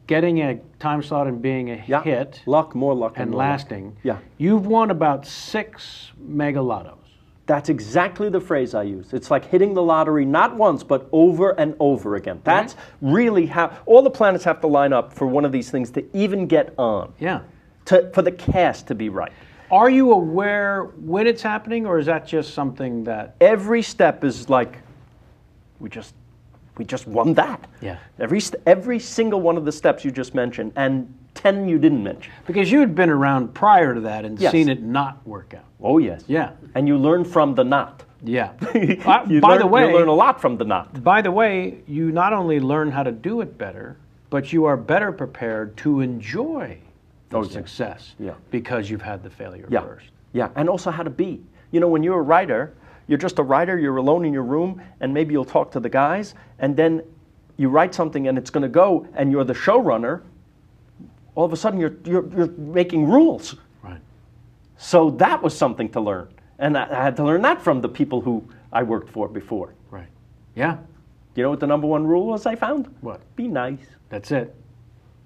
A: getting a time slot and being a
D: Yeah.
A: hit
D: Luck, more luck,
A: and
D: more luck.
A: lasting,
D: Yeah.
A: you've won about 6 mega lottos.
D: That's exactly the phrase I use. It's like hitting the lottery not once, but over and over again. That's really how all the planets have to line up for one of these things to even get on.
A: Yeah.
D: For the cast to be right.
A: Are you aware when it's happening, or is that just something that...
D: Every step is like, we just won that.
A: Yeah.
D: Every single one of the steps you just mentioned, and 10 you didn't mention.
A: Because you had been around prior to that and
D: Yes.
A: seen it not work out.
D: Oh yes.
A: Yeah.
D: And you learn from the not.
A: Yeah.
D: You
A: By
D: learn,
A: the way,
D: you learn a lot from the not.
A: By the way, you not only learn how to do it better, but you are better prepared to enjoy the success because you've had the failure first.
D: Yeah, and also how to be. You know, when you're a writer, you're just a writer, you're alone in your room, and maybe you'll talk to the guys, and then you write something and it's going to go, and you're the showrunner. All of a sudden, you're making rules.
A: Right.
D: So that was something to learn, and I had to learn that from the people who I worked for before.
A: Right. Yeah.
D: You know what the number one rule was I found?
A: What?
D: Be nice.
A: That's it.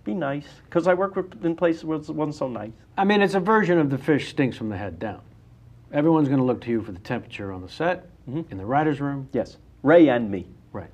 D: Be nice. Because I worked in places where it wasn't so nice.
A: I mean, it's a version of the fish stinks from the head down. Everyone's going to look to you for the temperature on the set, in the writer's room.
D: Yes. Ray and me.
A: Right.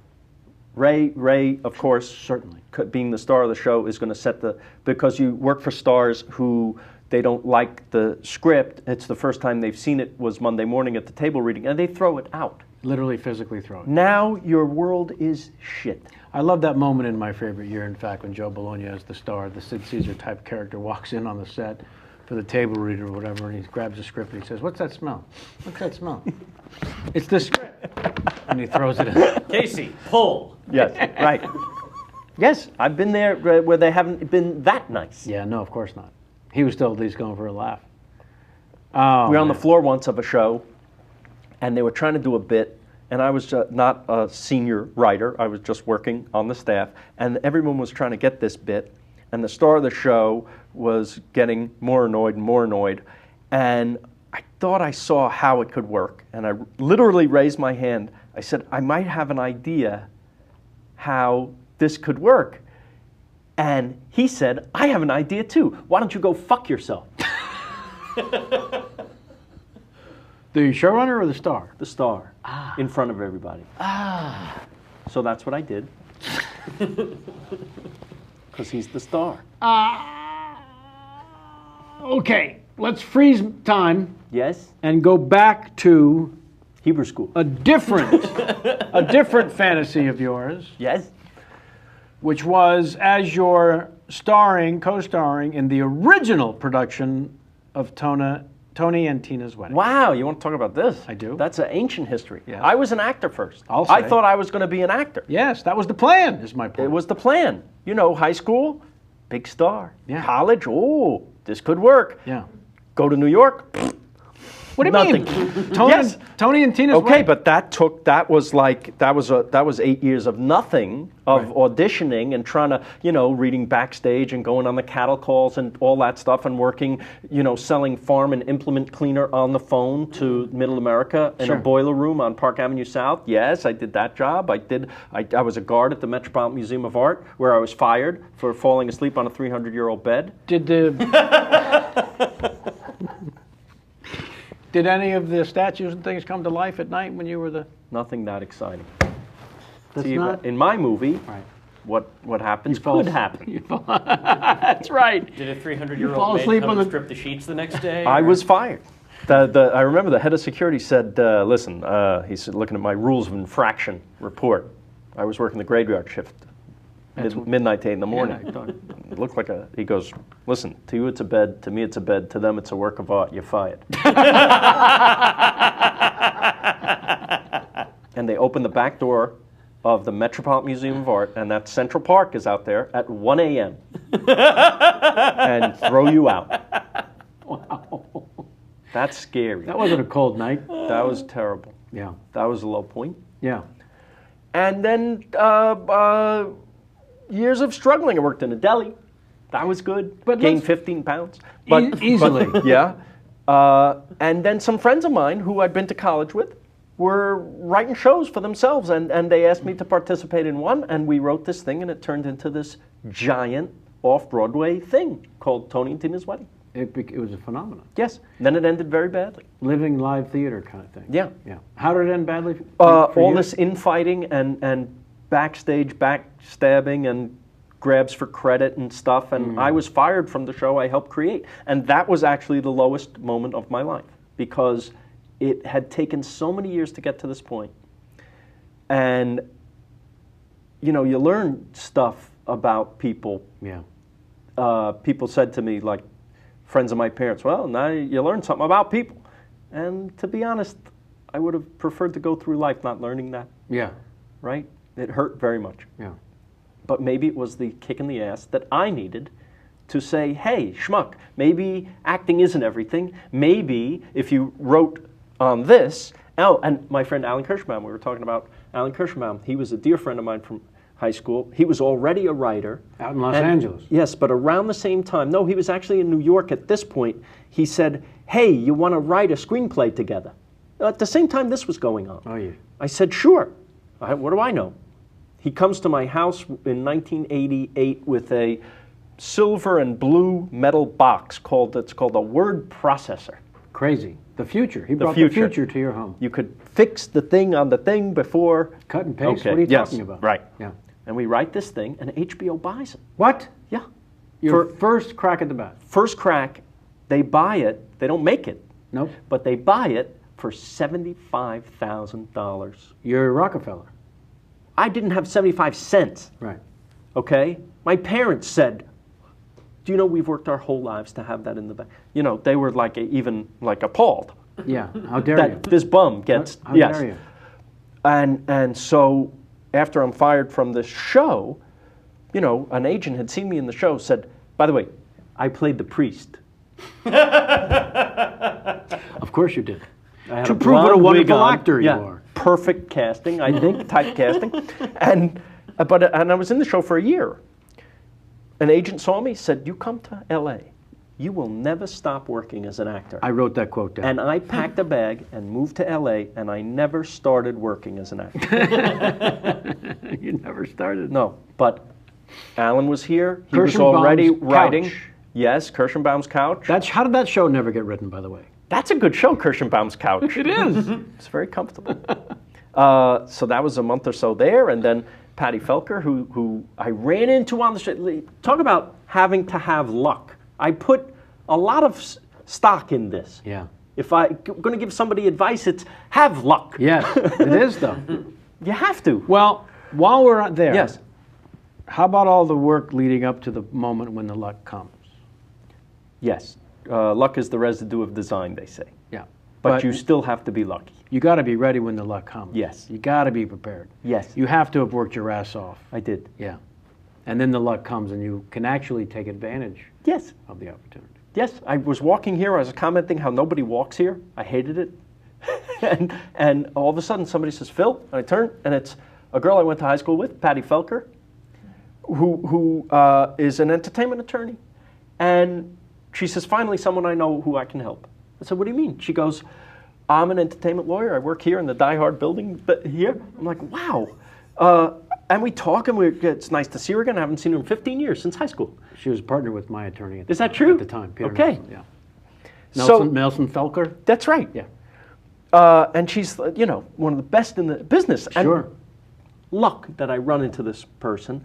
D: Ray, of course,
A: Certainly.
D: being the star of the show, is going to set because you work for stars who they don't like the script. It's the first time they've seen it was Monday morning at the table reading, and they throw it out.
A: Literally, physically throw it.
D: Now your world is shit.
A: I love that moment in My Favorite Year, in fact, when Joe Bologna as the star, the Sid Caesar type character, walks in on the set for the table reader or whatever, and he grabs a script and he says, "What's that smell? What's that smell?" "It's the script." And he throws it in.
B: Casey, pull.
D: Yes, right. Yes, I've been there where they haven't been that nice.
A: Yeah, no, of course not. He was still at least going for a laugh. Oh,
D: We were on the
A: man.
D: floor once of a show, and they were trying to do a bit, and I was not a senior writer. I was just working on the staff, and everyone was trying to get this bit, and the star of the show was getting more annoyed and more annoyed, and I thought I saw how it could work, and I literally raised my hand. I said, I might have an idea how this could work. And he said, I have an idea too. Why don't you go fuck yourself?
A: The showrunner or the star?
D: The star, in front of everybody. So that's what I did. Because he's the star.
A: Okay, let's freeze time
D: Yes?
A: and go back to
D: Hebrew school.
A: a different fantasy of yours,
D: Yes?
A: which was as you're co-starring in the original production of Tony and Tina's Wedding.
D: Wow, you want to talk about this?
A: I do.
D: That's an ancient history.
A: Yes.
D: I was an actor first.
A: I'll
D: I
A: say.
D: thought I was going to be an actor.
A: Yes, that was the plan, is my point.
D: It was the plan. You know, high school, big star.
A: Yeah.
D: College, oh, this could work.
A: Yeah.
D: Go to New York.
A: What do you
D: Nothing.
A: mean?
D: Yes.
A: Tony and Tina's
D: Okay,
A: Wedding.
D: but that was 8 years of nothing, of auditioning and trying to, reading backstage and going on the cattle calls and all that stuff and working, selling farm and implement cleaner on the phone to Middle America in
A: Sure.
D: a boiler room on Park Avenue South. Yes, I did that job. I was a guard at the Metropolitan Museum of Art where I was fired for falling asleep on a 300-year-old bed.
A: Did any of the statues and things come to life at night when you were the...
D: Nothing that exciting.
A: That's
D: See,
A: not...
D: in my movie,
A: Right.
D: what happens
A: fall
D: could
A: as-
D: happen.
A: That's right.
B: Did a
A: You fall
B: 300-year-old maid
A: asleep
B: come
A: on
B: and
A: the-
B: strip the sheets the next day?
D: I
B: or-
D: was fired. I remember the head of security said, listen, he said, looking at my rules of infraction report, I was working the graveyard shift, midnight to 8 in the morning.
A: Yeah, I thought-
D: It looked like he goes, listen, to you it's a bed, to me it's a bed, to them it's a work of art, you're fired. And they opened the back door of the Metropolitan Museum of Art, and that Central Park is out there at 1 a.m. and throw you out. That's scary.
A: That wasn't a cold night.
D: That was terrible.
A: Yeah.
D: That was a low point.
A: Yeah.
D: And then years of struggling. I worked in a deli. That was good.
A: But
D: gained 15 pounds.
A: Easily.
D: But, yeah. And then some friends of mine who I'd been to college with were writing shows for themselves, and they asked me to participate in one, and we wrote this thing, and it turned into this giant off-Broadway thing called Tony and Tina's Wedding.
A: It was a phenomenon.
D: Yes. Then it ended very badly.
A: Living live theater kind of thing.
D: Yeah.
A: Yeah. How did it end badly for
D: All
A: you?
D: this infighting and backstage backstabbing and grabs for credit and stuff, and I was fired from the show I helped create. And that was actually the lowest moment of my life, because it had taken so many years to get to this point. And, you know, you learn stuff about people.
A: Yeah.
D: People said to me, like friends of my parents, well, now you learn something about people. And to be honest, I would have preferred to go through life not learning that,
A: Yeah.
D: right? It hurt very much.
A: Yeah.
D: But maybe it was the kick in the ass that I needed to say, hey, schmuck, maybe acting isn't everything. Maybe if you wrote on this, oh, and my friend Alan Kirschbaum, we were talking about Alan Kirschbaum. He was a dear friend of mine from high school. He was already a writer.
A: Out in Los Angeles.
D: Yes, but around the same time, no, he was actually in New York at this point. He said, hey, you want to write a screenplay together? At the same time this was going on.
A: Oh, yeah.
D: I said, sure. What do I know? He comes to my house in 1988 with a silver and blue metal box it's called a word processor.
A: Crazy. The future. He brought the future to your home.
D: You could fix the thing on the thing before.
A: Cut and paste?
D: Okay.
A: What are you
D: Yes,
A: talking about?
D: right.
A: Yeah.
D: And we write this thing, and HBO buys it.
A: What?
D: Yeah.
A: Your first crack at the bat?
D: First crack, they buy it. They don't make it.
A: Nope.
D: But they buy it for $75,000.
A: You're Rockefeller.
D: I didn't have 75 cents.
A: Right.
D: Okay? My parents said, do you know we've worked our whole lives to have that in the bank? You know, they were even appalled.
A: Yeah. How dare
D: that
A: you?
D: this bum gets,
A: How
D: yes.
A: dare you?
D: And so after I'm fired from this show, you know, an agent had seen me in the show, said, by the way, I played the priest.
A: Of course you did.
D: I had
A: To
D: a
A: prove what a
D: blonde wig
A: wonderful
D: on.
A: actor you are.
D: Perfect casting, I think, typecasting. And I was in the show for a year. An agent saw me, said, you come to L.A., you will never stop working as an actor.
A: I wrote that quote down.
D: And I packed a bag and moved to L.A., and I never started working as an actor.
A: You never started.
D: No, but Alan was here. He was
A: Kirschenbaum's
D: already writing.
A: Couch.
D: Yes, Kirschenbaum's Couch.
A: How did that show never get written, by the way?
D: That's a good show, Kirschenbaum's Couch.
A: It is.
D: It's very comfortable. So that was a month or so there, and then Patty Felker, who I ran into on the street. Talk about having to have luck. I put a lot of stock in this.
A: Yeah.
D: If I'm going to give somebody advice, it's have luck.
A: Yes, it is, though.
D: You have to.
A: Well, while we're there,
D: Yes.
A: how about all the work leading up to the moment when the luck comes?
D: Yes. Luck is the residue of design, they say.
A: Yeah.
D: But you still have to be lucky.
A: You got to be ready when the luck comes.
D: Yes.
A: You got to be prepared.
D: Yes.
A: You have to have worked your ass off.
D: I did.
A: Yeah. And then the luck comes and you can actually take advantage
D: Yes.
A: of the opportunity.
D: Yes. I was walking here. I was commenting how nobody walks here. I hated it. and all of a sudden somebody says, Phil, and I turn, and it's a girl I went to high school with, Patty Felker, who is an entertainment attorney. And she says, finally, someone I know who I can help. I said, what do you mean? She goes, I'm an entertainment lawyer. I work here in the Die Hard building here. I'm like, wow. And we talk, and it's nice to see her again. I haven't seen her in 15 years, since high school.
A: She was partnered with my attorney at
D: Is that true?
A: At the time, Peter
D: Okay.
A: Nelson, yeah. Nelson
D: So,
A: Felker?
D: that's right.
A: Yeah.
D: And she's, you know, one of the best in the business.
A: Sure.
D: And luck that I run into this person.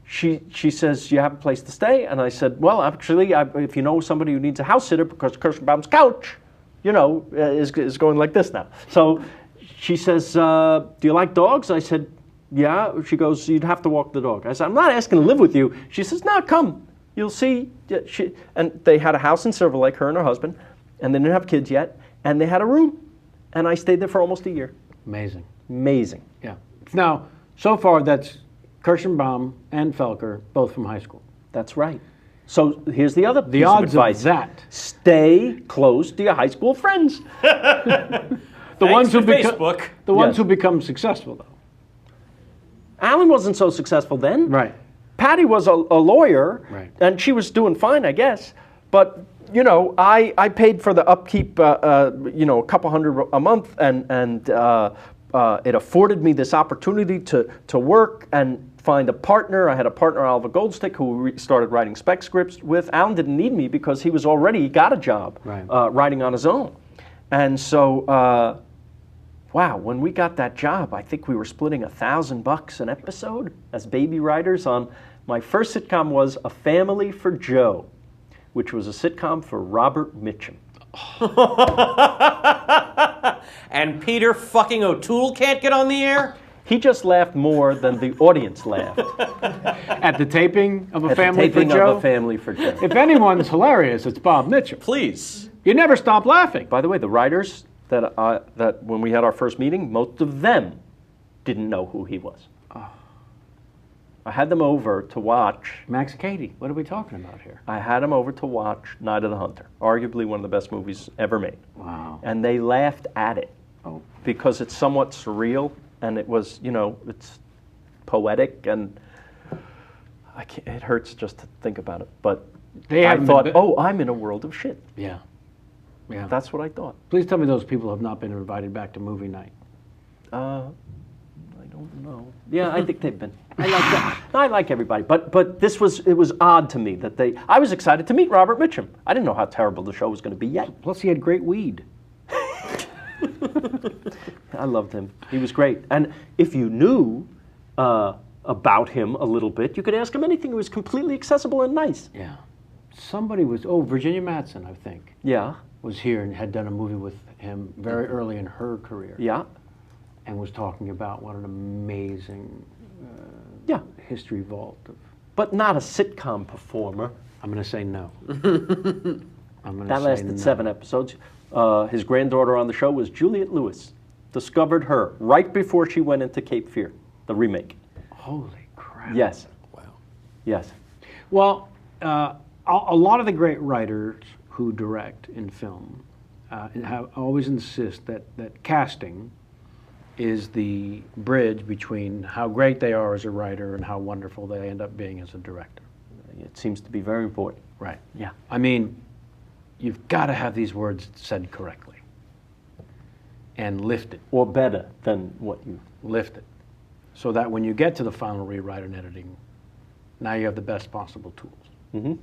D: She says, you have a place to stay? And I said, well, actually, if you know somebody who needs a house sitter, because Kirschenbaum's Couch, you know, is going like this now. So she says, do you like dogs? I said, yeah. She goes, you'd have to walk the dog. I said, I'm not asking to live with you. She says, no, come. You'll see. And they had a house in Silver Lake, her and her husband, and they didn't have kids yet, and they had a room. And I stayed there for almost a year.
A: Amazing.
D: Amazing.
A: Yeah. Now, so far, that's Kirschenbaum and Felker, both from high school.
D: That's right. So here's the other piece
A: odds
D: of advice.
A: of that.
D: Stay close to your high school friends.
A: The ones who
B: Facebook.
A: The ones
D: Yes.
A: who become successful, though.
D: Alan wasn't so successful then.
A: Right.
D: Patty was a lawyer,
A: Right.
D: and she was doing fine, I guess. But you know, I paid for the upkeep, you know, a couple hundred a month, and it afforded me this opportunity to work and find a partner. I had a partner, Oliver Goldstick, who started writing spec scripts with. Alan didn't need me because he was already got a job
A: Right.
D: writing on his own, and so. Wow, when we got that job, I think we were splitting $1,000 an episode as baby writers on. My first sitcom was A Family for Joe, which was a sitcom for Robert Mitchum.
B: And Peter fucking O'Toole can't get on the air?
D: He just laughed more than the audience laughed
A: At the taping of A
D: at
A: Family
D: the taping
A: for Joe.
D: of A Family for Joe.
A: If anyone's hilarious, it's Bob Mitchum.
B: Please.
A: You never stop laughing.
D: By the way, the writers that when we had our first meeting, most of them didn't know who he was. I had them over to watch.
A: Max Cady, what are we talking about here?
D: I had them over to watch Night of the Hunter, arguably one of the best movies ever made.
A: Wow.
D: And they laughed at it
A: Oh.
D: because it's somewhat surreal, and it was, you know, it's poetic, and it hurts just to think about it. But
A: They
D: I
A: haven't
D: thought,
A: been-
D: oh, I'm in a world of shit.
A: Yeah. Yeah.
D: That's what I thought.
A: Please tell me those people have not been invited back to movie night.
D: I don't know. Yeah, I think they've been. I like that. I like everybody, but it was odd to me that I was excited to meet Robert Mitchum. I didn't know how terrible the show was going to be yet.
A: Plus, he had great weed.
D: I loved him. He was great. And if you knew about him a little bit, you could ask him anything. He was completely accessible and nice.
A: Yeah. Somebody was, Virginia Madsen, I think,
D: Yeah,
A: was here and had done a movie with him very early in her career.
D: yeah,
A: And was talking about what an amazing
D: yeah.
A: history vault of.
D: But not a sitcom performer.
A: I'm going to say no. I'm going to
D: That
A: say
D: lasted
A: no.
D: 7 episodes. His granddaughter on the show was Juliette Lewis. Discovered her right before she went into Cape Fear, the remake.
A: Holy crap.
D: Yes,
B: Wow.
D: yes.
A: Well, a lot of the great writers who direct in film always insist that casting is the bridge between how great they are as a writer and how wonderful they end up being as a director.
D: It seems to be very important.
A: Right.
D: Yeah.
A: I mean, you've got to have these words said correctly and lifted,
D: Or better than what you...
A: lifted, so that when you get to the final rewrite and editing, now you have the best possible tools.
D: Mm-hmm.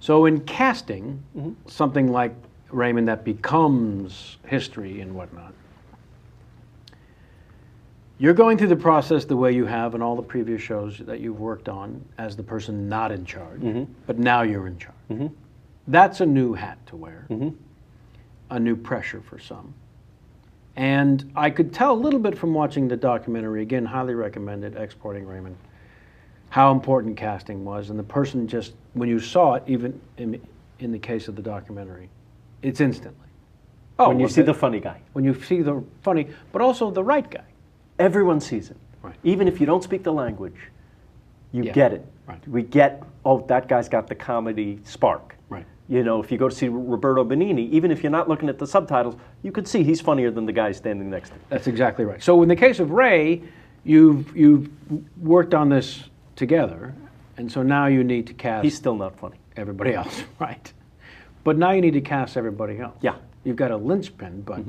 A: So in casting, something like Raymond that becomes history and whatnot, you're going through the process the way you have in all the previous shows that you've worked on as the person not in charge, but now you're in charge. That's a new hat to wear, a new pressure for some. And I could tell a little bit from watching the documentary, again, highly recommended, Exporting Raymond, how important casting was. And the person just, when you saw it, even in the case of the documentary, it's instantly.
D: Oh,
A: When
D: when
A: you
D: you see
A: see-
D: the funny guy.
A: When you see the funny, but also the right guy.
D: Everyone sees it.
A: Right.
D: Even if you don't speak the language, you
A: Yeah.
D: get it.
A: Right.
D: We get, oh, that guy's got the comedy spark.
A: Right.
D: You know, if you go to see Roberto Benigni, even if you're not looking at the subtitles, you could see he's funnier than the guy standing next to him.
A: That's exactly right. So in the case of Ray, you've worked on this together, and so now you need to cast
D: He's still not funny.
A: everybody else, right? But now you need to cast everybody else.
D: Yeah.
A: You've got a linchpin, but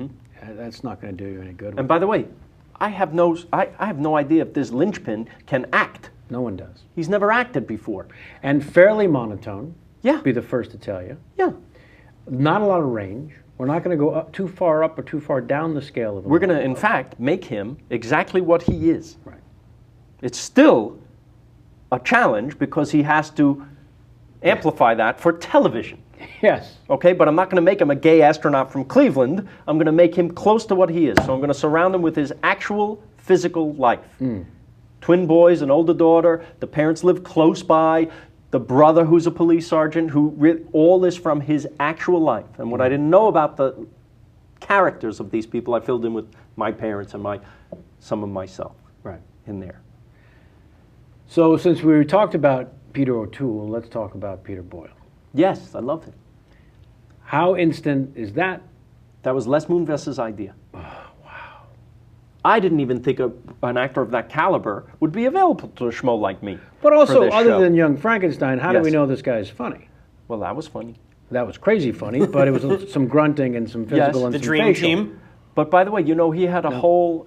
A: that's not going to do you any good.
D: And by the way, I have no idea if this linchpin can act.
A: No one does.
D: He's never acted before.
A: And fairly monotone.
D: Yeah.
A: Be the first to tell you.
D: Yeah.
A: Not a lot of range. We're not going to go up too far up or too far down the scale of.
D: We're going to, in fact, make him exactly what he is.
A: Right.
D: It's still a challenge because he has to amplify that for television.
A: Yes.
D: Okay, but I'm not going to make him a gay astronaut from Cleveland. I'm going to make him close to what he is. So I'm going to surround him with his actual physical life. Twin boys, an older daughter, the parents live close by, the brother who's a police sergeant, all this from his actual life. And what I didn't know about the characters of these people, I filled in with my parents and some of myself
A: Right.
D: in there.
A: So since we talked about Peter O'Toole, let's talk about Peter Boyle.
D: Yes, I loved him.
A: How instant is that?
D: That was Les Moonvest's idea. Oh, wow. I didn't even think an actor of that caliber would be available to a schmo like me.
A: But also,
D: for this
A: other
D: show.
A: than Young Frankenstein, how do we
D: Yes.
A: know this guy's funny?
D: Well, that was funny.
A: That was crazy funny, but it was some grunting and some physical and
B: The
A: some
B: Dream
A: facial.
B: Team.
D: But by the way, he had a whole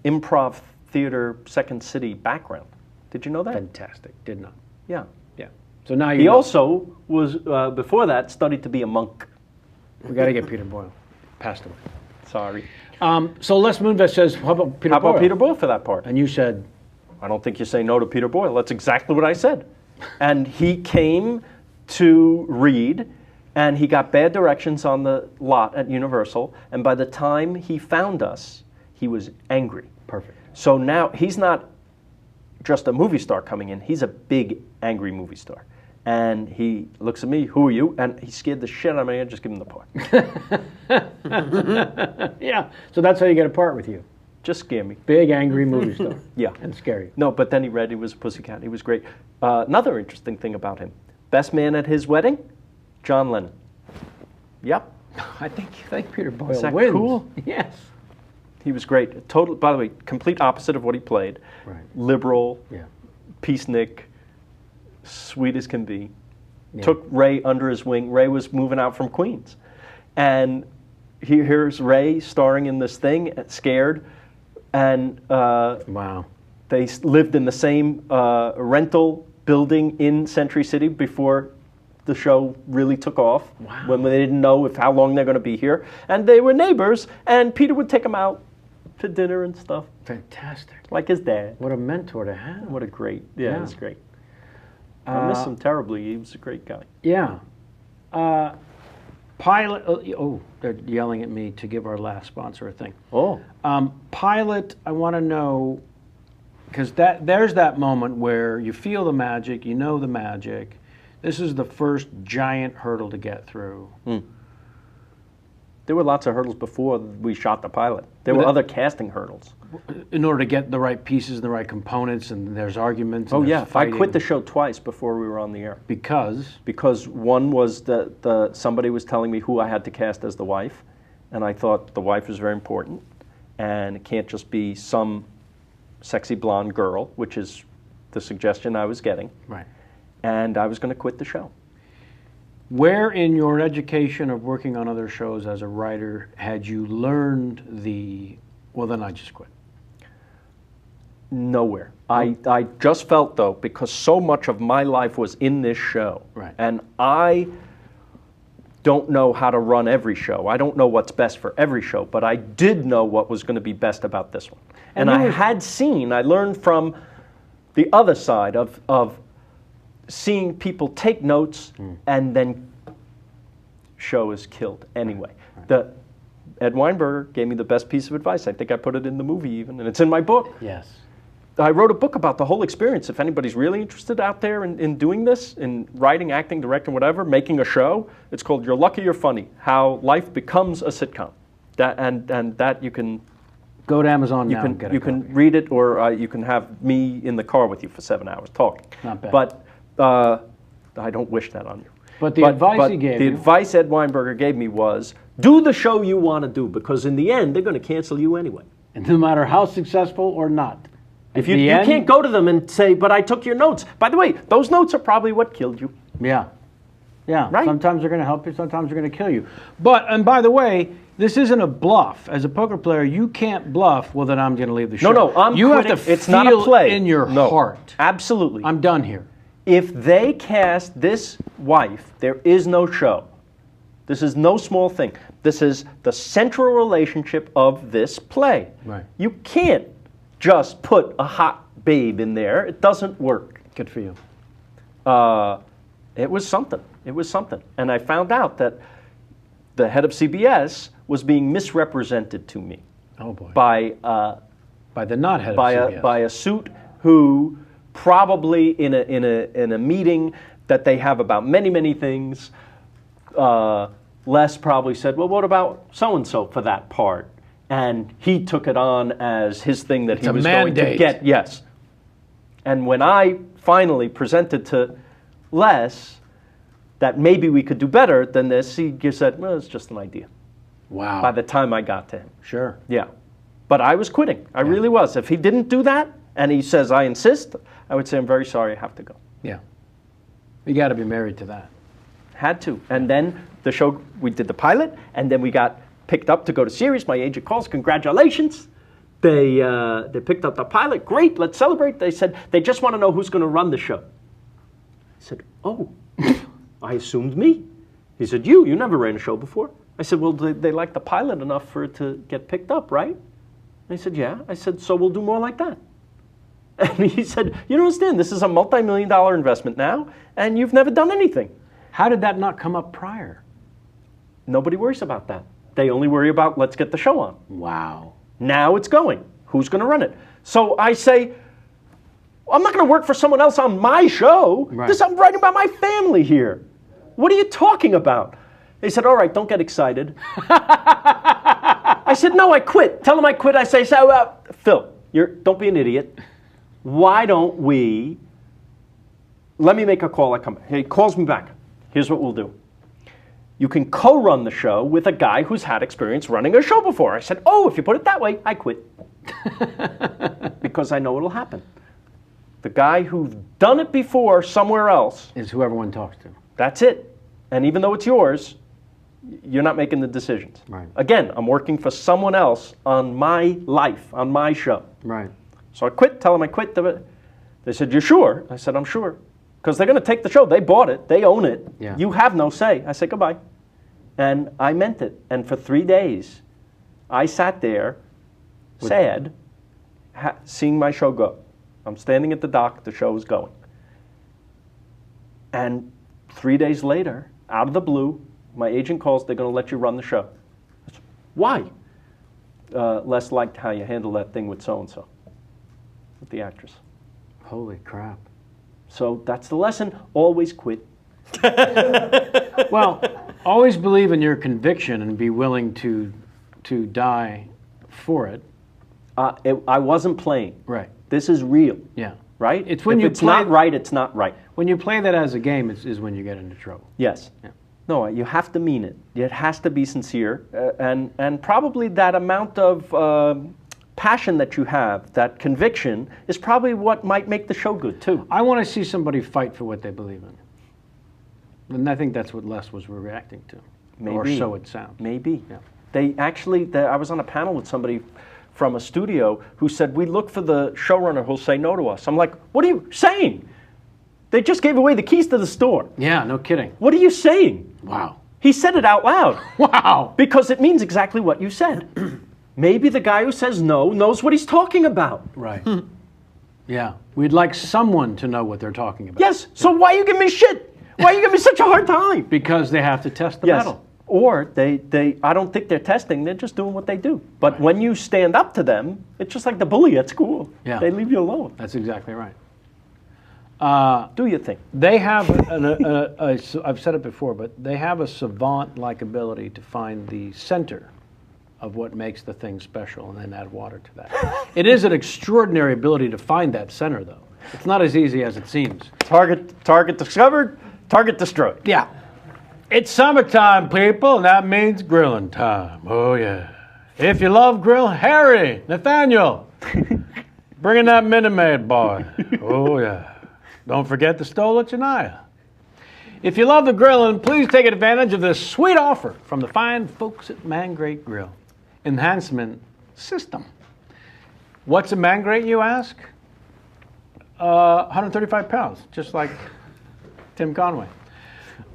D: improv theater Second City background. Did you know that?
A: Fantastic. Did not.
D: Yeah.
A: Yeah. So now
D: He also was before that studied to be a monk.
A: we got to get Peter Boyle. Passed away.
D: Sorry.
A: So Les Moonves says, how about Peter
D: How
A: Boyle?
D: about Peter Boyle for that part?
A: And you said,
D: I don't think you say no to Peter Boyle. That's exactly what I said. And he came to read, and he got bad directions on the lot at Universal. And by the time he found us, he was angry.
A: perfect.
D: So now he's not just a movie star coming in. He's a big, angry movie star. And he looks at me, who are you? And he scared the shit out of me. I just give him the part.
A: Yeah. So that's how you get a part with you.
D: Just scare me.
A: Big, angry movie star.
D: Yeah.
A: And scary.
D: No, but then he read he was a pussycat. He was great. Another interesting thing about him. Best man at his wedding? John Lennon. Yep.
A: I think Peter Boyle
D: Is that
A: wins.
D: cool?
A: Yes.
D: He was great. Total, by the way, complete opposite of what he played.
A: Right.
D: Liberal,
A: Yeah.
D: peacenik, sweet as can be.
A: Yeah.
D: Took Ray under his wing. Ray was moving out from Queens. And here's Ray starring in this thing, scared. And
A: Wow.
D: they lived in the same rental building in Century City before the show really took off.
A: Wow.
D: When they didn't know how long they're going to be here. And they were neighbors, and Peter would take them out to dinner and stuff,
A: Fantastic.
D: like his dad.
A: What a mentor to have.
D: What a great, yeah,
A: Yeah.
D: it's great. I miss him terribly. He was a great guy.
A: Yeah. Pilot, they're yelling at me to give our last sponsor a thing.
D: Oh.
A: Pilot, I want to know, because there's that moment where you feel the magic, you know the magic. This is the first giant hurdle to get through.
D: There were lots of hurdles before we shot the pilot. There were other casting hurdles.
A: In order to get the right pieces and the right components, and there's arguments. And
D: Oh
A: there's
D: yeah, I
A: fighting.
D: quit the show twice before we were on the air.
A: Because
D: One was the somebody was telling me who I had to cast as the wife, and I thought the wife was very important, and it can't just be some sexy blonde girl, which is the suggestion I was getting,
A: right.
D: and I was going to quit the show.
A: Where in your education of working on other shows as a writer had you learned well, then I just quit?
D: Nowhere. I just felt, though, because so much of my life was in this show,
A: Right.
D: and I don't know how to run every show. I don't know what's best for every show, but I did know what was going to be best about this one. And I learned from the other side of seeing people take notes and then show is killed anyway. Right. Ed Weinberger gave me the best piece of advice. I think I put it in the movie even, and it's in my book.
A: Yes.
D: I wrote a book about the whole experience. If anybody's really interested out there in doing this, in writing, acting, directing, whatever, making a show, it's called You're Lucky You're Funny, How Life Becomes a Sitcom. That you can...
A: Go to Amazon
D: You
A: now
D: can
A: and get a
D: you
A: copy.
D: can read it, or you can have me in the car with you for 7 hours talking.
A: Not bad.
D: But I don't wish that on you.
A: But the advice he gave
D: the
A: you...
D: advice Ed Weinberger gave me was, do the show you want to do, because in the end, they're going to cancel you anyway.
A: And no matter how successful or not.
D: If you can't go to them and say, but I took your notes. By the way, those notes are probably what killed you.
A: Yeah. Yeah.
D: Right.
A: Sometimes they're going to help you, sometimes they're going to kill you. And by the way, this isn't a bluff. As a poker player, you can't bluff, well, then I'm going to leave the show.
D: No, I'm
A: You
D: quitting.
A: have to
D: It's
A: feel
D: not a play.
A: in your heart.
D: Absolutely.
A: I'm done here.
D: If they cast this wife, there is no show. This is no small thing. This is the central relationship of this play.
A: Right.
D: You can't just put a hot babe in there. It doesn't work.
A: Good for you.
D: It was something. It was something. And I found out that the head of CBS was being misrepresented to me.
A: Oh, boy.
D: By
A: the not head of CBS.
D: by a suit who probably in a meeting that they have about many things, Les probably said, well, what about so-and-so for that part? And he took it on as his thing that he was going to get. Yes. And when I finally presented to Les that maybe we could do better than this, he just said, well, it's just an idea.
A: Wow.
D: By the time I got to him.
A: Sure.
D: Yeah. But I was quitting. I really was. If he didn't do that and he says, I insist, I would say, I'm very sorry, I have to go.
A: Yeah. You got to be married to that.
D: Had to. And then the show, we did the pilot, and then we got picked up to go to series. My agent calls, congratulations. They picked up the pilot. Great, let's celebrate. They said, they just want to know who's going to run the show. I said, oh, I assumed me. He said, you never ran a show before. I said, well, they like the pilot enough for it to get picked up, right? And he said, yeah. I said, so we'll do more like that. And he said, you don't understand, this is a multi-million-dollar investment now, and you've never done anything.
A: How did that not come up prior?
D: Nobody worries about that. They only worry about, let's get the show on.
A: Wow.
D: Now it's going. Who's going to run it? So I say, I'm not going to work for someone else on my show.
A: Right.
D: I'm writing about my family here. What are you talking about? They said, all right, don't get excited. I said, no, I quit. Tell them I quit. I say, Phil, don't be an idiot. Why don't we, let me make a call. I come back. He calls me back. Here's what we'll do. You can co-run the show with a guy who's had experience running a show before. I said, oh, if you put it that way, I quit. Because I know it'll happen. The guy who's done it before somewhere else
A: Is who everyone talks to.
D: That's it. And even though it's yours, you're not making the decisions.
A: Right.
D: Again, I'm working for someone else on my life, on my show.
A: Right.
D: So I quit, tell them I quit. They said, you're sure? I said, I'm sure. Because they're going to take the show. They bought it. They own it.
A: Yeah.
D: You have no say. I said, goodbye. And I meant it. And for 3 days, I sat there, sad, seeing my show go. I'm standing at the dock. The show is going. And 3 days later, out of the blue, my agent calls. They're going to let you run the show. I said, why? Les liked how you handled that thing with so-and-so, with the actress.
A: Holy crap.
D: So that's the lesson. Always quit.
A: Well, always believe in your conviction and be willing to die for it.
D: I wasn't playing.
A: Right.
D: This is real.
A: Yeah.
D: Right?
A: It's when
D: if
A: you
D: it's
A: play,
D: not right, it's not right.
A: When you play that as a game, is when you get into trouble.
D: Yes.
A: Yeah.
D: No, you have to mean it. It has to be sincere. And probably that amount of passion that you have, that conviction, is probably what might make the show good, too.
A: I want to see somebody fight for what they believe in. And I think that's what Les was reacting to.
D: Maybe.
A: Or so it sounds.
D: Maybe.
A: Yeah.
D: They actually, I was on a panel with somebody from a studio who said, we look for the showrunner who'll say no to us. I'm like, what are you saying? They just gave away the keys to the store.
A: Yeah, no kidding.
D: What are you saying?
A: Wow.
D: He said it out loud.
A: Wow.
D: Because it means exactly what you said. Maybe the guy who says no knows what he's talking about.
A: Right. Yeah. We'd like someone to know what they're talking about.
D: Yes, so why are you giving me shit? Why are you giving me such a hard time?
A: Because they have to test the
D: Yes.
A: metal.
D: Or I don't think they're testing, they're just doing what they do. But when you stand up to them, it's just like the bully at school.
A: Yeah.
D: They leave you alone.
A: That's exactly right.
D: Do your thing.
A: They have, I've said it before, but they have a savant-like ability to find the center of what makes the thing special and then add water to that. It is an extraordinary ability to find that center, though. It's not as easy as it seems.
D: Target discovered, target destroyed.
A: Yeah. It's summertime, people, and that means grilling time. Oh, yeah. If you love grill, Harry, Nathaniel, bring in that Minute Maid boy. Oh, yeah. Don't forget the stole at Janaya. If you love the grilling, please take advantage of this sweet offer from the fine folks at Mangrate Grill Enhancement System. What's a Mangrate, you ask? 135 pounds, just like Tim Conway.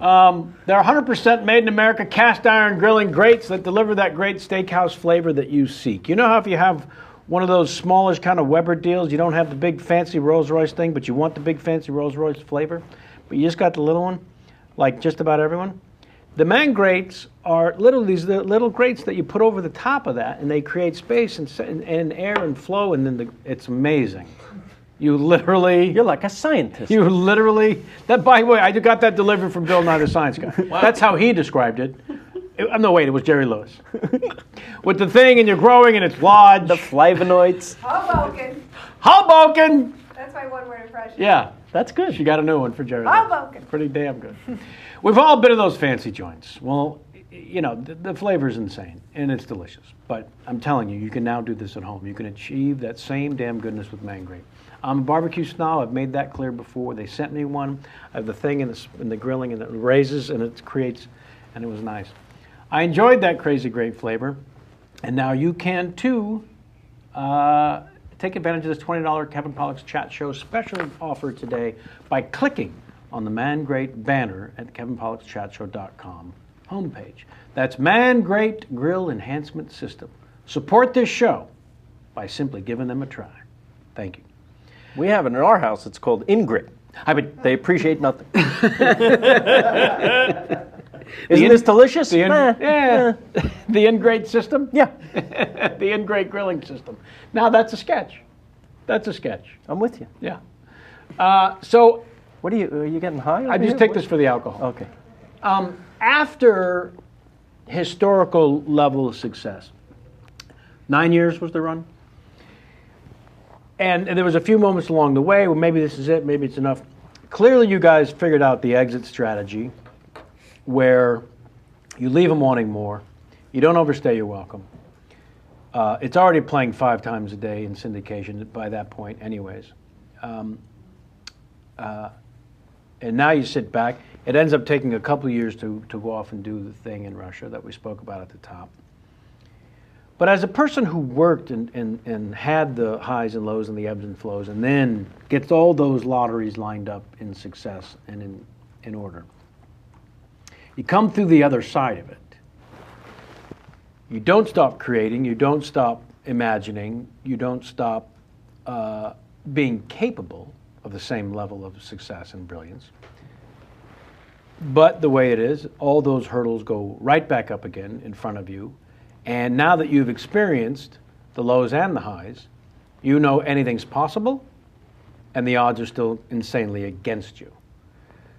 A: They're 100% made in America cast iron grilling grates that deliver that great steakhouse flavor that you seek. You know how if you have one of those smallish kind of Weber deals, you don't have the big fancy Rolls Royce thing, but you want the big fancy Rolls Royce flavor, but you just got the little one, like just about everyone? The Mangrates are literally these little grates that you put over the top of that, and they create space and air and flow, and then it's amazing. You literally...
D: You're like a scientist.
A: You literally... That, by the way, I got that delivered from Bill Nye the Science Guy. Wow. That's how he described it. No, wait, it was Jerry Lewis. With the thing, and you're growing, and it's lodged.
D: The flavonoids.
C: Hoboken.
A: Hoboken!
C: That's my one-word impression.
A: Yeah.
D: That's good.
A: She got a new one for Jerry.
C: Hoboken.
A: Pretty damn good. We've all been to those fancy joints. Well, you know, the flavor's insane, and it's delicious. But I'm telling you, you can now do this at home. You can achieve that same damn goodness with Mangrate. I'm a barbecue snob. I've made that clear before. They sent me one. I have the thing in the grilling, and it raises, and it creates, and it was nice. I enjoyed that crazy great flavor, and now you can too. Take advantage of this $20 Kevin Pollak's Chat Show special offer today by clicking on the Mangrate banner at kevinpollakschatshow.com homepage. That's Mangrate Grill Enhancement System. Support this show by simply giving them a try. Thank you.
D: We have it in our house. It's called Ingrid. They appreciate nothing. Isn't this delicious?
A: Yeah. The Ingrate system?
D: Yeah.
A: The Ingrate grilling system. Now that's a sketch. That's a sketch.
D: I'm with you.
A: Yeah. So
D: What are you getting high over
A: I just
D: here?
A: take this for the alcohol.
D: Okay.
A: After historical level of success, 9 years was the run. And there was a few moments along the way where maybe this is it, maybe it's enough. Clearly you guys figured out the exit strategy where you leave them wanting more. You don't overstay your welcome. It's already playing 5 times a day in syndication by that point anyways. And now you sit back. It ends up taking a couple of years to go off and do the thing in Russia that we spoke about at the top. But as a person who worked and had the highs and lows and the ebbs and flows and then gets all those lotteries lined up in success and in order, you come through the other side of it. You don't stop creating, you don't stop imagining, you don't stop being capable of the same level of success and brilliance. But the way it is, all those hurdles go right back up again in front of you. And now that you've experienced the lows and the highs, you know anything's possible, and the odds are still insanely against you.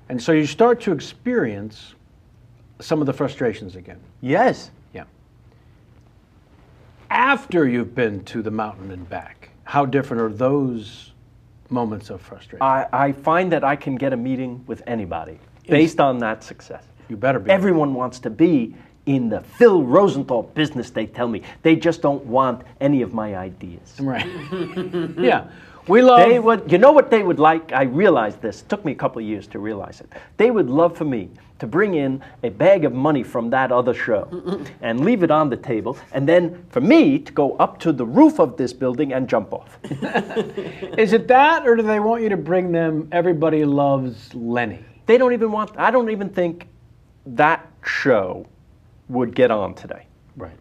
A: And so you start to experience some of the frustrations again.
D: Yes.
A: Yeah. After you've been to the mountain and back, how different are those moments of frustration?
D: I find that I can get a meeting with anybody based on that success.
A: You better be.
D: Everyone wants to be in the Phil Rosenthal business, they tell me. They just don't want any of my ideas.
A: Right. Yeah. We love...
D: You know what they would like? I realized this. It took me a couple of years to realize it. They would love for me to bring in a bag of money from that other show and leave it on the table, and then for me to go up to the roof of this building and jump off.
A: Is it that, or do they want you to bring them Everybody Loves Lenny?
D: They don't even want... I don't even think that show would get on today.
A: Right.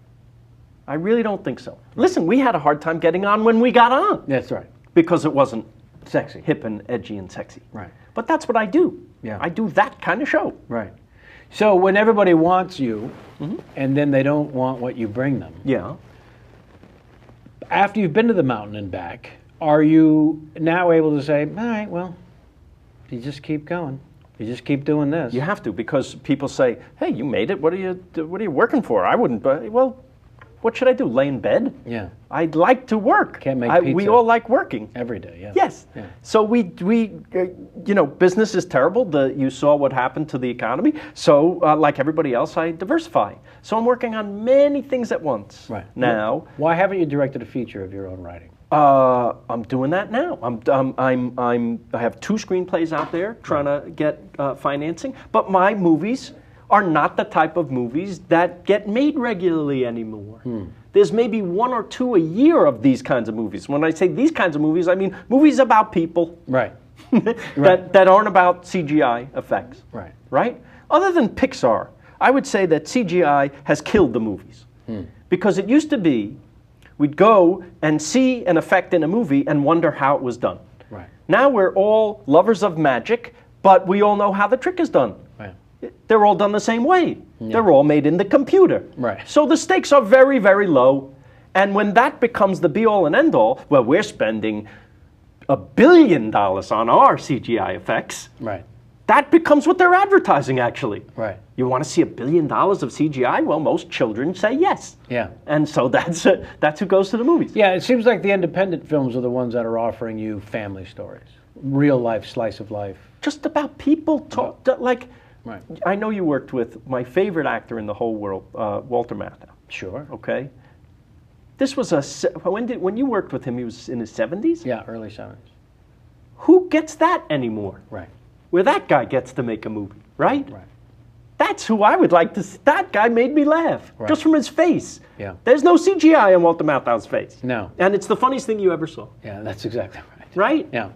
D: I really don't think so. Listen, we had a hard time getting on when we got on.
A: That's right.
D: Because it wasn't
A: Sexy.
D: hip and edgy and sexy.
A: Right.
D: But that's what I do.
A: Yeah.
D: I do that kind of show.
A: Right. So when everybody wants you, and then they don't want what you bring them,
D: Yeah.
A: after you've been to the mountain and back, are you now able to say, all right, well, you just keep going. You just keep doing this.
D: You have to, because people say, hey, you made it. What are you working for? I wouldn't, well, what should I do? Lay in bed?
A: Yeah.
D: I'd like to work.
A: Can't make
D: We
A: pizza.
D: all like working.
A: Every day, yeah.
D: Yes.
A: Yeah.
D: So we business is terrible. You saw what happened to the economy. So like everybody else, I diversify. So I'm working on many things at once.
A: Right.
D: Now.
A: Why haven't you directed a feature of your own writing?
D: I'm doing that now. I have 2 screenplays out there trying to get financing, but my movies are not the type of movies that get made regularly anymore. There's maybe 1 or 2 a year of these kinds of movies. When I say these kinds of movies, I mean movies about people.
A: Right.
D: that aren't about CGI effects.
A: Right.
D: Right? Other than Pixar, I would say that CGI has killed the movies. Because it used to be we'd go and see an effect in a movie and wonder how it was done.
A: Right.
D: Now we're all lovers of magic, but we all know how the trick is done.
A: Right.
D: They're all done the same way. Yeah. They're all made in the computer.
A: Right.
D: So the stakes are very, very low. And when that becomes the be-all and end-all, well, we're spending $1 billion on our CGI effects.
A: Right.
D: that becomes what they're advertising, actually.
A: Right.
D: You want to see $1 billion of CGI? Well, most children say yes.
A: Yeah.
D: And so that's who goes to the movies.
A: Yeah, it seems like the independent films are the ones that are offering you family stories, real life, slice of life.
D: Just about people talk, like,
A: Right.
D: I know you worked with my favorite actor in the whole world, Walter Matthau.
A: Sure.
D: Okay? This was when you worked with him, he was in his 70s?
A: Yeah, early 70s.
D: Who gets that anymore?
A: Right.
D: Where that guy gets to make a movie, right?
A: Right.
D: That's who I would like to see. That guy made me laugh,
A: Right.
D: just from his face.
A: Yeah.
D: There's no CGI on Walter Matthau's face.
A: No.
D: And it's the funniest thing you ever saw,
A: Yeah, that's exactly right.
D: right?
A: Yeah.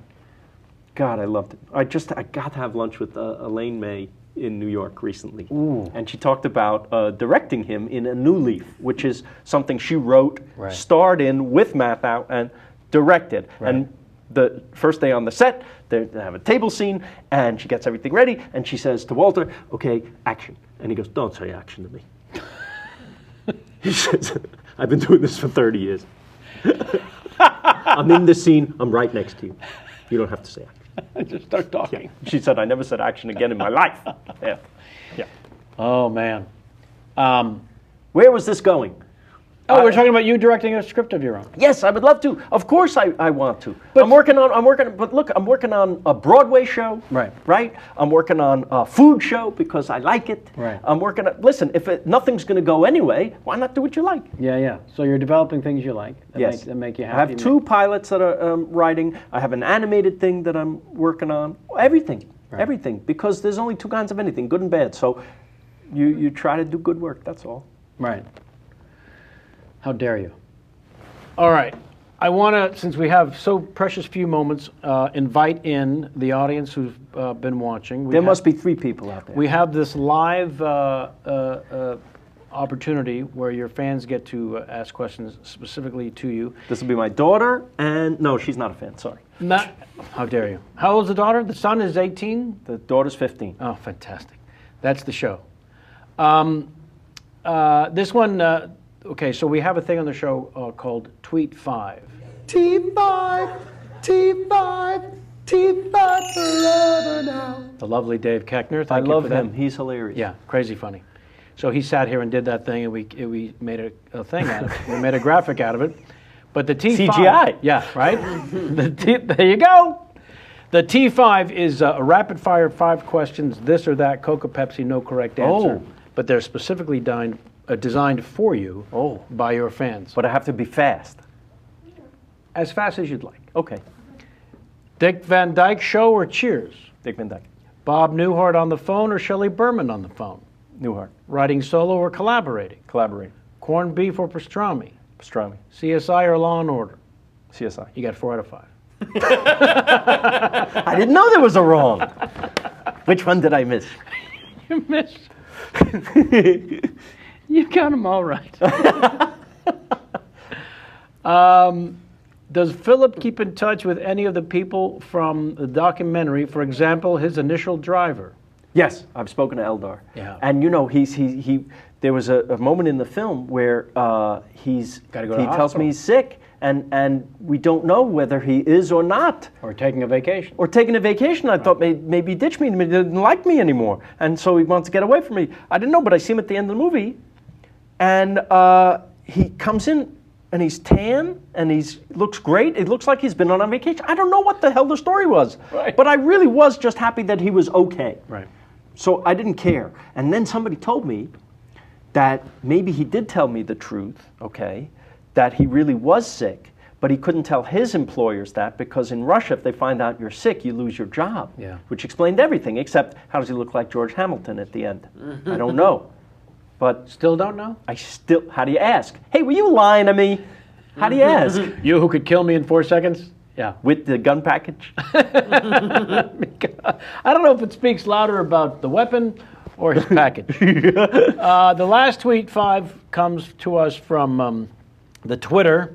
D: God, I loved it. I got to have lunch with Elaine May in New York recently.
A: Ooh.
D: And she talked about directing him in A New Leaf, which is something she wrote,
A: Right.
D: starred in with Matthau, and directed.
A: Right.
D: And the first day on the set, they have a table scene, and she gets everything ready, and she says to Walter, okay, action. And he goes, don't say action to me. He says, I've been doing this for 30 years. I'm in this scene, I'm right next to you. You don't have to say action.
A: Just start talking.
D: She said, I never said action again in my life. Yeah. Yeah.
A: Oh, man.
D: Where was this going?
A: Oh, we're talking about you directing a script of your own.
D: Yes, I would love to. Of course I want to. But I'm working on a Broadway show.
A: Right.
D: Right? I'm working on a food show because I like it.
A: Right.
D: I'm working on, listen, if nothing's going to go anyway, why not do what you like?
A: Yeah, yeah. So you're developing things you like
D: Yes.
A: that make you happy.
D: I have 2 pilots that are writing. I have an animated thing that I'm working on. Everything.
A: Right.
D: Everything. Because there's only 2 kinds of anything, good and bad. So you try to do good work, that's all.
A: Right. How dare you? All right. I want to, since we have so precious few moments, invite in the audience who's been watching.
D: There must be 3 people out there.
A: We have this live opportunity where your fans get to ask questions specifically to you.
D: This will be my daughter, and no, she's not a fan, sorry.
A: How dare you? How old's the daughter? The son is 18?
D: The daughter's 15.
A: Oh, fantastic. That's the show. This one, okay, so we have a thing on the show called Tweet 5.
D: T5, T5, T5 forever now.
A: The lovely Dave Keckner.
D: I
A: Thank you
D: love
A: for that.
D: him. He's hilarious.
A: Yeah, crazy funny. So he sat here and did that thing, and we made a thing out of it. We made a graphic out of it. But the T5...
D: CGI.
A: Yeah, right? There you go. The T5 is a rapid-fire 5 questions, this or that, Coca, Pepsi, no correct answer.
D: Oh.
A: But they're specifically designed for you by your fans.
D: But I have to be fast.
A: As fast as you'd like.
D: Okay.
A: Dick Van Dyke Show or Cheers?
D: Dick Van Dyke.
A: Bob Newhart on the phone or Shelley Berman on the phone?
D: Newhart.
A: Writing solo or collaborating?
D: Collaborating.
A: Corned beef or pastrami?
D: Pastrami.
A: CSI or Law and Order?
D: CSI.
A: You got 4 out of 5.
D: I didn't know there was a wrong. Which one did I miss?
A: You missed. You got them all right. Does Philip keep in touch with any of the people from the documentary? For example, his initial driver.
D: Yes, I've spoken to Eldar.
A: Yeah.
D: And you know, there was a moment in the film where he
A: Gotta go to the
D: tells
A: hospital.
D: me he's sick, and we don't know whether he is or not.
A: Or taking a vacation.
D: Or taking a vacation. I thought maybe he ditched me, maybe he didn't like me anymore. And so he wants to get away from me. I didn't know, but I see him at the end of the movie. And he comes in, and he's tan, and looks great. It looks like he's been on a vacation. I don't know what the hell the story was.
A: Right.
D: But I really was just happy that he was okay.
A: Right.
D: So I didn't care. And then somebody told me that maybe he did tell me the truth, okay, that he really was sick, but he couldn't tell his employers that because in Russia, if they find out you're sick, you lose your job.
A: Yeah.
D: Which explained everything, except how does he look like George Hamilton at the end? I don't know. But
A: Still don't know?
D: how do you ask? Hey, were you lying to me? How do you ask?
A: You who could kill me in 4 seconds? Yeah.
D: With the gun package?
A: I don't know if it speaks louder about the weapon or his package. The last tweet 5 comes to us from the Twitter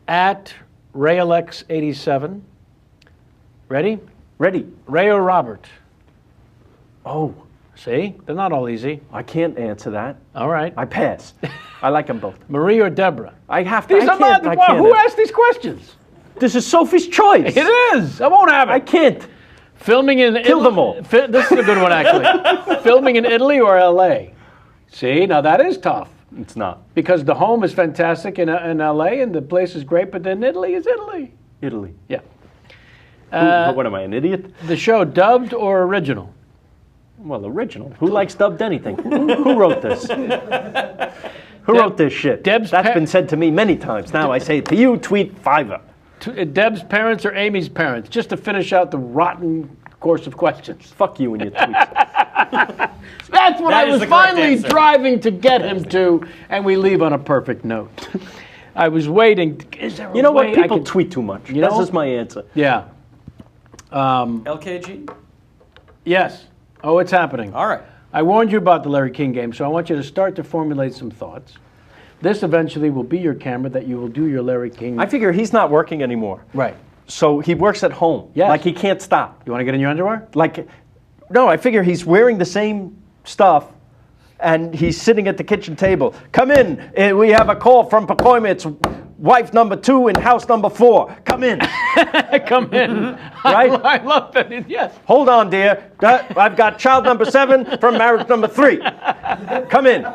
A: at RayAlex87. Ready?
D: Ready.
A: Ray or Robert?
D: Oh,
A: See? They're not all easy.
D: I can't answer that.
A: All right.
D: I pass. I like them both.
A: Marie or Deborah?
D: I have to.
A: These
D: I
A: are
D: can't.
A: not. Who asked these questions?
D: This is Sophie's choice.
A: It is. I won't have it.
D: I can't.
A: Filming in
D: Kill them all.
A: This is a good one, actually. Filming in Italy or L.A.? See, now that is tough.
D: It's not.
A: Because the home is fantastic in L.A. and the place is great, but then Italy is Italy.
D: Italy.
A: Yeah.
D: What am I, an idiot?
A: The show, dubbed or original?
D: Well, original. Who likes dubbed anything? Who wrote this? Who wrote this shit?
A: Deb's
D: That's been said to me many times. Now I say it to you, tweet Fiverr.
A: Deb's parents or Amy's parents? Just to finish out the rotten course of questions.
D: Fuck you and your tweets.
A: That's what
B: That
A: I
B: is
A: was
B: the correct
A: finally
B: answer.
A: driving to get him to, and we leave on a perfect note. I was waiting. Is there a
D: You know
A: way
D: what?
A: I
D: People
A: could-
D: tweet too much.
A: You
D: That's
A: know?
D: just my answer.
A: Yeah.
B: LKG?
A: Yes. Oh, it's happening.
B: All right.
A: I warned you about the Larry King game, so I want you to start to formulate some thoughts. This eventually will be your camera that you will do your Larry King.
D: I figure he's not working anymore.
A: Right.
D: So he works at home.
A: Yes.
D: Like he can't stop.
A: You want to get in your underwear?
D: Like, no, I figure he's wearing the same stuff and he's sitting at the kitchen table. Come in. We have a call from Pacoimit's wife number 2 in house number 4. Come in.
A: Come in.
D: Right?
A: I love that. Yes.
D: Hold on, dear. I've got child number 7 from marriage number 3. Come in.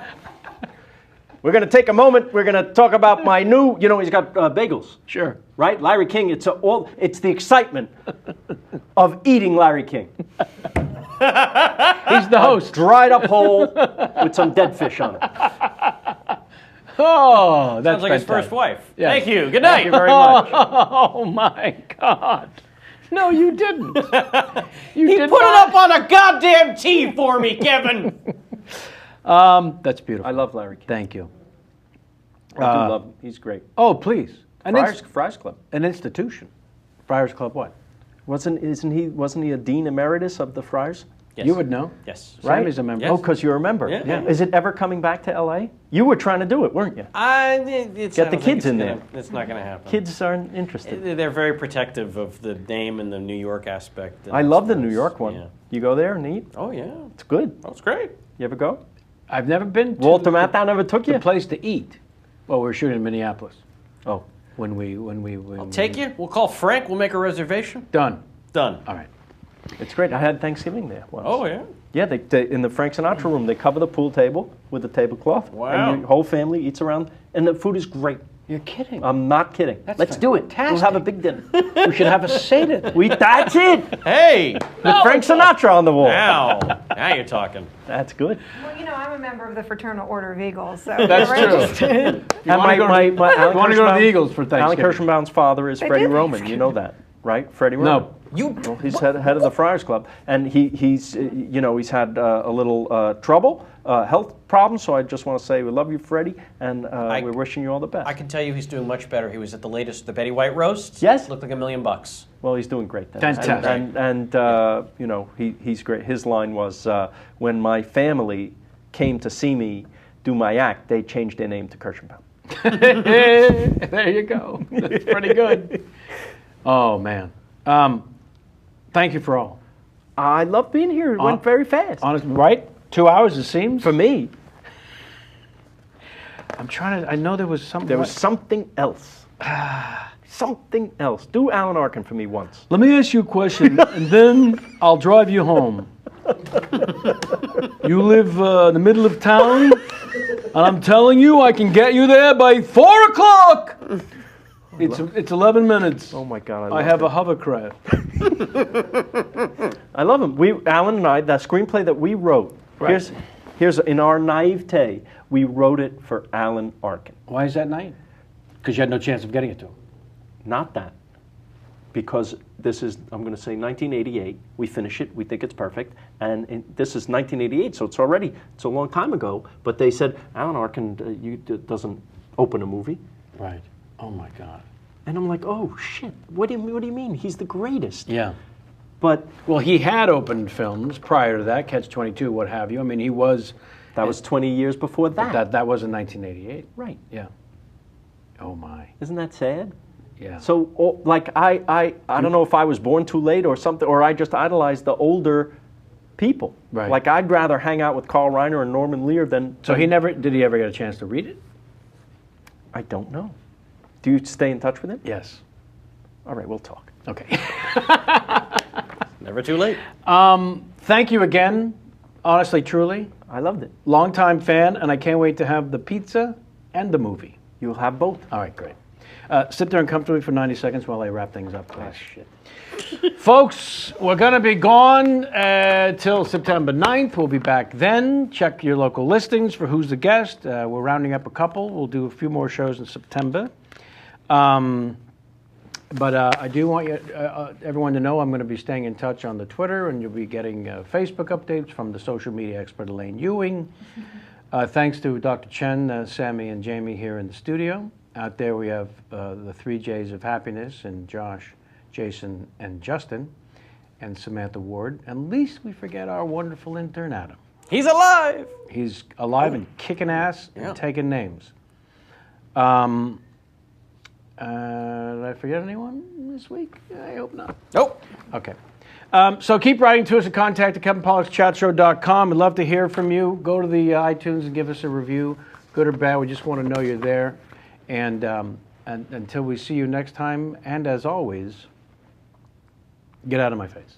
D: We're going to take a moment. We're going to talk about my new, he's got bagels.
A: Sure.
D: Right? Larry King, it's the excitement of eating Larry King.
A: He's the host.
D: Dried up hole with some dead fish on it.
A: Oh, that's
B: Sounds like his
A: fantastic.
B: first wife.
A: Yes.
B: Thank you. Good night.
D: Thank you very much.
A: Oh my God. No, you didn't. You
B: He
A: did
B: put
A: not.
B: it up on a goddamn tee for me, Kevin.
A: That's beautiful.
D: I love Larry King.
A: Thank you.
D: I do love him. He's great.
A: Oh, please.
D: Friars Club.
A: An institution. Friars Club what?
D: Wasn't he a dean emeritus of the Friars?
B: Yes.
A: You would know.
B: Yes.
D: Right?
A: Sammy's a member.
B: Yes.
D: Oh, because you're a member.
B: Yeah.
D: Is it ever coming back to L.A.? You were trying to do it, weren't you?
B: Get
D: Get the kids in there.
B: It's not going to happen.
D: Kids aren't interested.
B: They're very protective of the name and the New York aspect.
D: I love the New York one.
B: Yeah.
D: You go there and eat?
B: Oh, yeah.
D: It's good.
B: That's great.
D: You ever go?
A: I've never been to
D: Walter Matthau never took
A: the
D: you?
A: place to eat. Well, we were shooting in Minneapolis
D: Oh.
A: when we
B: I'll take you. We'll call Frank. We'll make a reservation.
A: Done.
B: Done.
A: All right.
D: It's great. I had Thanksgiving there once.
B: Oh, yeah.
D: Yeah, they in the Frank Sinatra room, they cover the pool table with a tablecloth.
B: Wow.
D: And your whole family eats around, and the food is great.
A: You're kidding.
D: I'm not kidding.
A: That's
D: Let's do it. We'll have a big dinner.
A: we should have a Seder.
D: That's it.
B: Hey.
D: With Frank Sinatra on the wall.
B: Now you're talking.
D: That's good.
C: Well, I'm a member of the Fraternal Order of Eagles, so
A: That's
C: we're
A: true.
C: interested.
D: And
A: wanna go to-
D: Alan
A: you wanna go to the
D: Kirschbaum-
A: Eagles for
D: Alan
A: Thanksgiving.
D: Kirschbaum's father is
C: They
D: Freddie
C: did
D: Roman. You know that, right? Freddie Roman.
A: No.
D: Well, he's head of the Friars Club, and he's had a little trouble, health problems. So I just want to say we love you, Freddie, and we're wishing you all the best.
B: I can tell you he's doing much better. He was at the latest, the Betty White roast.
D: Yes.
B: Looked like $1 million.
D: Well, he's doing great then.
A: Fantastic.
D: And he's great. His line was, when my family came to see me do my act, they changed their name to Kirschenbaum.
A: There you go. That's pretty good. Oh, man. Thank you for all.
D: I love being here. It went very fast.
A: Honestly, right? 2 hours, it seems.
D: For me,
A: I'm trying to, I know there was something.
D: there was something else. Something else. Do Alan Arkin for me once.
A: Let me ask you a question, and then I'll drive you home. You live in the middle of town, and I'm telling you, I can get you there by 4 o'clock. It's 11 minutes.
D: Oh my God,
A: I have a hovercraft.
D: I love him. Alan and I, that screenplay that we wrote.
A: Right.
D: Here's in our naivete, we wrote it for Alan Arkin.
A: Why is that night? Because you had no chance of getting it to him.
D: Not that. Because this is, I'm going to say 1988. We finish it. We think it's perfect. And this is 1988, so it's a long time ago. But they said, Alan Arkin doesn't open a movie.
A: Right. Oh my God.
D: And I'm like, oh shit, what do you mean? He's the greatest.
A: Yeah.
D: But
A: Well, he had opened films prior to that, Catch-22, what have you. I mean, he was.
D: that was 20 years before that.
A: That was in 1988.
D: Right.
A: Yeah. Oh my.
D: Isn't that sad?
A: Yeah.
D: So, I don't know if I was born too late or something, or I just idolized the older people.
A: Right.
D: Like, I'd rather hang out with Carl Reiner and Norman Lear than...
A: So did he ever get a chance to read it?
D: I don't know. Do you stay in touch with him?
A: Yes.
D: All right, we'll talk.
A: Okay.
B: Never too late.
A: Thank you again, honestly, truly.
D: I loved it.
A: Longtime fan, and I can't wait to have the pizza and the movie.
D: You'll have both.
A: All right, great. Sit there and comfortably for 90 seconds while I wrap things up, please.
D: Ah, shit.
A: Folks, we're going to be gone till September 9th. We'll be back then. Check your local listings for who's the guest. We're rounding up a couple. We'll do a few more shows in September. But I do want everyone to know I'm going to be staying in touch on the Twitter, and you'll be getting Facebook updates from the social media expert Elaine Ewing. Thanks to Dr. Chen, Sammy, and Jamie here in the studio. Out there we have the 3 J's of happiness, and Josh, Jason, and Justin, and Samantha Ward. And least we forget our wonderful intern, Adam.
B: He's alive!
A: He's alive and kicking ass and taking names. Did I forget anyone this week? I hope not.
B: Nope.
A: Okay. So keep writing to us at contact@KevinPollocksChatShow.com. We'd love to hear from you. Go to the iTunes and give us a review, good or bad. We just want to know you're there. And until we see you next time, and as always, get out of my face.